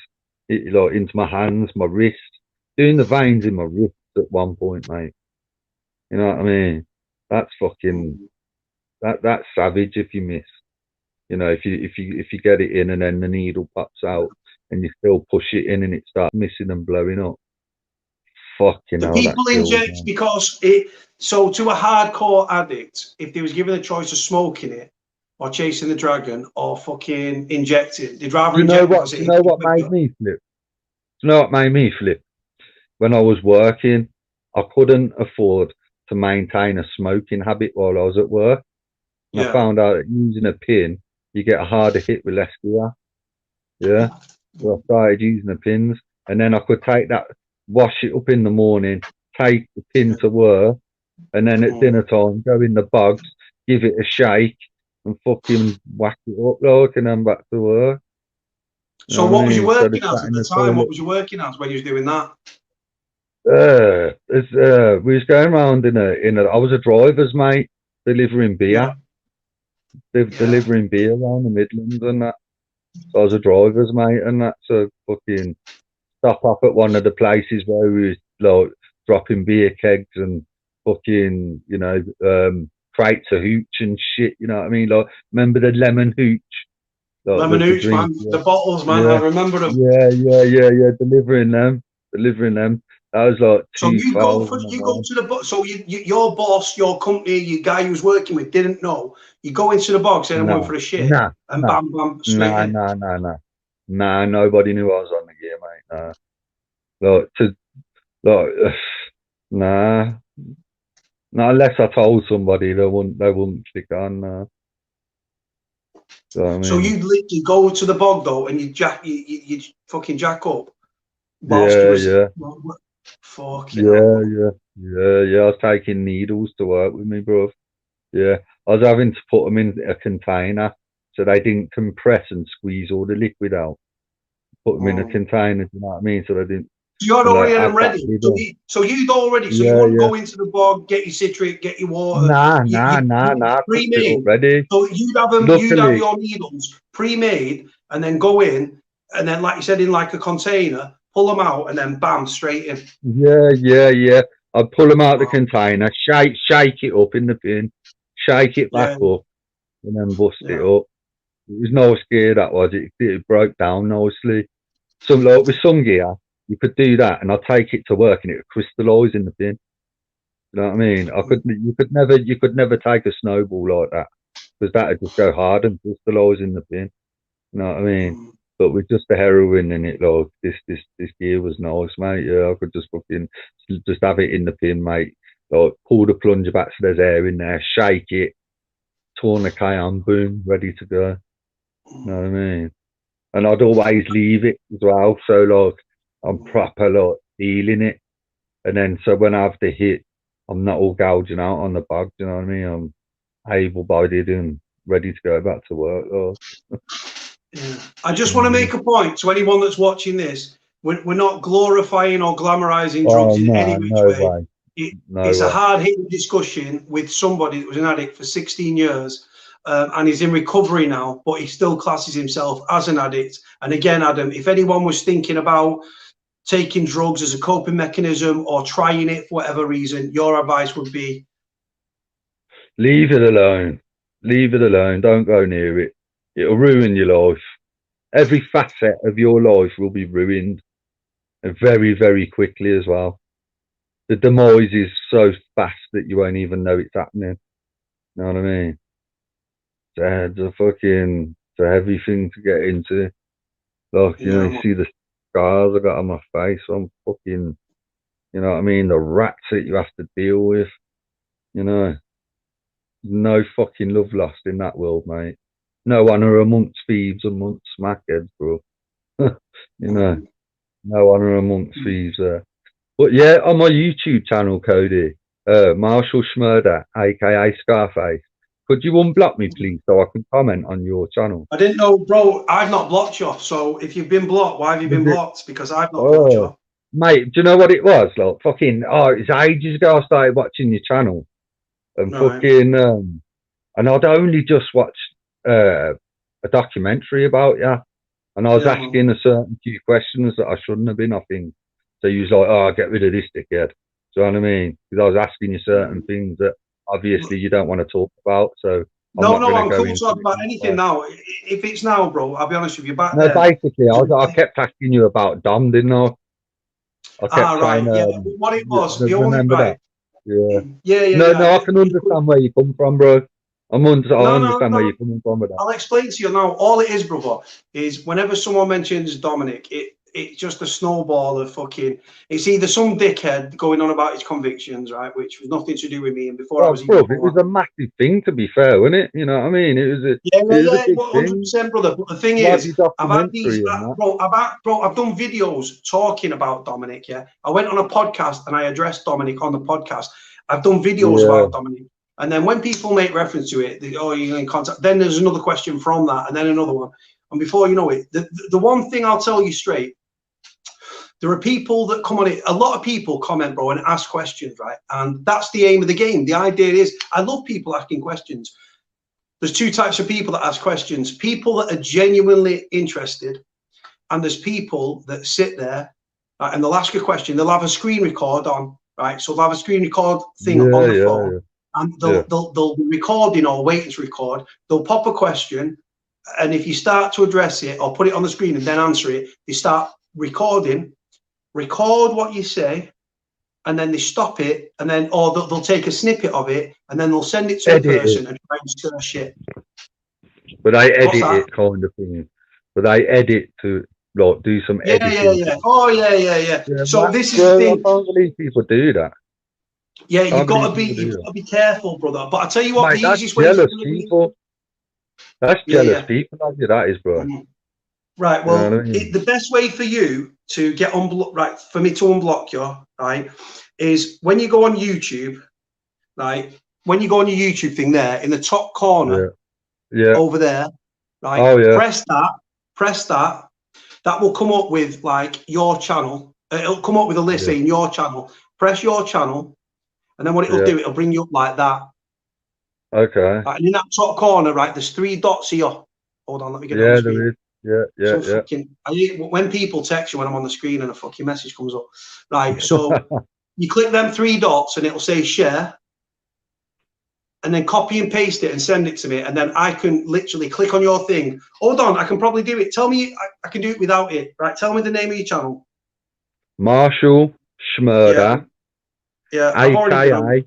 into my hands, my wrist, doing the veins in my wrist at one point, mate. You know what I mean? That's fucking that's savage if you miss. You know, if you get it in and then the needle pops out and you still push it in and it starts missing and blowing up. Fucking hell, people inject because so to a hardcore addict, if they was given a choice of smoking it or chasing the dragon or fucking injecting, they'd rather inject because you know what made me flip? You know what made me flip? When I was working, I couldn't afford to maintain a smoking habit while I was at work. And I found out that using a pin, you get a harder hit with less gear. Yeah. So I started using the pins, and then I could take that, wash it up in the morning, take the pin to work, and then at dinner time, go in the bogs, give it a shake, and fucking whack it up, like, and then back to work. So what was you working as at the time? What was you working as when you was doing that? We was going around I was a driver's mate, delivering beer. Delivering beer around the Midlands and that. So I was a driver's mate, and that's a fucking stop up at one of the places where we was like dropping beer kegs and fucking, you know, crates of hooch and shit. You know what I mean? Like, remember the lemon hooch? Like, lemon hooch, man. The bottles, man. I remember them. Yeah. Delivering them. That was like so you go to the box. So your boss, your company, your guy you was working with didn't know. You go into the box and went for a shit, and bam, straight in. Nah, nobody knew I was on the gear, mate. Nah, unless I told somebody, they wouldn't click on. So you literally go to the bog though, and you fucking jack up. Yeah. Fucking hell. Yeah. I was taking needles to work with me, bro. Yeah, I was having to put them in a container so they didn't compress and squeeze all the liquid out. Put them in a container, you know what I mean? So they didn't. You had already had them ready. So you'd already. So you wouldn't go into the bog, get your citric, get your water. Nah. Pre-made. Ready. So you'd have them. Luckily, you'd have your needles pre-made, and then go in, and then, like you said, in like a container, pull them out, and then bam, straight in. Yeah. I'd pull them out the container, shake it up in the bin, shake it back up, and then bust it up. It was no scare, that was. It broke down nicely. Like with some gear, you could do that, and I'd take it to work, and it would crystallise in the bin. You know what I mean? You could never take a snowball like that, because that would just go hard and crystallise in the bin. You know what I mean? But with just the heroin in it, like this gear was nice, mate. Yeah, I could just fucking just have it in the bin, mate. Like pull the plunger back so there's air in there, shake it, tourniquet on, boom, ready to go. You know what I mean? And I'd always leave it as well, so like I'm proper like feeling it, and then so when I have the hit, I'm not all gouging out on the bug. You know what I mean? I'm able-bodied and ready to go back to work. Like. Yeah. I just want to make a point to anyone that's watching this. We're not glorifying or glamorizing drugs in any which way. It's a hard-hitting discussion with somebody that was an addict for 16 years. And he's in recovery now, but he still classes himself as an addict. And again, Adam, if anyone was thinking about taking drugs as a coping mechanism or trying it for whatever reason, your advice would be? Leave it alone. Leave it alone. Don't go near it. It'll ruin your life. Every facet of your life will be ruined, and very, very quickly as well. The demise is so fast that you won't even know it's happening. You know what I mean? It's a heavy thing to get into. Like, you know, you see the scars I got on my face. I'm fucking, you know what I mean? The rats that you have to deal with. You know, no fucking love lost in that world, mate. No honour amongst thieves, amongst smackheads, bro. You know, no honour amongst thieves there. But yeah, on my YouTube channel, Cody, Marshall Schmurder, aka Scarface. Could you unblock me, please, so I can comment on your channel? I didn't know, bro. I've not blocked you. So if you've been blocked, why have you been blocked? Because I've not blocked you. Mate, do you know what it was? Like, fucking, it's ages ago I started watching your channel. And fucking, and I'd only just watched a documentary about you. And I was asking a certain few questions that I shouldn't have been, I think. So you was like, get rid of this dickhead. Do you know what I mean? Because I was asking you certain things that obviously you don't want to talk about. So I'm cool to talk about anything now. If it's now, bro, I'll be honest with you. Back then, basically, I kept asking you about Dom, didn't I? Right. What it was, the only right. Yeah. No, I can understand where you come from, bro. I understand where you're coming from with that. I'll explain to you now. All it is, brother, is whenever someone mentions Dominic, it's just a snowball of fucking. It's either some dickhead going on about his convictions, right, which was nothing to do with me. And before I was even born, it was a massive thing, to be fair, wasn't it? You know what I mean? It was a big 100%, brother. But the thing is, I've had these, bro. I've done videos talking about Dominic. Yeah, I went on a podcast and I addressed Dominic on the podcast. I've done videos about Dominic. And then when people make reference to it, you're in contact. Then there's another question from that, and then another one. And before you know it, the one thing I'll tell you straight, there are people that come on it. A lot of people comment, bro, and ask questions, right? And that's the aim of the game. The idea is, I love people asking questions. There's two types of people that ask questions: people that are genuinely interested, and there's people that sit there and they'll ask a question. They'll have a screen record on, right? So they'll have a screen record thing on the phone. And they'll be recording or waiting to record. They'll pop a question, and if you start to address it or put it on the screen and then answer it, they start recording, record what you say, and then they stop it, and then they'll take a snippet of it, and then they'll send it to the person and try and stir shit. But I edit it, kind of thing. But I edit to like do some editing. Yeah. Oh yeah. So this is the thing. I can't believe people do that. Yeah, you've got to be careful, brother. But I tell you what, mate, the easiest way. That's jealous people. That is, bro. Right. Well, the best way for you to get unblocked, right? For me to unblock you, right, is when you go on YouTube, right? When you go on your YouTube thing there in the top corner, over there, right? Oh yeah. Press that. That will come up with like your channel. It'll come up with a list saying your channel. Press your channel, and then what it'll do, it'll bring you up like that. Okay. And in that top corner, right, there's 3 dots here. Hold on, let me get it on the screen. There is. Yeah. Fucking, when people text you when I'm on the screen and a fucking message comes up, right? So you click them 3 dots and it'll say share, and then copy and paste it and send it to me, and then I can literally click on your thing. Hold on, I can probably do it. Tell me, I can do it without it, right? Tell me the name of your channel. Marshall Schmurder. Yeah, I've already done it.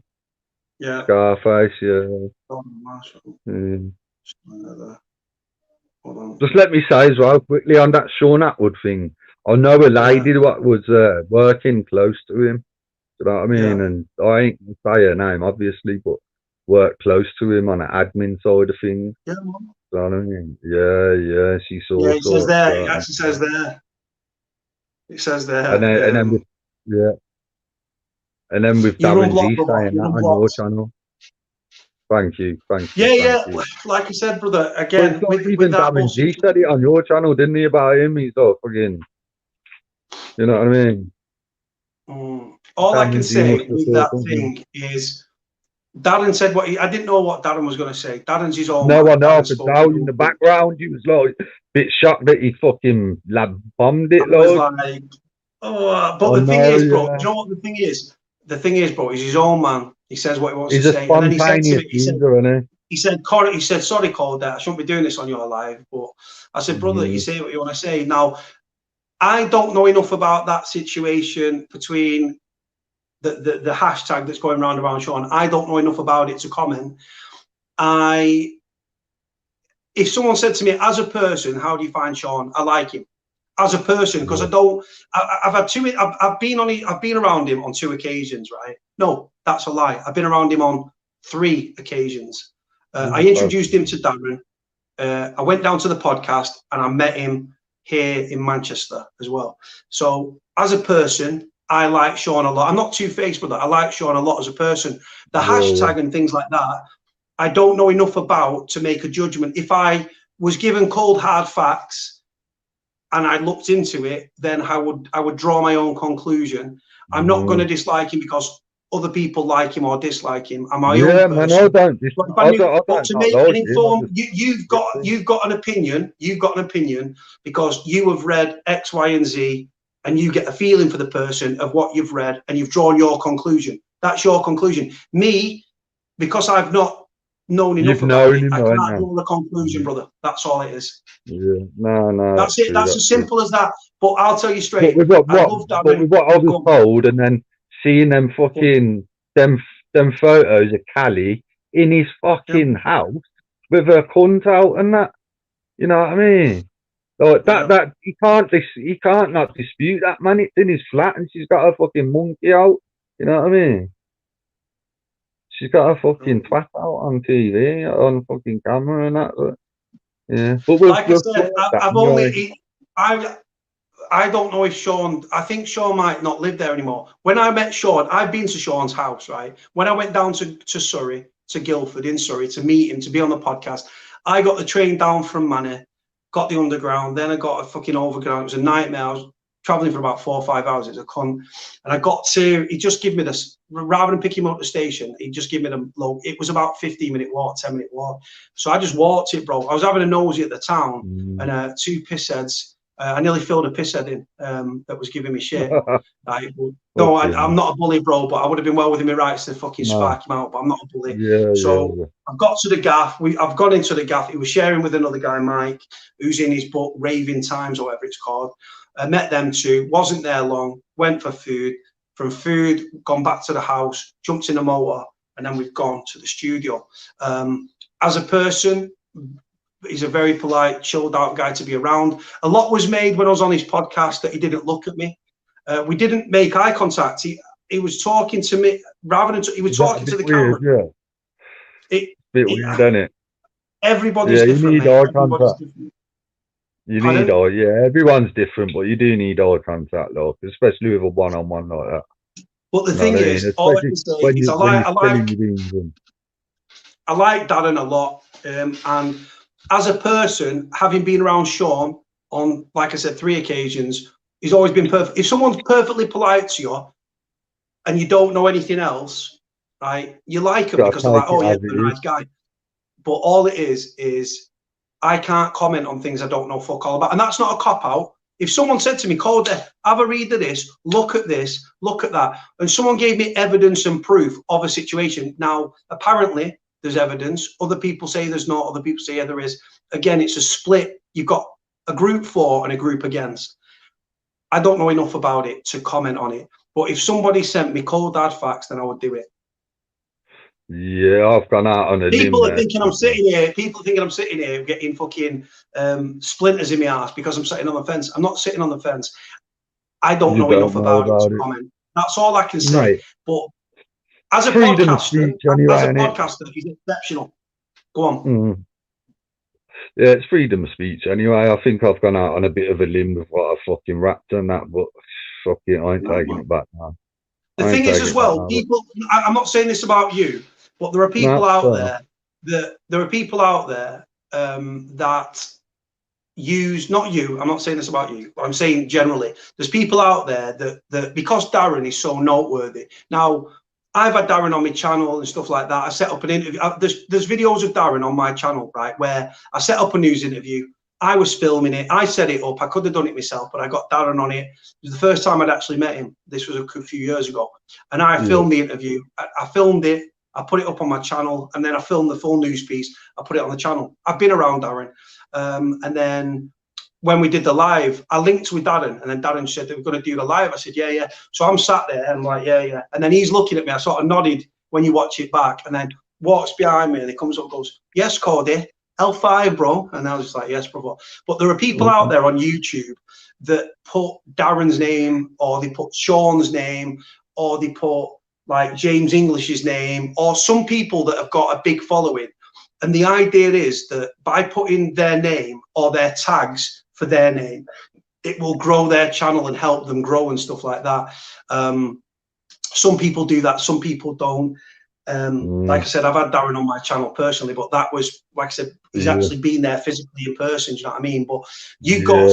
Yeah. Scarface. Yeah. Marshall. Hold on. Just let me say as well quickly on that Sean Atwood thing. I know a lady that was working close to him. You know what I mean? And I ain't gonna say her name, obviously, but worked close to him on the admin side of things. Yeah. You know what I mean? Yeah. She saw. Yeah, it says there. It actually says there. It says there. And then with, and then with Darren G saying that on your channel. Thank you. Yeah. Like I said, brother, again, with that Darren G said it on your channel, didn't he, about him? He's all fucking, you know what I mean? All Darren I can say with that thing is Darren said what I didn't know what Darren was going to say. Darren's his own. No, I know, but down in the background, he was like a bit shocked that he fucking bombed it. I was like, oh, but the thing is, bro, you know what the thing is? The thing is, bro, he's his own man. He says what he wants to say. And then he said to me, he said, sorry, Cody, I shouldn't be doing this on your live. But I said, brother, you say what you want to say. Now, I don't know enough about that situation between the hashtag that's going round around Sean. I don't know enough about it to comment. If someone said to me, as a person, how do you find Sean? I like him. As a person, because I've been around him on 2 occasions, right? No, that's a lie. I've been around him on 3 occasions. I introduced him to Darren. I went down to the podcast and I met him here in Manchester as well. So as a person, I like Sean a lot. I'm not two-faced, but I like Sean a lot as a person. The hashtag and things like that, I don't know enough about to make a judgment. If I was given cold hard facts and I looked into it, then I would draw my own conclusion. I'm not going to dislike him because other people like him or dislike him. I'm my own person. Man, I don't. But to make an informed, you've got an opinion. You've got an opinion because you have read X, Y, and Z, and you get a feeling for the person of what you've read, and you've drawn your conclusion. That's your conclusion. Me, because I've not known enough about it, I can't draw the conclusion, brother. That's all it is. Yeah, no. That's it. That's as simple as that. But I'll tell you straight. With what I was told, and then seeing them fucking them photos of Callie in his fucking house with her cunt out and that. You know what I mean? Like that he can't not dispute that, man. It's in his flat and she's got her fucking monkey out. You know what I mean? She's got her fucking twat out on TV, on fucking camera and that. But, yeah. But like I said, I don't know if Sean, I think Sean might not live there anymore. When I met Sean, I've been to Sean's house, right? When I went down to Surrey, to Guildford in Surrey, to meet him, to be on the podcast, I got the train down from Manor, got the underground, then I got a fucking overground. It was a nightmare. I was traveling for about 4 or 5 hours. It was a con. And I got to, he just gave me this, rather than pick him up at the station, he just gave me the low. It was about 15-minute walk, 10-minute walk. So I just walked it, bro. I was having a nosy at the town and 2 piss heads. I nearly filled a piss head in that was giving me shit. No, I'm not a bully, bro, but I would have been well within my rights to fucking spark him out, but I'm not a bully. I've got to the gaff. I've gone into the gaff. He was sharing with another guy, Mike, who's in his book, Raving Times, or whatever it's called. I met them 2, wasn't there long, went for food. From food, gone back to the house, jumped in a motor, and then we've gone to the studio. As a person, he's a very polite, chilled out guy to be around. A lot was made when I was on his podcast that he didn't look at me. We didn't make eye contact. He was talking to me rather than he was talking to the camera. Yeah. Bit weird, isn't it? Everybody's different. You need eye contact. Everyone's different, but you do need eye contact, though, especially with a one-on-one like that. But the thing is, all I can say is I like Darren a lot, and as a person, having been around Sean on, like I said, 3 occasions, he's always been perfect. If someone's perfectly polite to you and you don't know anything else, right, you like them because they're like, oh yeah, you're a nice guy. But all it is I can't comment on things I don't know fuck all about. And that's not a cop-out. If someone said to me, Cody, have a read of this, look at this, look at that, and someone gave me evidence and proof of a situation. Now, apparently, there's evidence. Other people say there's not. Other people say, yeah, there is. Again, it's a split. You've got a group for and a group against. I don't know enough about it to comment on it. But if somebody sent me cold hard facts, then I would do it. Yeah, I've gone out on a People limb are thinking I'm sitting here. People thinking I'm sitting here getting fucking splinters in my ass because I'm sitting on the fence. I'm not sitting on the fence. I don't know enough about it to comment. That's all I can say. Right. But as a podcaster, he's exceptional. Go on. Yeah, it's freedom of speech anyway. I think I've gone out on a bit of a limb with what I fucking rapped on that, but fucking, I ain't taking it back now. The thing is, as well, people. I'm not saying this about you, but there are people out there that use, not you. I'm not saying this about you, but I'm saying generally. There's people out there that because Darren is so noteworthy. Now, I've had Darren on my channel and stuff like that. I set up an interview. There's videos of Darren on my channel, right, where I set up a news interview. I was filming it. I set it up. I could have done it myself, but I got Darren on it. It was the first time I'd actually met him. This was a few years ago. And I filmed the interview. I filmed it. I put it up on my channel. And then I filmed the full news piece. I put it on the channel. I've been around Darren. And then when we did the live, I linked with Darren. And then Darren said that we're going to do the live. I said, yeah, yeah. So I'm sat there and I'm like, yeah, yeah. And then he's looking at me. I sort of nodded when you watch it back. And then walks behind me and he comes up and goes, yes, Cody. L5, bro. And I was just like, yes, brother. But there are people out there on YouTube that put Darren's name, or they put Sean's name, or they put like James English's name, or some people that have got a big following. And the idea is that by putting their name or their tags for their name, it will grow their channel and help them grow and stuff like that. Some people do that, some people don't. Like I said, I've had Darren on my channel personally, but that was, like I said, he's actually been there physically in person. Do you know what I mean? But you got,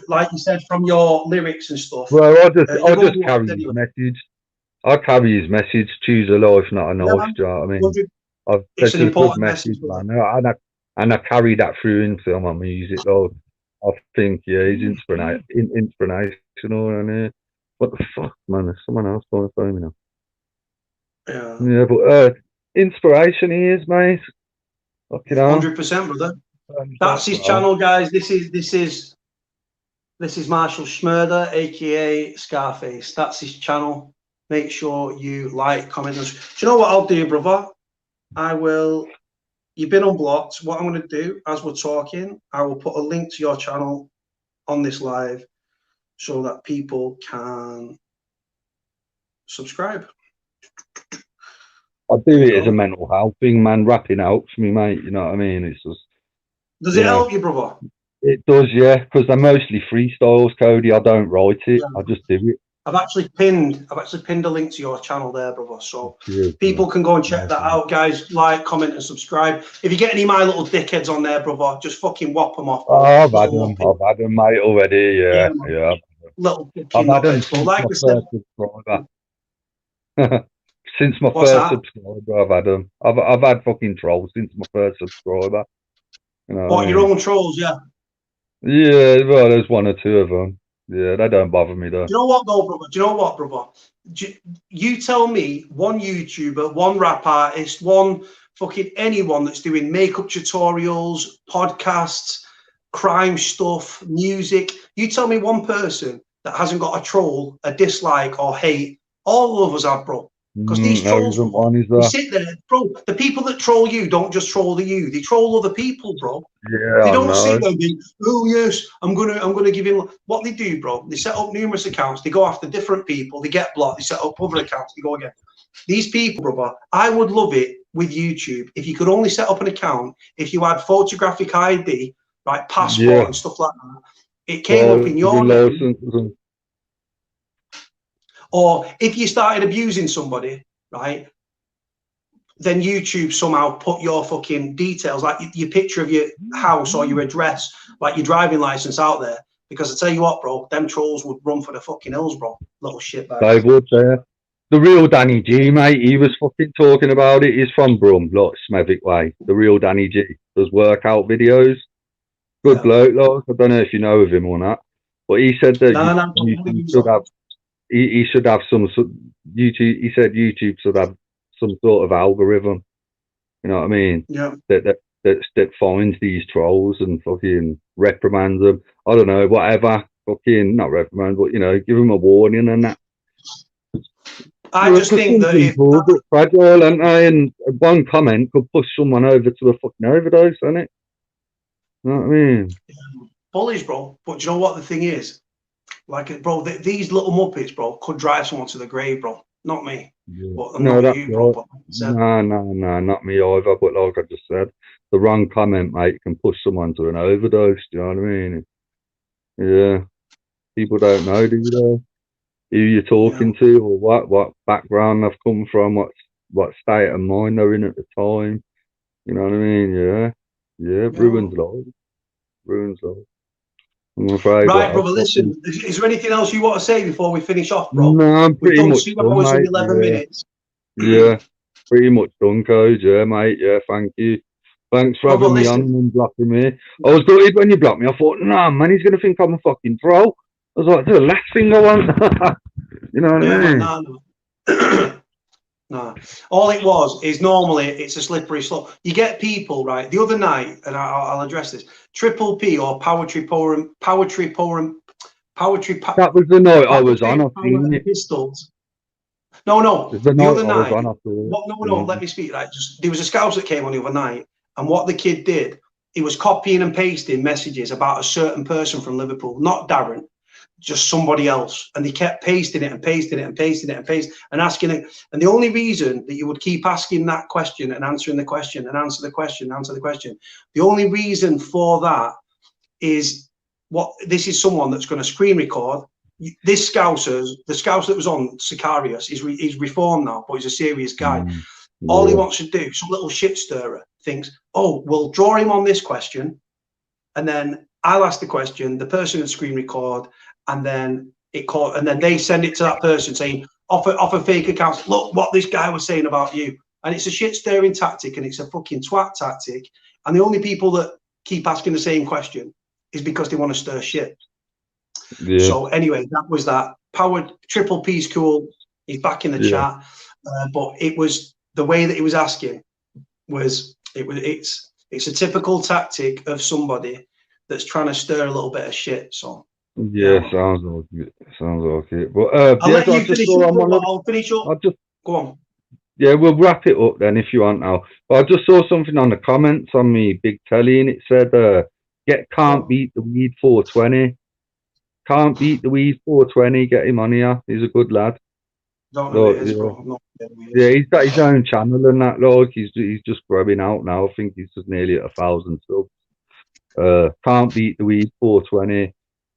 like you said, from your lyrics and stuff. Well, I just carry his message. I carry his message. Choose a life, not a knife. Do you know what I mean? It's an important message, man. And I carry that through into my music. Though I think, he's inspirational. And what the fuck, man? There's someone else on the phone now. Yeah, but inspiration he is, mate. 100%, brother. That's his channel, guys. This is Marshall Schmurder, aka Scarface. That's his channel. Make sure you like, comment. Do you know what I'll do, brother? I will. You've been unblocked. What I'm going to do, as we're talking, I will put a link to your channel on this live so that people can subscribe. I do it as a mental health thing, man. Rapping helps me, mate. You know what I mean? It's just. Does it help you, brother? It does, yeah. Because they're mostly freestyles, Cody. I don't write it. I just do it. I've actually pinned a link to your channel there, brother. So people can go and check that out, guys. Like, comment, and subscribe. If you get any of my little dickheads on there, brother, just fucking whop them off. Oh, I've had them, mate, already. Yeah. Little I've had them since my first subscriber. Since my first subscriber, I've had them. I've had fucking trolls since my first subscriber. You know what, your own trolls, yeah? Yeah, well, there's one or two of them. Yeah, they don't bother me though. Do you know what though, brother? Do you know what, brother? You tell me one YouTuber, one rap artist, one fucking anyone that's doing makeup tutorials, podcasts, crime stuff, music. You tell me one person that hasn't got a troll, a dislike, or hate. All of us have, bro. Because these trolls, you sit there, bro. The people that troll you don't just troll you; they troll other people, bro. Yeah, they don't sit there and think, "Oh yes, I'm gonna give him." What they do, bro? They set up numerous accounts. They go after different people. They get blocked. They set up other accounts. They go again. These people, brother. I would love it with YouTube if you could only set up an account if you had photographic ID, like passport and stuff like that. It came up in your name. Or if you started abusing somebody, right? then YouTube somehow put your fucking details, like your picture of your house or your address, like your driving license out there. Because I tell you what, bro, them trolls would run for the fucking hills, bro. Little shitbags. They would, the real Danny G, mate, he was fucking talking about it. He's from Brum, like Smethwick way. The real Danny G does workout videos. Good bloke, like. I don't know if you know of him or not. But he said that you should have, he should have some YouTube. He said YouTube should have some sort of algorithm. You know what I mean? Yeah. That finds these trolls and fucking reprimands them. I don't know, whatever. Fucking not reprimand, but you know, give them a warning and that. I just think that people if fragile, and one comment could push someone over to a fucking overdose, isn't it? You know what I mean? Bullies, bro. But do you know what the thing is? Like, bro, these little muppets, bro, could drive someone to the grave, bro. Not me. Yeah. But no, not you, bro. But no, not me either. But like I just said, the wrong comment, mate, can push someone to an overdose. Do you know what I mean? Yeah. People don't know, do they? Who you're talking to, or what background they've come from, what state of mind they're in at the time. You know what I mean? Yeah. Ruins lives. I'm afraid. Right, brother. Listen, is there anything else you want to say before we finish off, bro? No, I'm pretty much 2 hours and 11 minutes. Yeah, pretty much done, Code. Yeah, mate. Yeah, thank you. Thanks for having me on and blocking me. I was gutted when you blocked me. I thought, nah, man, he's gonna think I'm a fucking troll. I was like, the last thing I want. You know what I mean? No. All it was is normally it's a slippery slope. You get people, right? The other night, and I'll address this. Triple P or Poetry. That was the night I was on. I've seen it. Pistols. No. The other night. No. Let me speak. Right, there was a scout that came on the other night, and what the kid did, he was copying and pasting messages about a certain person from Liverpool, not Darren. Just somebody else, and they kept pasting it and asking it. And the only reason that you would keep asking that question and answering the question and answer the question, the only reason for that is this is someone that's going to screen record. The scout that was on Sicarius, he's reformed now, but he's a serious guy. All he wants to do, some little shit stirrer, thinks, oh, we'll draw him on this question, and then I'll ask the question, the person will screen record, and then they send it to that person saying, off a fake account, look what this guy was saying about you. And it's a shit stirring tactic, and it's a fucking twat tactic. And the only people that keep asking the same question is because they want to stir shit. Yeah. So anyway, that was that. Triple P's cool. He's back in the chat. But it was the way that he was asking it's a typical tactic of somebody that's trying to stir a little bit of shit. So sounds like it. But I'll finish up. Go on. Yeah, we'll wrap it up then if you want now. But I just saw something on the comments on me big telly, and it said, can't beat the weed 420. Can't beat the weed 420, get him on here. He's a good lad. Don't know what it is, bro. Yeah, he's got his own channel and that, like he's just growing out now. I think he's just nearly at 1,000 subs. Can't beat the weed 420.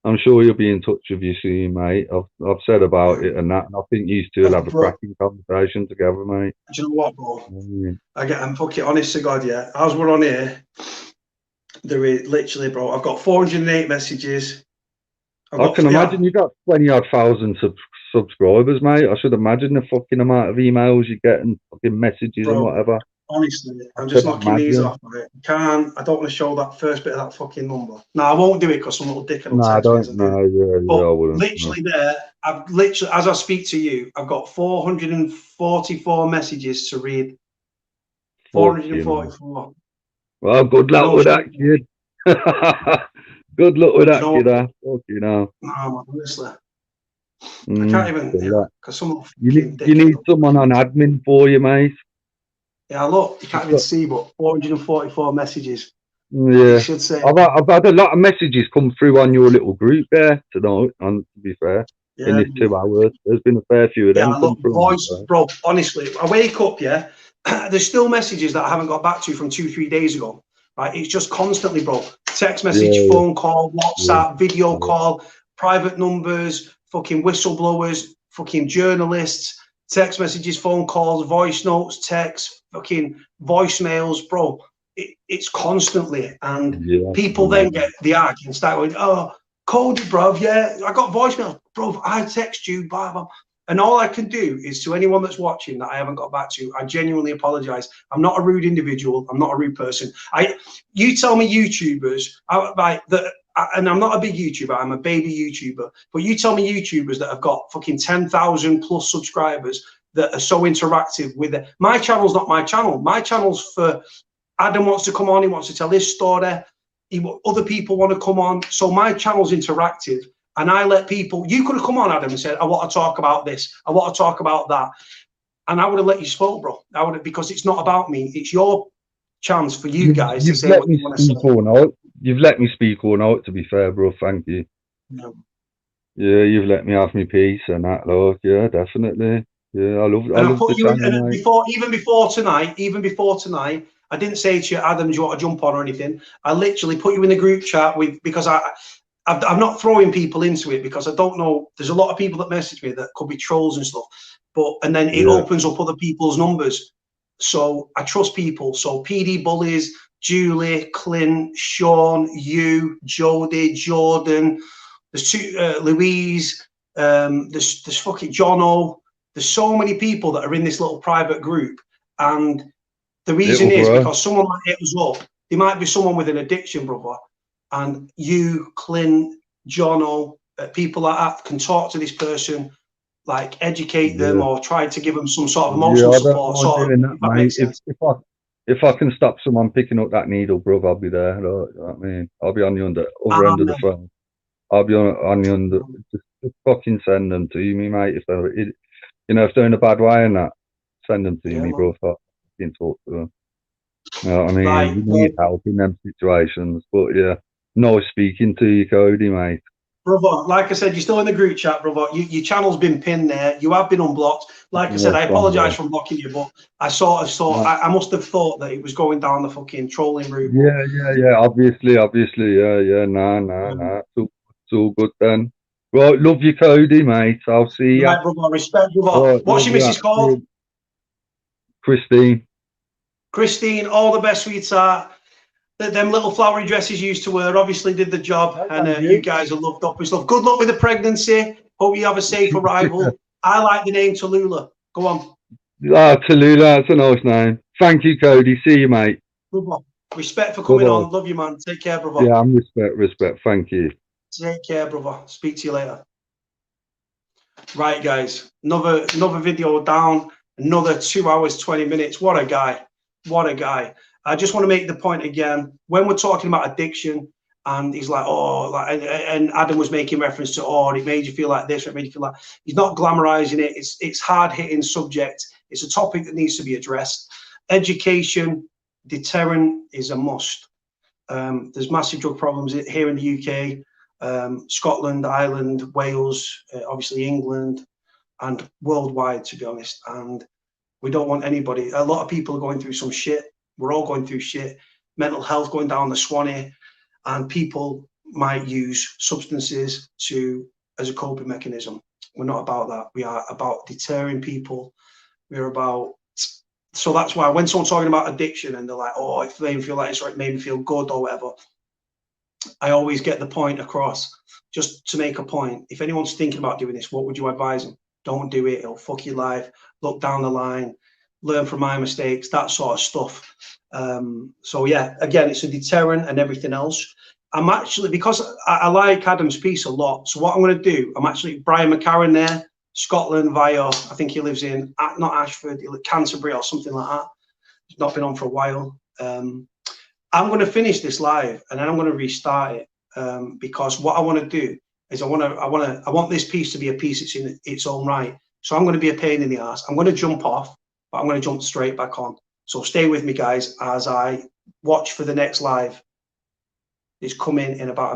I'm sure you'll be in touch with you soon, mate. I've said about it and that, and I think you two will have a cracking conversation together, mate. Do you know what, bro? I'm fucking honest to God, yeah. As we're on here, there is literally, bro, I've got 408 messages. I can imagine you got 20-odd thousand subscribers, mate. I should imagine the fucking amount of emails you get and fucking messages and whatever. Honestly, I'm just knocking these off of it. I don't want to show that first bit of that fucking number. No, I won't do it because some little dickhead will text me. I wouldn't. Literally there, as I speak to you, I've got 444 messages to read. 444. Well, good luck with that, kid. Good luck with that, kid. You know. No, honestly. I can't even, because you need someone on admin for you, mate. Yeah, look, you can't even see, but 444 messages. Yeah, should say. I've had a lot of messages come through on your little group there tonight. To be fair, in this 2 hours, there's been a fair few of them. Yeah, look, boys, bro. Honestly, I wake up. Yeah, there's still messages that I haven't got back to from 2-3 days ago. Right, it's just constantly, bro. Text message, phone call, WhatsApp, video call, private numbers, fucking whistleblowers, fucking journalists. text messages, phone calls, voice notes, texts, fucking voicemails, bro. It's constantly, and people then get the arc and start going, oh, Cody, bro, yeah, I got voicemail, bro, I text you, blah, blah. And all I can do is, to anyone that's watching that I haven't got back to, I genuinely apologize. I'm not a rude individual. I'm not a rude person. You tell me YouTubers, and I'm not a big YouTuber, I'm a baby YouTuber, but you tell me YouTubers that have got fucking 10,000 plus subscribers that are so interactive with it. My channel's not my channel. My channel's for Adam wants to come on, he wants to tell his story, other people want to come on. So my channel's interactive, and I let people, you could have come on, Adam, and said, I want to talk about this, I want to talk about that. And I would have let you spoke, bro. I would have, because it's not about me. It's your chance for you guys to say what you want to say. You've let me speak all night, to be fair, bro. Thank you. No. Yeah, you've let me have my peace and that, Lord. Yeah, definitely. Yeah, I love the channel, even before tonight, I didn't say to you, Adam, do you want to jump on or anything? I literally put you in the group chat because I'm not throwing people into it, because I don't know. There's a lot of people that message me that could be trolls and stuff, and then it opens up other people's numbers. So I trust people. So PD Bullies, Julie, Clint, Sean, you, Jody, Jordan, there's two, Louise, there's fucking Jono. There's so many people that are in this little private group, and the reason is because someone might hit us up. There might be someone with an addiction, brother, and you, Clint, Jono, people like that can talk to this person, like educate them or try to give them some sort of emotional support. If I can stop someone picking up that needle, bro, I'll be there. You know what I mean, I'll be on the other end of the phone. I'll be on the under. Just fucking send them to me, mate. If they're in a bad way and that, send them to me, bro. I can talk to them. You know what I mean? You need help in them situations. But yeah, nice speaking to you, Cody, mate. Brother, like I said, you're still in the group chat, brother. Your channel's been pinned there. You have been unblocked. Like I said, I apologise for blocking you, but I sort of thought, I must have thought that it was going down the fucking trolling route. Yeah. Obviously, yeah. Nah. It's all good then. Right, love you, Cody, mate. I'll see you. Right, brother, respect, brother. What's your missus called? Christine. Christine, all the best, sweetheart. Them little flowery dresses you used to wear obviously did the job, and you guys are loved up and stuff. Good luck with the pregnancy. Hope you have a safe arrival. I like the name Tallulah. Go on. Tallulah, that's a nice name. Thank you, Cody. See you, mate. Respect for coming on. Love you, man. Take care, brother. Yeah, respect. Thank you. Take care, brother. Speak to you later. Right, guys. Another video down. Another 2 hours, 20 minutes. What a guy. What a guy. I just want to make the point again, when we're talking about addiction, and he's like, and Adam was making reference to, it made you feel like this, or it made you feel like, he's not glamorizing it. It's hard-hitting subject. It's a topic that needs to be addressed. Education, deterrent is a must. There's massive drug problems here in the UK, Scotland, Ireland, Wales, obviously England, and worldwide, to be honest. And we don't want anybody. A lot of people are going through some shit. We're all going through shit. Mental health going down the Swanee, and people might use substances as a coping mechanism. We're not about that. We are about deterring people. We're about, so that's why when someone's talking about addiction and they're like, it made me feel like this, or it made me feel good, or whatever, I always get the point across, just to make a point. If anyone's thinking about doing this, what would you advise them? Don't do it. It'll fuck your life. Look down the line. Learn from my mistakes, that sort of stuff. So yeah, again, it's a deterrent and everything else. I'm actually, because I like Adam's piece a lot, so what I'm going to do, I'm actually, Brian McCarran there, Scotland via, I think he lives in, not Ashford, Canterbury or something like that. He's not been on for a while. I'm going to finish this live and then I'm going to restart it, because what I want to do is I want this piece to be a piece that's in its own right. So I'm going to be a pain in the ass. I'm going to jump off, but I'm going to jump straight back on. So stay with me, guys, as I watch for the next live. It's coming in about a